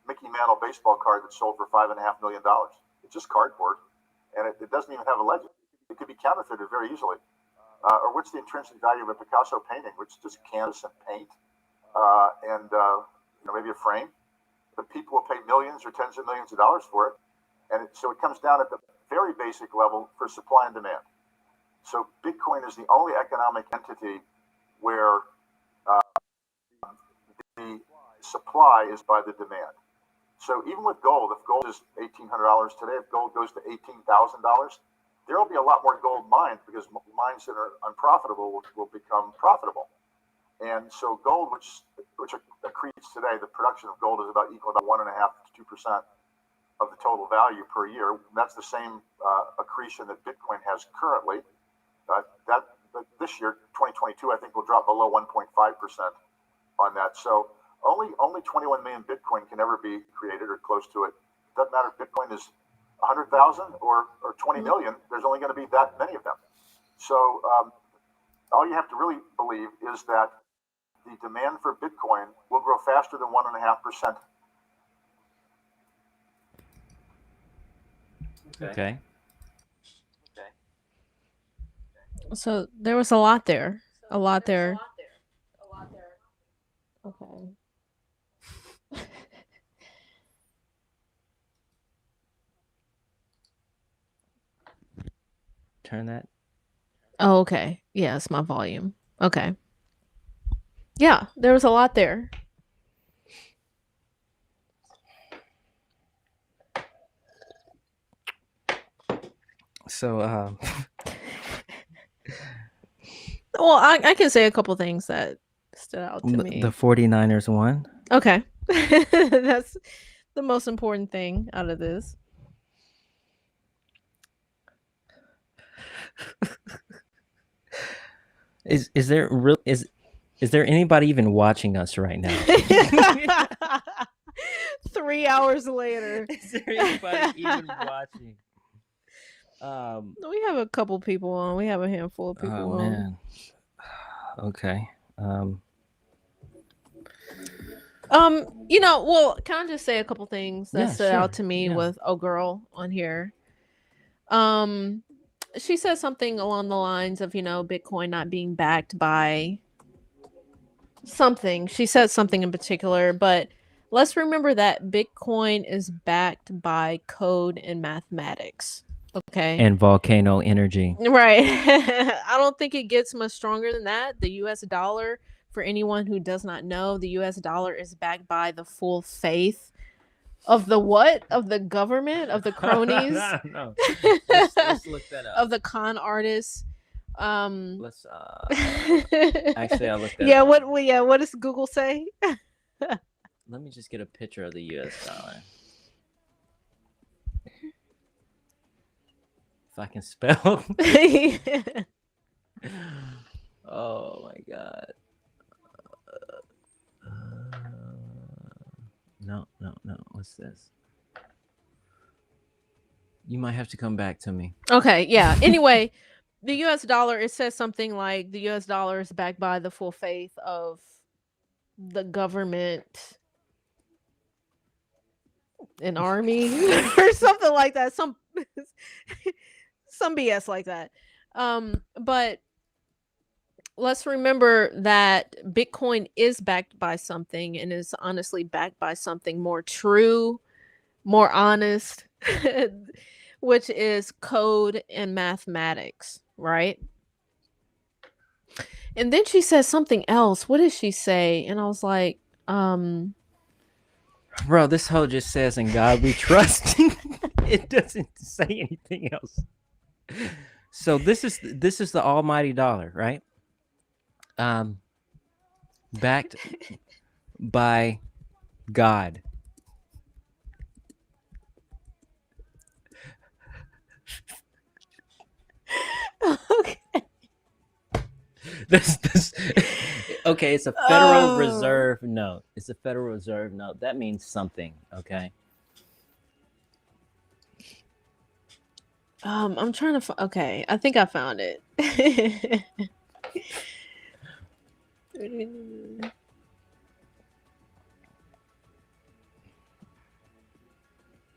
Mickey Mantle baseball card that sold for $5.5 million? It's just cardboard, and it doesn't even have a legend. It could be counterfeited very easily. Or what's the intrinsic value of a Picasso painting, which is just canvas and paint, and maybe a frame? But people will pay millions or tens of millions of dollars for it, and so it comes down at the very basic level for supply and demand. So Bitcoin is the only economic entity where the supply is by the demand. So even with gold, if gold is $1,800 today, if gold goes to $18,000, there will be a lot more gold mined because mines that are unprofitable will become profitable. And so gold, which accretes today, the production of gold is about equal to 1.5% to 2% of the total value per year. That's the same accretion that Bitcoin has currently. This year, 2022, I think will drop below 1.5% on that. So only 21 million Bitcoin can ever be created or close to it. Doesn't matter if Bitcoin is 100,000 or 20 million. There's only going to be that many of them. So all you have to really believe is that the demand for Bitcoin will grow faster than 1.5%. Okay. So there was a lot there. A lot there. Okay. Turn that. Oh, okay. Yeah, it's my volume. Okay. Yeah, there was a lot there. So, Well, I can say a couple things that stood out to me. the 49ers won. Okay. That's the most important thing out of this. Is there anybody even watching us right now? 3 hours later. Is there anybody even watching? We have a couple people on. We have a handful of people on. Man. Okay. Well, can I just say a couple things that stood out to me with Oh Girl on here? She said something along the lines of, Bitcoin not being backed by something. She said something in particular, but let's remember that Bitcoin is backed by code and mathematics. Okay. And volcano energy. Right. I don't think it gets much stronger than that. The US dollar, for anyone who does not know, the US dollar is backed by the full faith of the what? Of the government? Of the cronies? No. Let's look that up. Of the con artists. Let's actually I looked that yeah, up. What does Google say? Let me just get a picture of the US dollar. If I can spell. Oh my god. No. What's this? You might have to come back to me. Okay, yeah. Anyway, the US dollar, it says something like the US dollar is backed by the full faith of the government and army or something like that. some BS like that. But let's remember that Bitcoin is backed by something, and is honestly backed by something more true, more honest, which is code and mathematics, right? And then she says something else. What did she say? And I was like, Bro, this hoe just says in God we trust. It doesn't say anything else. So this is the almighty dollar, right? Backed by God. okay. This okay, it's a Federal Reserve note. It's a Federal Reserve note. That means something, okay? I'm trying to okay, I think I found it.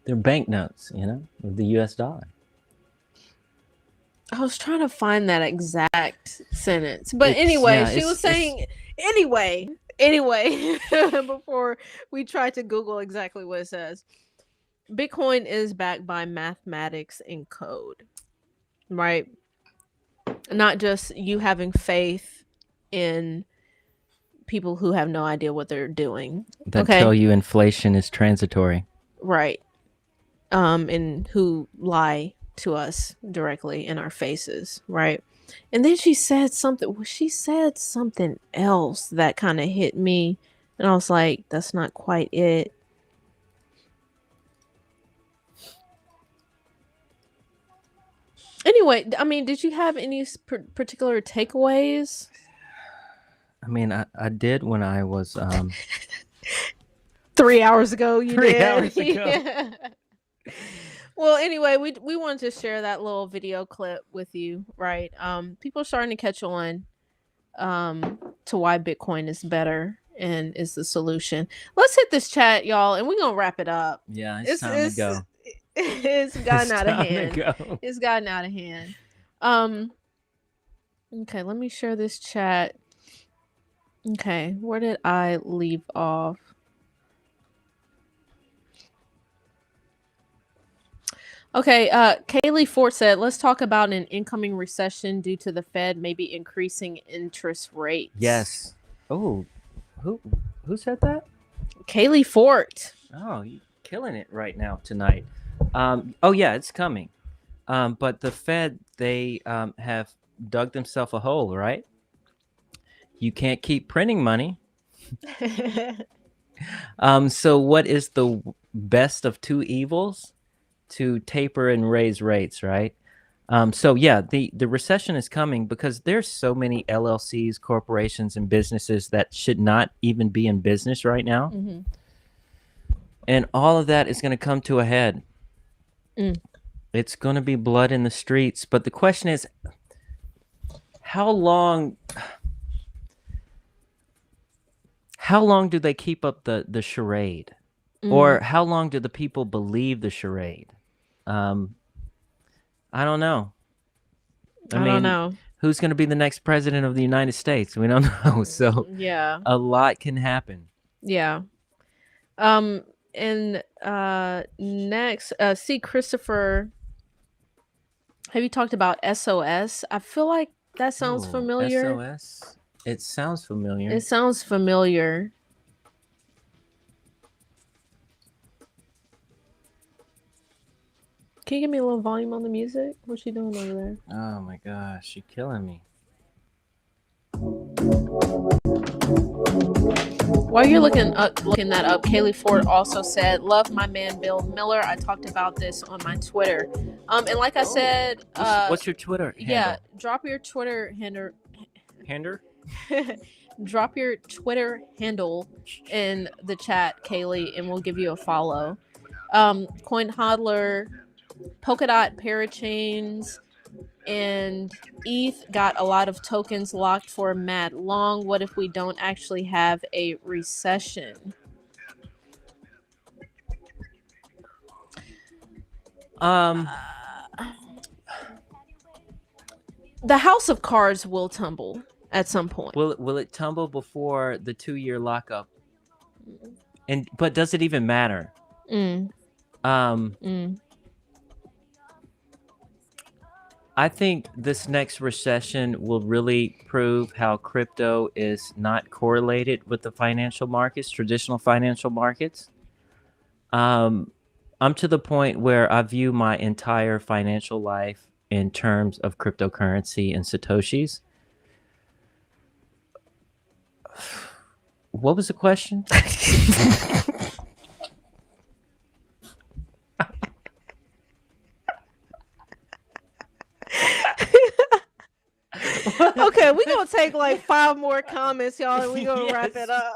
They're banknotes, you know, of the US dollar. I was trying to find that exact sentence. But anyway, she was saying anyway, before we try to Google exactly what it says. Bitcoin is backed by mathematics and code, right? Not just you having faith in people who have no idea what they're doing. That tell you inflation is transitory. Right. And who lie to us directly in our faces, right? And then she said something else that kind of hit me, and I was like, that's not quite it. Anyway, I mean, did you have any particular takeaways? I mean, I did when I was 3 hours ago. You 3 did. hours ago. Yeah. Well, anyway, we wanted to share that little video clip with you, right? People are starting to catch on to why Bitcoin is better and is the solution. Let's hit this chat, y'all, and we're gonna wrap it up. Yeah, it's time to go. It's gotten out of hand. Go. It's gotten out of hand. Okay, let me share this chat. Okay, where did I leave off? Okay, Kaylee Fort said, let's talk about an incoming recession due to the Fed maybe increasing interest rates. Yes. Oh, who said that? Kaylee Fort. Oh, you're killing it right now tonight. Oh yeah, it's coming. But the Fed, they have dug themselves a hole, right? You can't keep printing money. So what is the best of two evils? To taper and raise rates, right? So yeah, the recession is coming because there's so many LLCs, corporations, and businesses that should not even be in business right now. Mm-hmm. And all of that is going to come to a head. It's going to be blood in the streets. But the question is, how long do they keep up the charade? Or how long do the people believe the charade? I don't know. I mean, don't know. Who's going to be the next president of the United States? We don't know. So yeah, a lot can happen. Yeah. And next, see Christopher. Have you talked about SOS? I feel like that sounds familiar. SOS? It sounds familiar. It sounds familiar. Can you give me a little volume on the music? What's she doing over there? Oh my gosh, you're killing me. While you're looking that up, Kaylee Ford also said, "Love my man Bill Miller." I talked about this on my Twitter. And like I said, what's your Twitter handle? Yeah, drop your Twitter handle. Drop your Twitter handle in the chat, Kaylee, and we'll give you a follow. Coin Hodler, Polkadot Parachains, and ETH got a lot of tokens locked for mad long. What if we don't actually have a recession? The house of cards will tumble at some point. Will it tumble before the 2-year lockup? But does it even matter? I think this next recession will really prove how crypto is not correlated with the financial markets, traditional financial markets. I'm to the point where I view my entire financial life in terms of cryptocurrency and Satoshis. What was the question? Okay, we're gonna take like 5 more comments, y'all, and we're gonna wrap it up.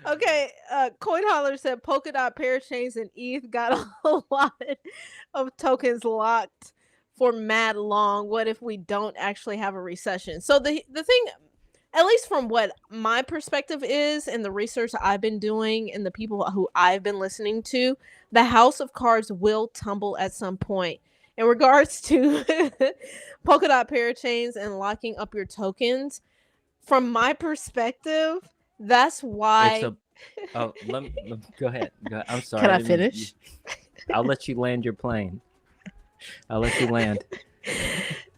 Okay, Coin Holler said Polkadot parachains and ETH got a lot of tokens locked for mad long. What if we don't actually have a recession? So the thing, at least from what my perspective is and the research I've been doing and the people who I've been listening to, the house of cards will tumble at some point. In regards to Polkadot parachains and locking up your tokens, from my perspective, that's why. Let me go ahead. I'm sorry. Can I finish? I'll let you land your plane. I'll let you land.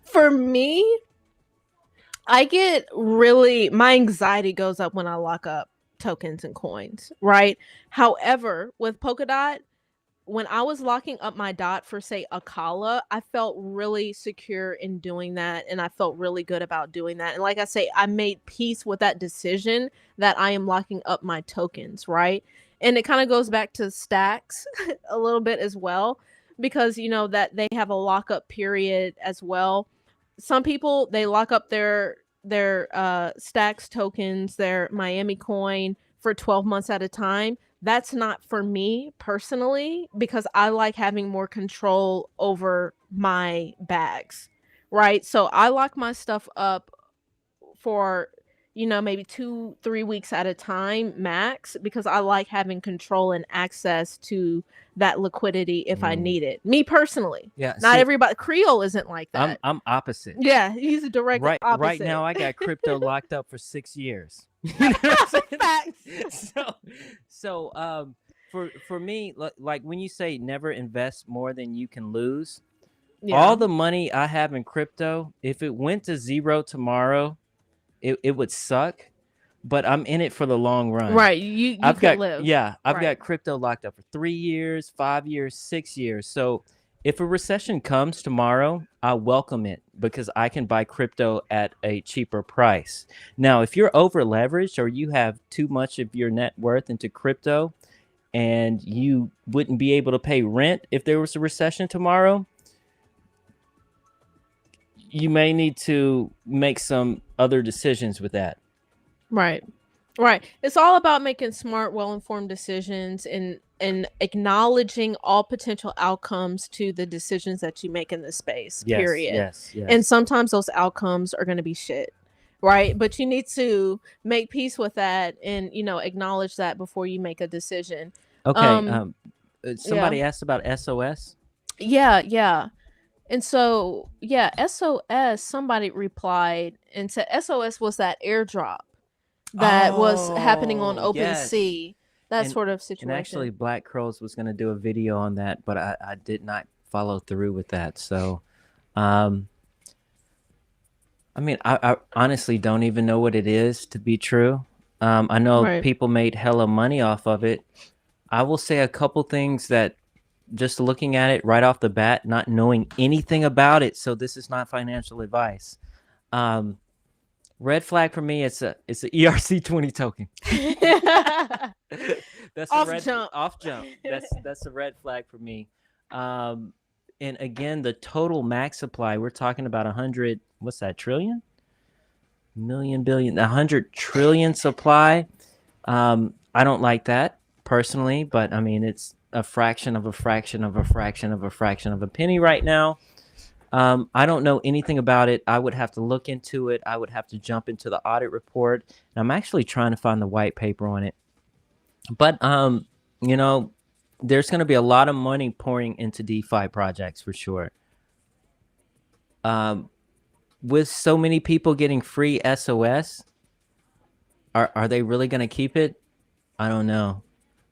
For me, I get my anxiety goes up when I lock up tokens and coins, right? However, with Polkadot, when I was locking up my dot for, say, Akala, I felt really secure in doing that, and I felt really good about doing that. And like I say, I made peace with that decision that I am locking up my tokens, right? And it kind of goes back to stacks a little bit as well, because that they have a lockup period as well. Some people, they lock up their stacks tokens, their Miami coin, for 12 months at a time. That's not for me personally, because I like having more control over my bags, right? So I lock my stuff up for maybe 2-3 weeks at a time max, because I like having control and access to that liquidity if I need it. Me personally. Yeah. Not everybody. Creole isn't like that. I'm opposite. Yeah, he's a direct opposite. Right now, I got crypto locked up for 6 years. Facts. So for me, like when you say never invest more than you can lose, all the money I have in crypto, if it went to zero tomorrow, it would suck. But I'm in it for the long run. Right. You I've got live. I've got crypto locked up for 3 years, 5 years, 6 years. So if a recession comes tomorrow, I welcome it, because I can buy crypto at a cheaper price. Now, if you're over leveraged or you have too much of your net worth into crypto and you wouldn't be able to pay rent if there was a recession tomorrow, you may need to make some other decisions with that. Right. It's all about making smart, well-informed decisions and acknowledging all potential outcomes to the decisions that you make in this space. Period. Yes. And sometimes those outcomes are going to be shit, right? But you need to make peace with that and acknowledge that before you make a decision. Okay. Somebody asked about SOS. Yeah. And so, SOS, somebody replied and said SOS was that airdrop that was happening on OpenSea. Yes. That sort of situation. And actually, Black Crows was going to do a video on that, but I did not follow through with that. So, I mean, I honestly don't even know what it is, to be true. I know people made hella money off of it. I will say a couple things that, just looking at it right off the bat, not knowing anything about it, so this is not financial advice. Red flag for me, it's a ERC20 token. That's off jump. That's a red flag for me. And again, the total max supply, we're talking about 100, what's that, trillion? Million, billion, 100 trillion supply. I don't like that personally, but I mean, it's a fraction of a fraction of a fraction of a fraction of a penny right now. I don't know anything about it. I would have to look into it. I would have to jump into the audit report. And I'm actually trying to find the white paper on it. But, there's going to be a lot of money pouring into DeFi projects for sure. with so many people getting free SOS, are they really going to keep it? I don't know.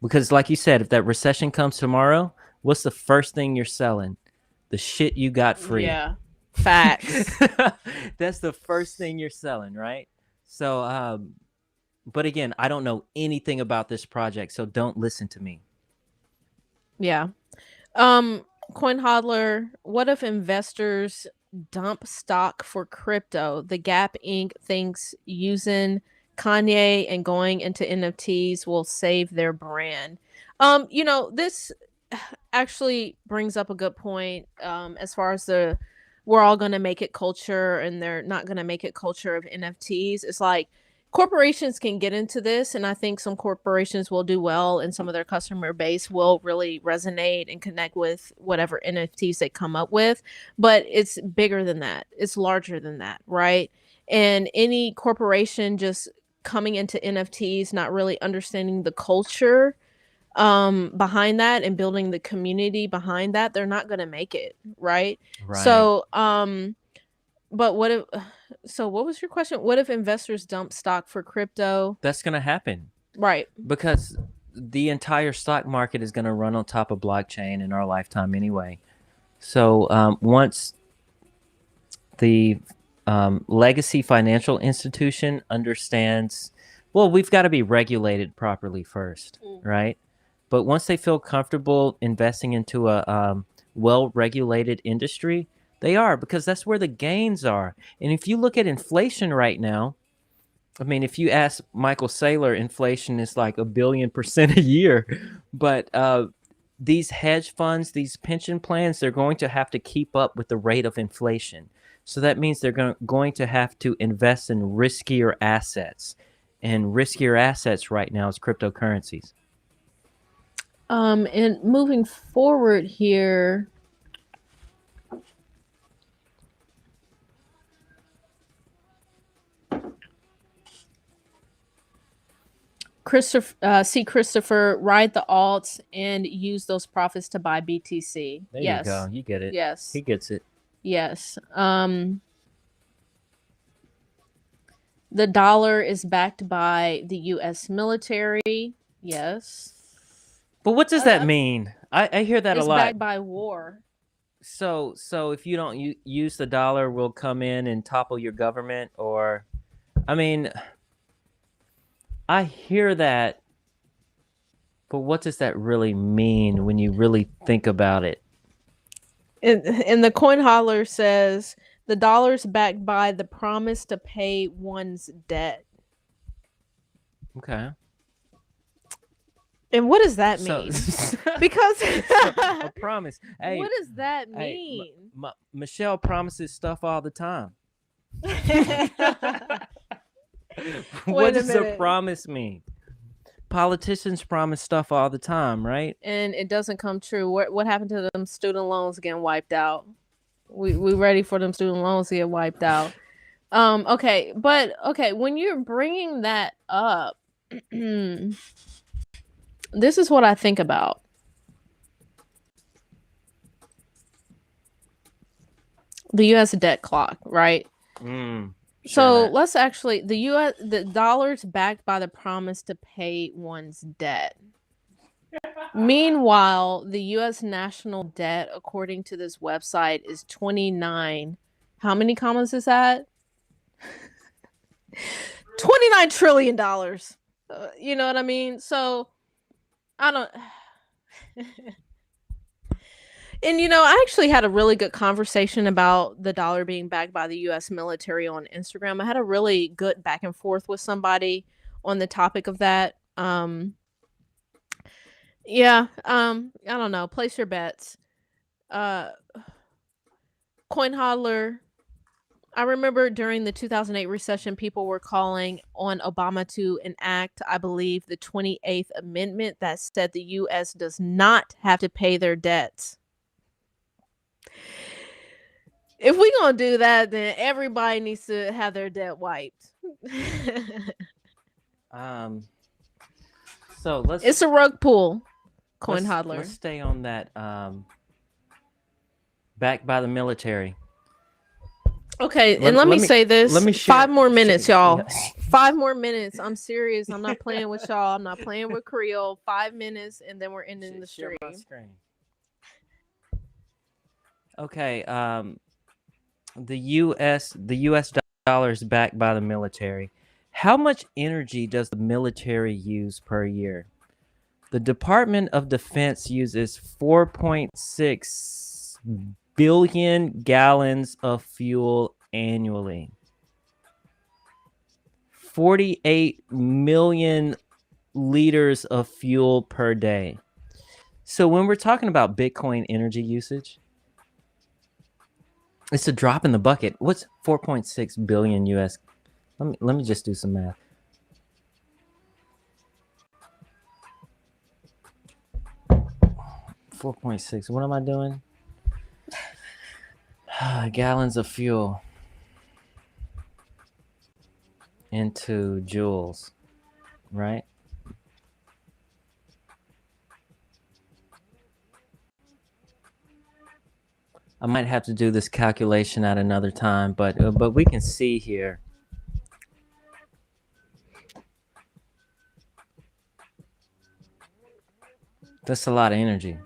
Because like you said, if that recession comes tomorrow, what's the first thing you're selling? The shit you got free. Yeah. Facts. That's the first thing you're selling, right? So, but again, I don't know anything about this project, so don't listen to me. Yeah. Coin hodler, what if investors dump stock for crypto? The Gap Inc. thinks using Kanye and going into NFTs will save their brand. This actually brings up a good point as far as the we're all going to make it culture and they're not going to make it culture of NFTs. It's like corporations can get into this, and I think some corporations will do well, and some of their customer base will really resonate and connect with whatever NFTs they come up with. But it's bigger than that, it's larger than that, right? And any corporation just coming into NFTs not really understanding the culture behind that and building the community behind that, they're not going to make it, right? So but what if so what was your question? What if investors dump stock for crypto? That's going to happen. Right. Because the entire stock market is going to run on top of blockchain in our lifetime anyway. So once the legacy financial institution understands, well, we've got to be regulated properly first, right? But once they feel comfortable investing into a well-regulated industry, they are, because that's where the gains are. And if you look at inflation right now, I mean, if you ask Michael Saylor, inflation is like 1 billion% a year. But these hedge funds, these pension plans, they're going to have to keep up with the rate of inflation. So that means they're going to have to invest in riskier assets. And riskier assets right now is cryptocurrencies. And moving forward here, Christopher, ride the alts and use those profits to buy BTC. There Yes. you go. You get it. Yes. He gets it. Yes. The dollar is backed by the U.S. military. Yes. But what does that mean? I hear that a lot. It's backed by war. So if you don't use the dollar, we'll come in and topple your government, or, I mean, I hear that, but what does that really mean when you really think about it? And the coin hodler says the dollar's backed by the promise to pay one's debt. Okay. And what does that mean? Because a promise. Hey, what does that mean? Hey, Michelle promises stuff all the time. What does a promise mean? Politicians promise stuff all the time, right? And it doesn't come true. What happened to them student loans getting wiped out? We ready for them student loans to get wiped out. Okay, when you're bringing that up, this is what I think about. The U.S. debt clock, right? So let's actually, the dollar's backed by the promise to pay one's debt. Meanwhile, the U.S. national debt, according to this website, is 29. How many commas is that? $29 trillion. You know what I mean? So I don't. And, I actually had a really good conversation about the dollar being backed by the U.S. military on Instagram. I had a really good back and forth with somebody on the topic of that. I don't know. Place your bets. Coin hodler. I remember during the 2008 recession, people were calling on Obama to enact, I believe, the 28th Amendment that said the U.S. does not have to pay their debts. If we're going to do that, then everybody needs to have their debt wiped. So it's a rug pull, coin hodler. Let's stay on that backed by the military. Okay, and let me say this. Let me share, 5 more minutes, y'all. Yeah. 5 more minutes. I'm serious. I'm not playing with y'all. I'm not playing with Creole. 5 minutes, and then we're ending the Share stream. my screen. Okay. The U.S. dollar is backed by the military. How much energy does the military use per year? The Department of Defense uses 4.6 billion gallons of fuel annually. 48 million liters of fuel per day. So when we're talking about Bitcoin energy usage, it's a drop in the bucket. What's 4.6 billion US? Let me just do some math. $4.6. What am I doing? Gallons of fuel into joules, right? I might have to do this calculation at another time, but we can see here. That's a lot of energy.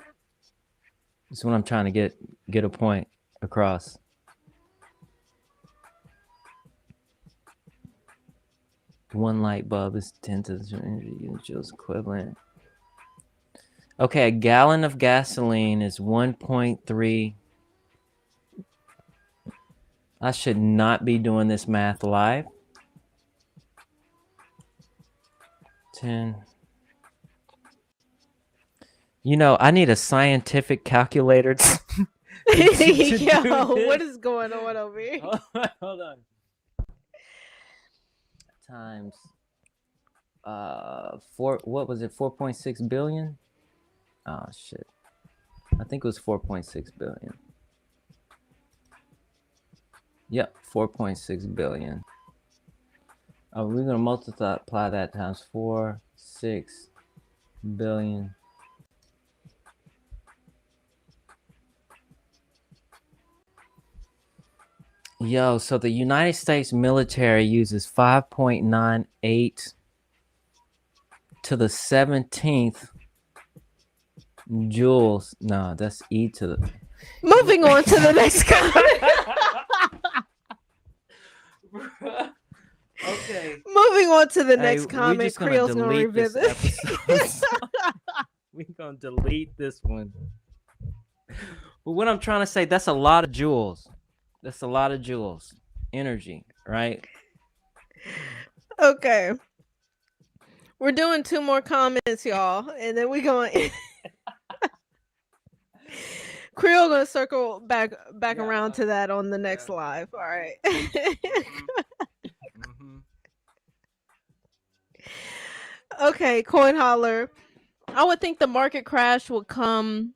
That's what I'm trying to get a point across. One light bulb is 10 to the energy joules equivalent. Okay, a gallon of gasoline is 1.3. I should not be doing this math live. 10. You know, I need a scientific calculator to Yo, what is going on over here? Hold on. Times what was it? 4.6 billion? Oh shit. I think it was 4.6 billion. Yep, 4.6 billion. Oh, we're gonna multiply that times 6 billion. Yo, so the United States military uses 5.98 to the 17th joules. No, that's E to the. Moving on to the next comment. Okay. Moving on to the next comment. We're just Creole's gonna delete this revisit. episode. We're gonna delete this one. But what I'm trying to say, that's a lot of joules. That's a lot of joules. Energy, right? Okay. We're doing 2 more comments, y'all, and then we're going. Creole gonna circle back around to that on the next live. All right. Okay, Coin Holler. I would think the market crash would come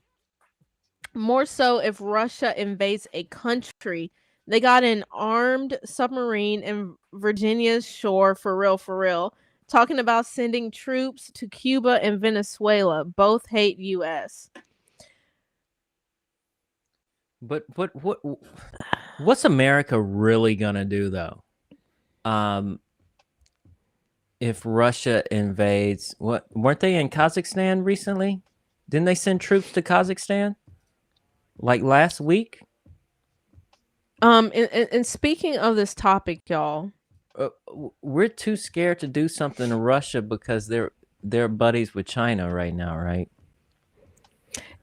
more so if Russia invades a country. They got an armed submarine in Virginia's shore for real. Talking about sending troops to Cuba and Venezuela. Both hate US. But what's America really gonna do though? If Russia invades, weren't they in Kazakhstan recently? Didn't they send troops to Kazakhstan like last week? And speaking of this topic, y'all, we're too scared to do something to Russia because they're buddies with China right now, right?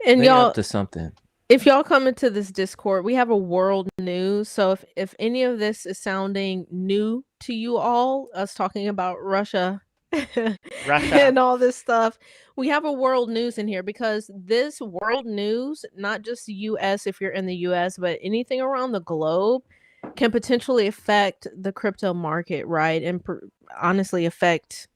And they're y'all up to something. If y'all come into this Discord, we have a world news. So if any of this is sounding new to you all, us talking about Russia and all this stuff, we have a world news in here because this world news, not just US if you're in the US, but anything around the globe can potentially affect the crypto market, right? And honestly affect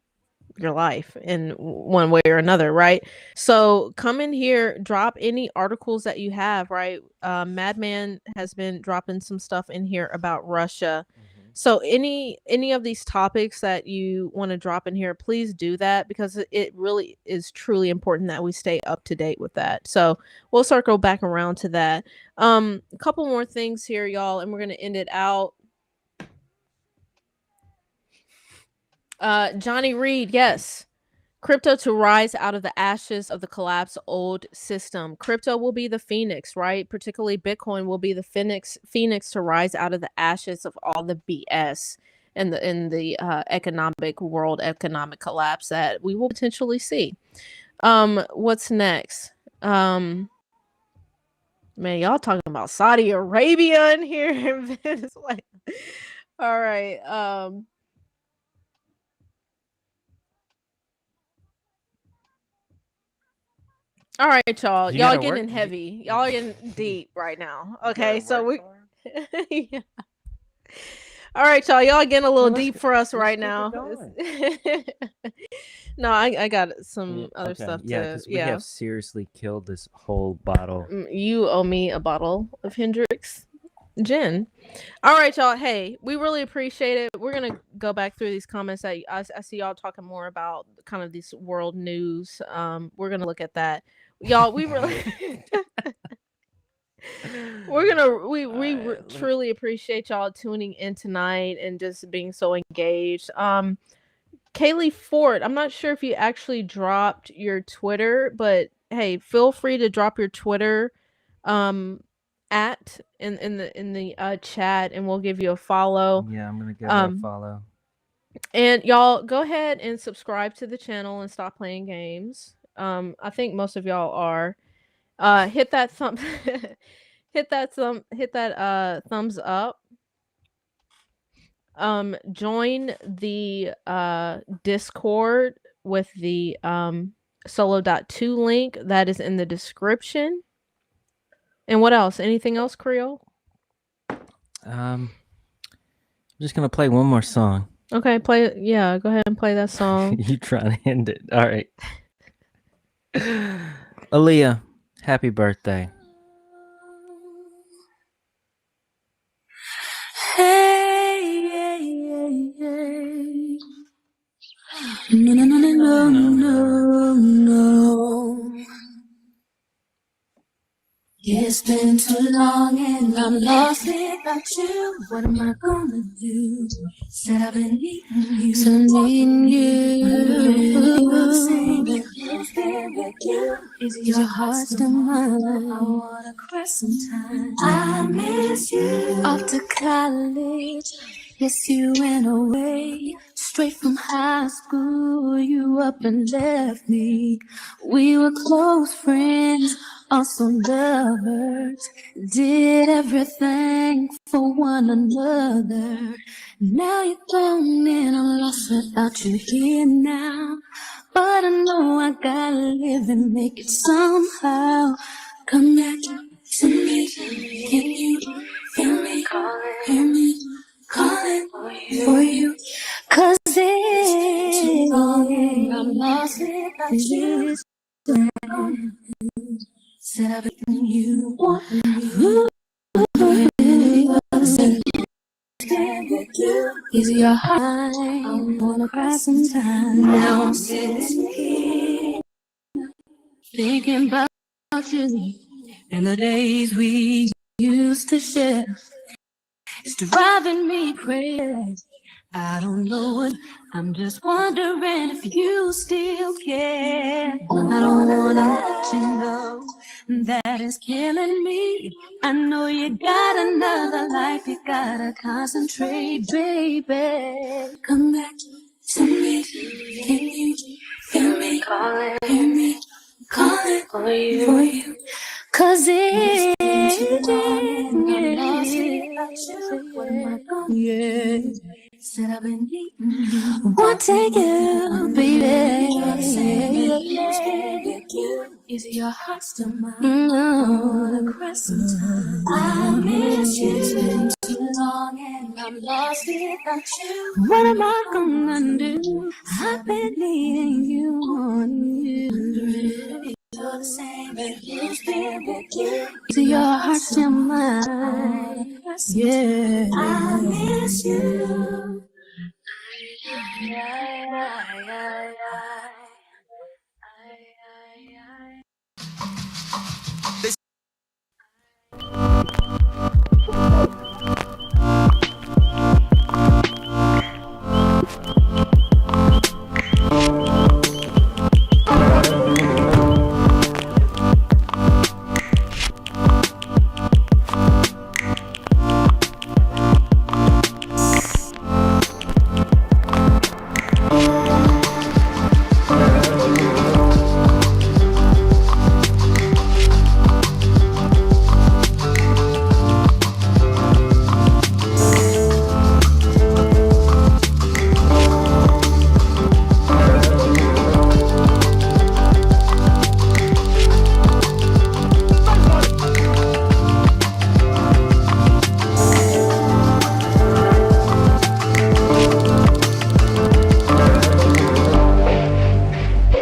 your life in one way or another, right? So come in here, drop any articles that you have, right? Madman has been dropping some stuff in here about Russia. So any of these topics that you want to drop in here, please do that, because it really is truly important that we stay up to date with that. So we'll circle back around to that. A couple more things here, y'all, and we're gonna end it out. Johnny Reed, yes. Crypto to rise out of the ashes of the collapsed old system. Crypto will be the phoenix, right? Particularly Bitcoin will be the phoenix to rise out of the ashes of all the BS and the economic world economic collapse that we will potentially see. What's next? Man, y'all talking about Saudi Arabia in here in Venezuela. All right. All right, y'all. You Y'all gotta getting work- heavy. Y'all getting deep right now. Okay, so we. Yeah. All right, y'all. Y'all getting a little deep for us right now. No, I got some other stuff Yeah, to. because we Yeah. have seriously killed this whole bottle. You owe me a bottle of Hendrix gin. All right, y'all. Hey, we really appreciate it. We're gonna go back through these comments that I see y'all talking more about kind of this world news. We're gonna look at that, y'all. We really. We truly appreciate y'all tuning in tonight and just being so engaged. Kaylee Ford, I'm not sure if you actually dropped your Twitter, but hey, feel free to drop your Twitter at in the chat, and we'll give you a follow. Yeah, I'm gonna give her a follow. And y'all go ahead and subscribe to the channel and stop playing games. I think most of y'all are. Hit that thumb hit that thumbs up. Join the Discord with the solo.2 link that is in the description. And what else? Anything else, Creole? I'm just gonna play one more song. Okay, play. Yeah, go ahead and play that song. You trying to end it? All right. Aaliyah, happy birthday. Hey, hey, hey. No, no, no, no, no, no, no. It's been too long and I'm lost without you. What am I gonna do? Said I've been needing you. So needing you. Saying that you've been with you. Is your heart still mine? I wanna cry sometime. I miss you. Off to college. Yes, you went away. Straight from high school, you up and left me. We were close friends, also lovers, did everything for one another. Now you're gone and I'm lost without you here now. But I know I gotta live and make it somehow. Come back to me, can you feel me? Hear me calling for you. 'Cause it's too long and I'm lost without you. Said I've been you, you. Is your heart? I wanna cry sometime. Now I'm sitting here thinking about you and the days we used to share. It's driving me crazy. I don't know what, I'm just wondering if you still care. I don't wanna let you know that it's killing me. I know you got another life, you gotta concentrate, baby. Come back to me, can you feel me? Hear me calling for you. 'Cause it's too long and I'm lost without you. What am I gonna do? Said I've been needing you. Wanting you, baby. Is your heart still mine? No. I miss you. It's been too long and I'm lost without you. What am I gonna do? I've been needing you, wanting you. you're the same, if you've been with you, to your heart's and mine. Yeah, I miss you.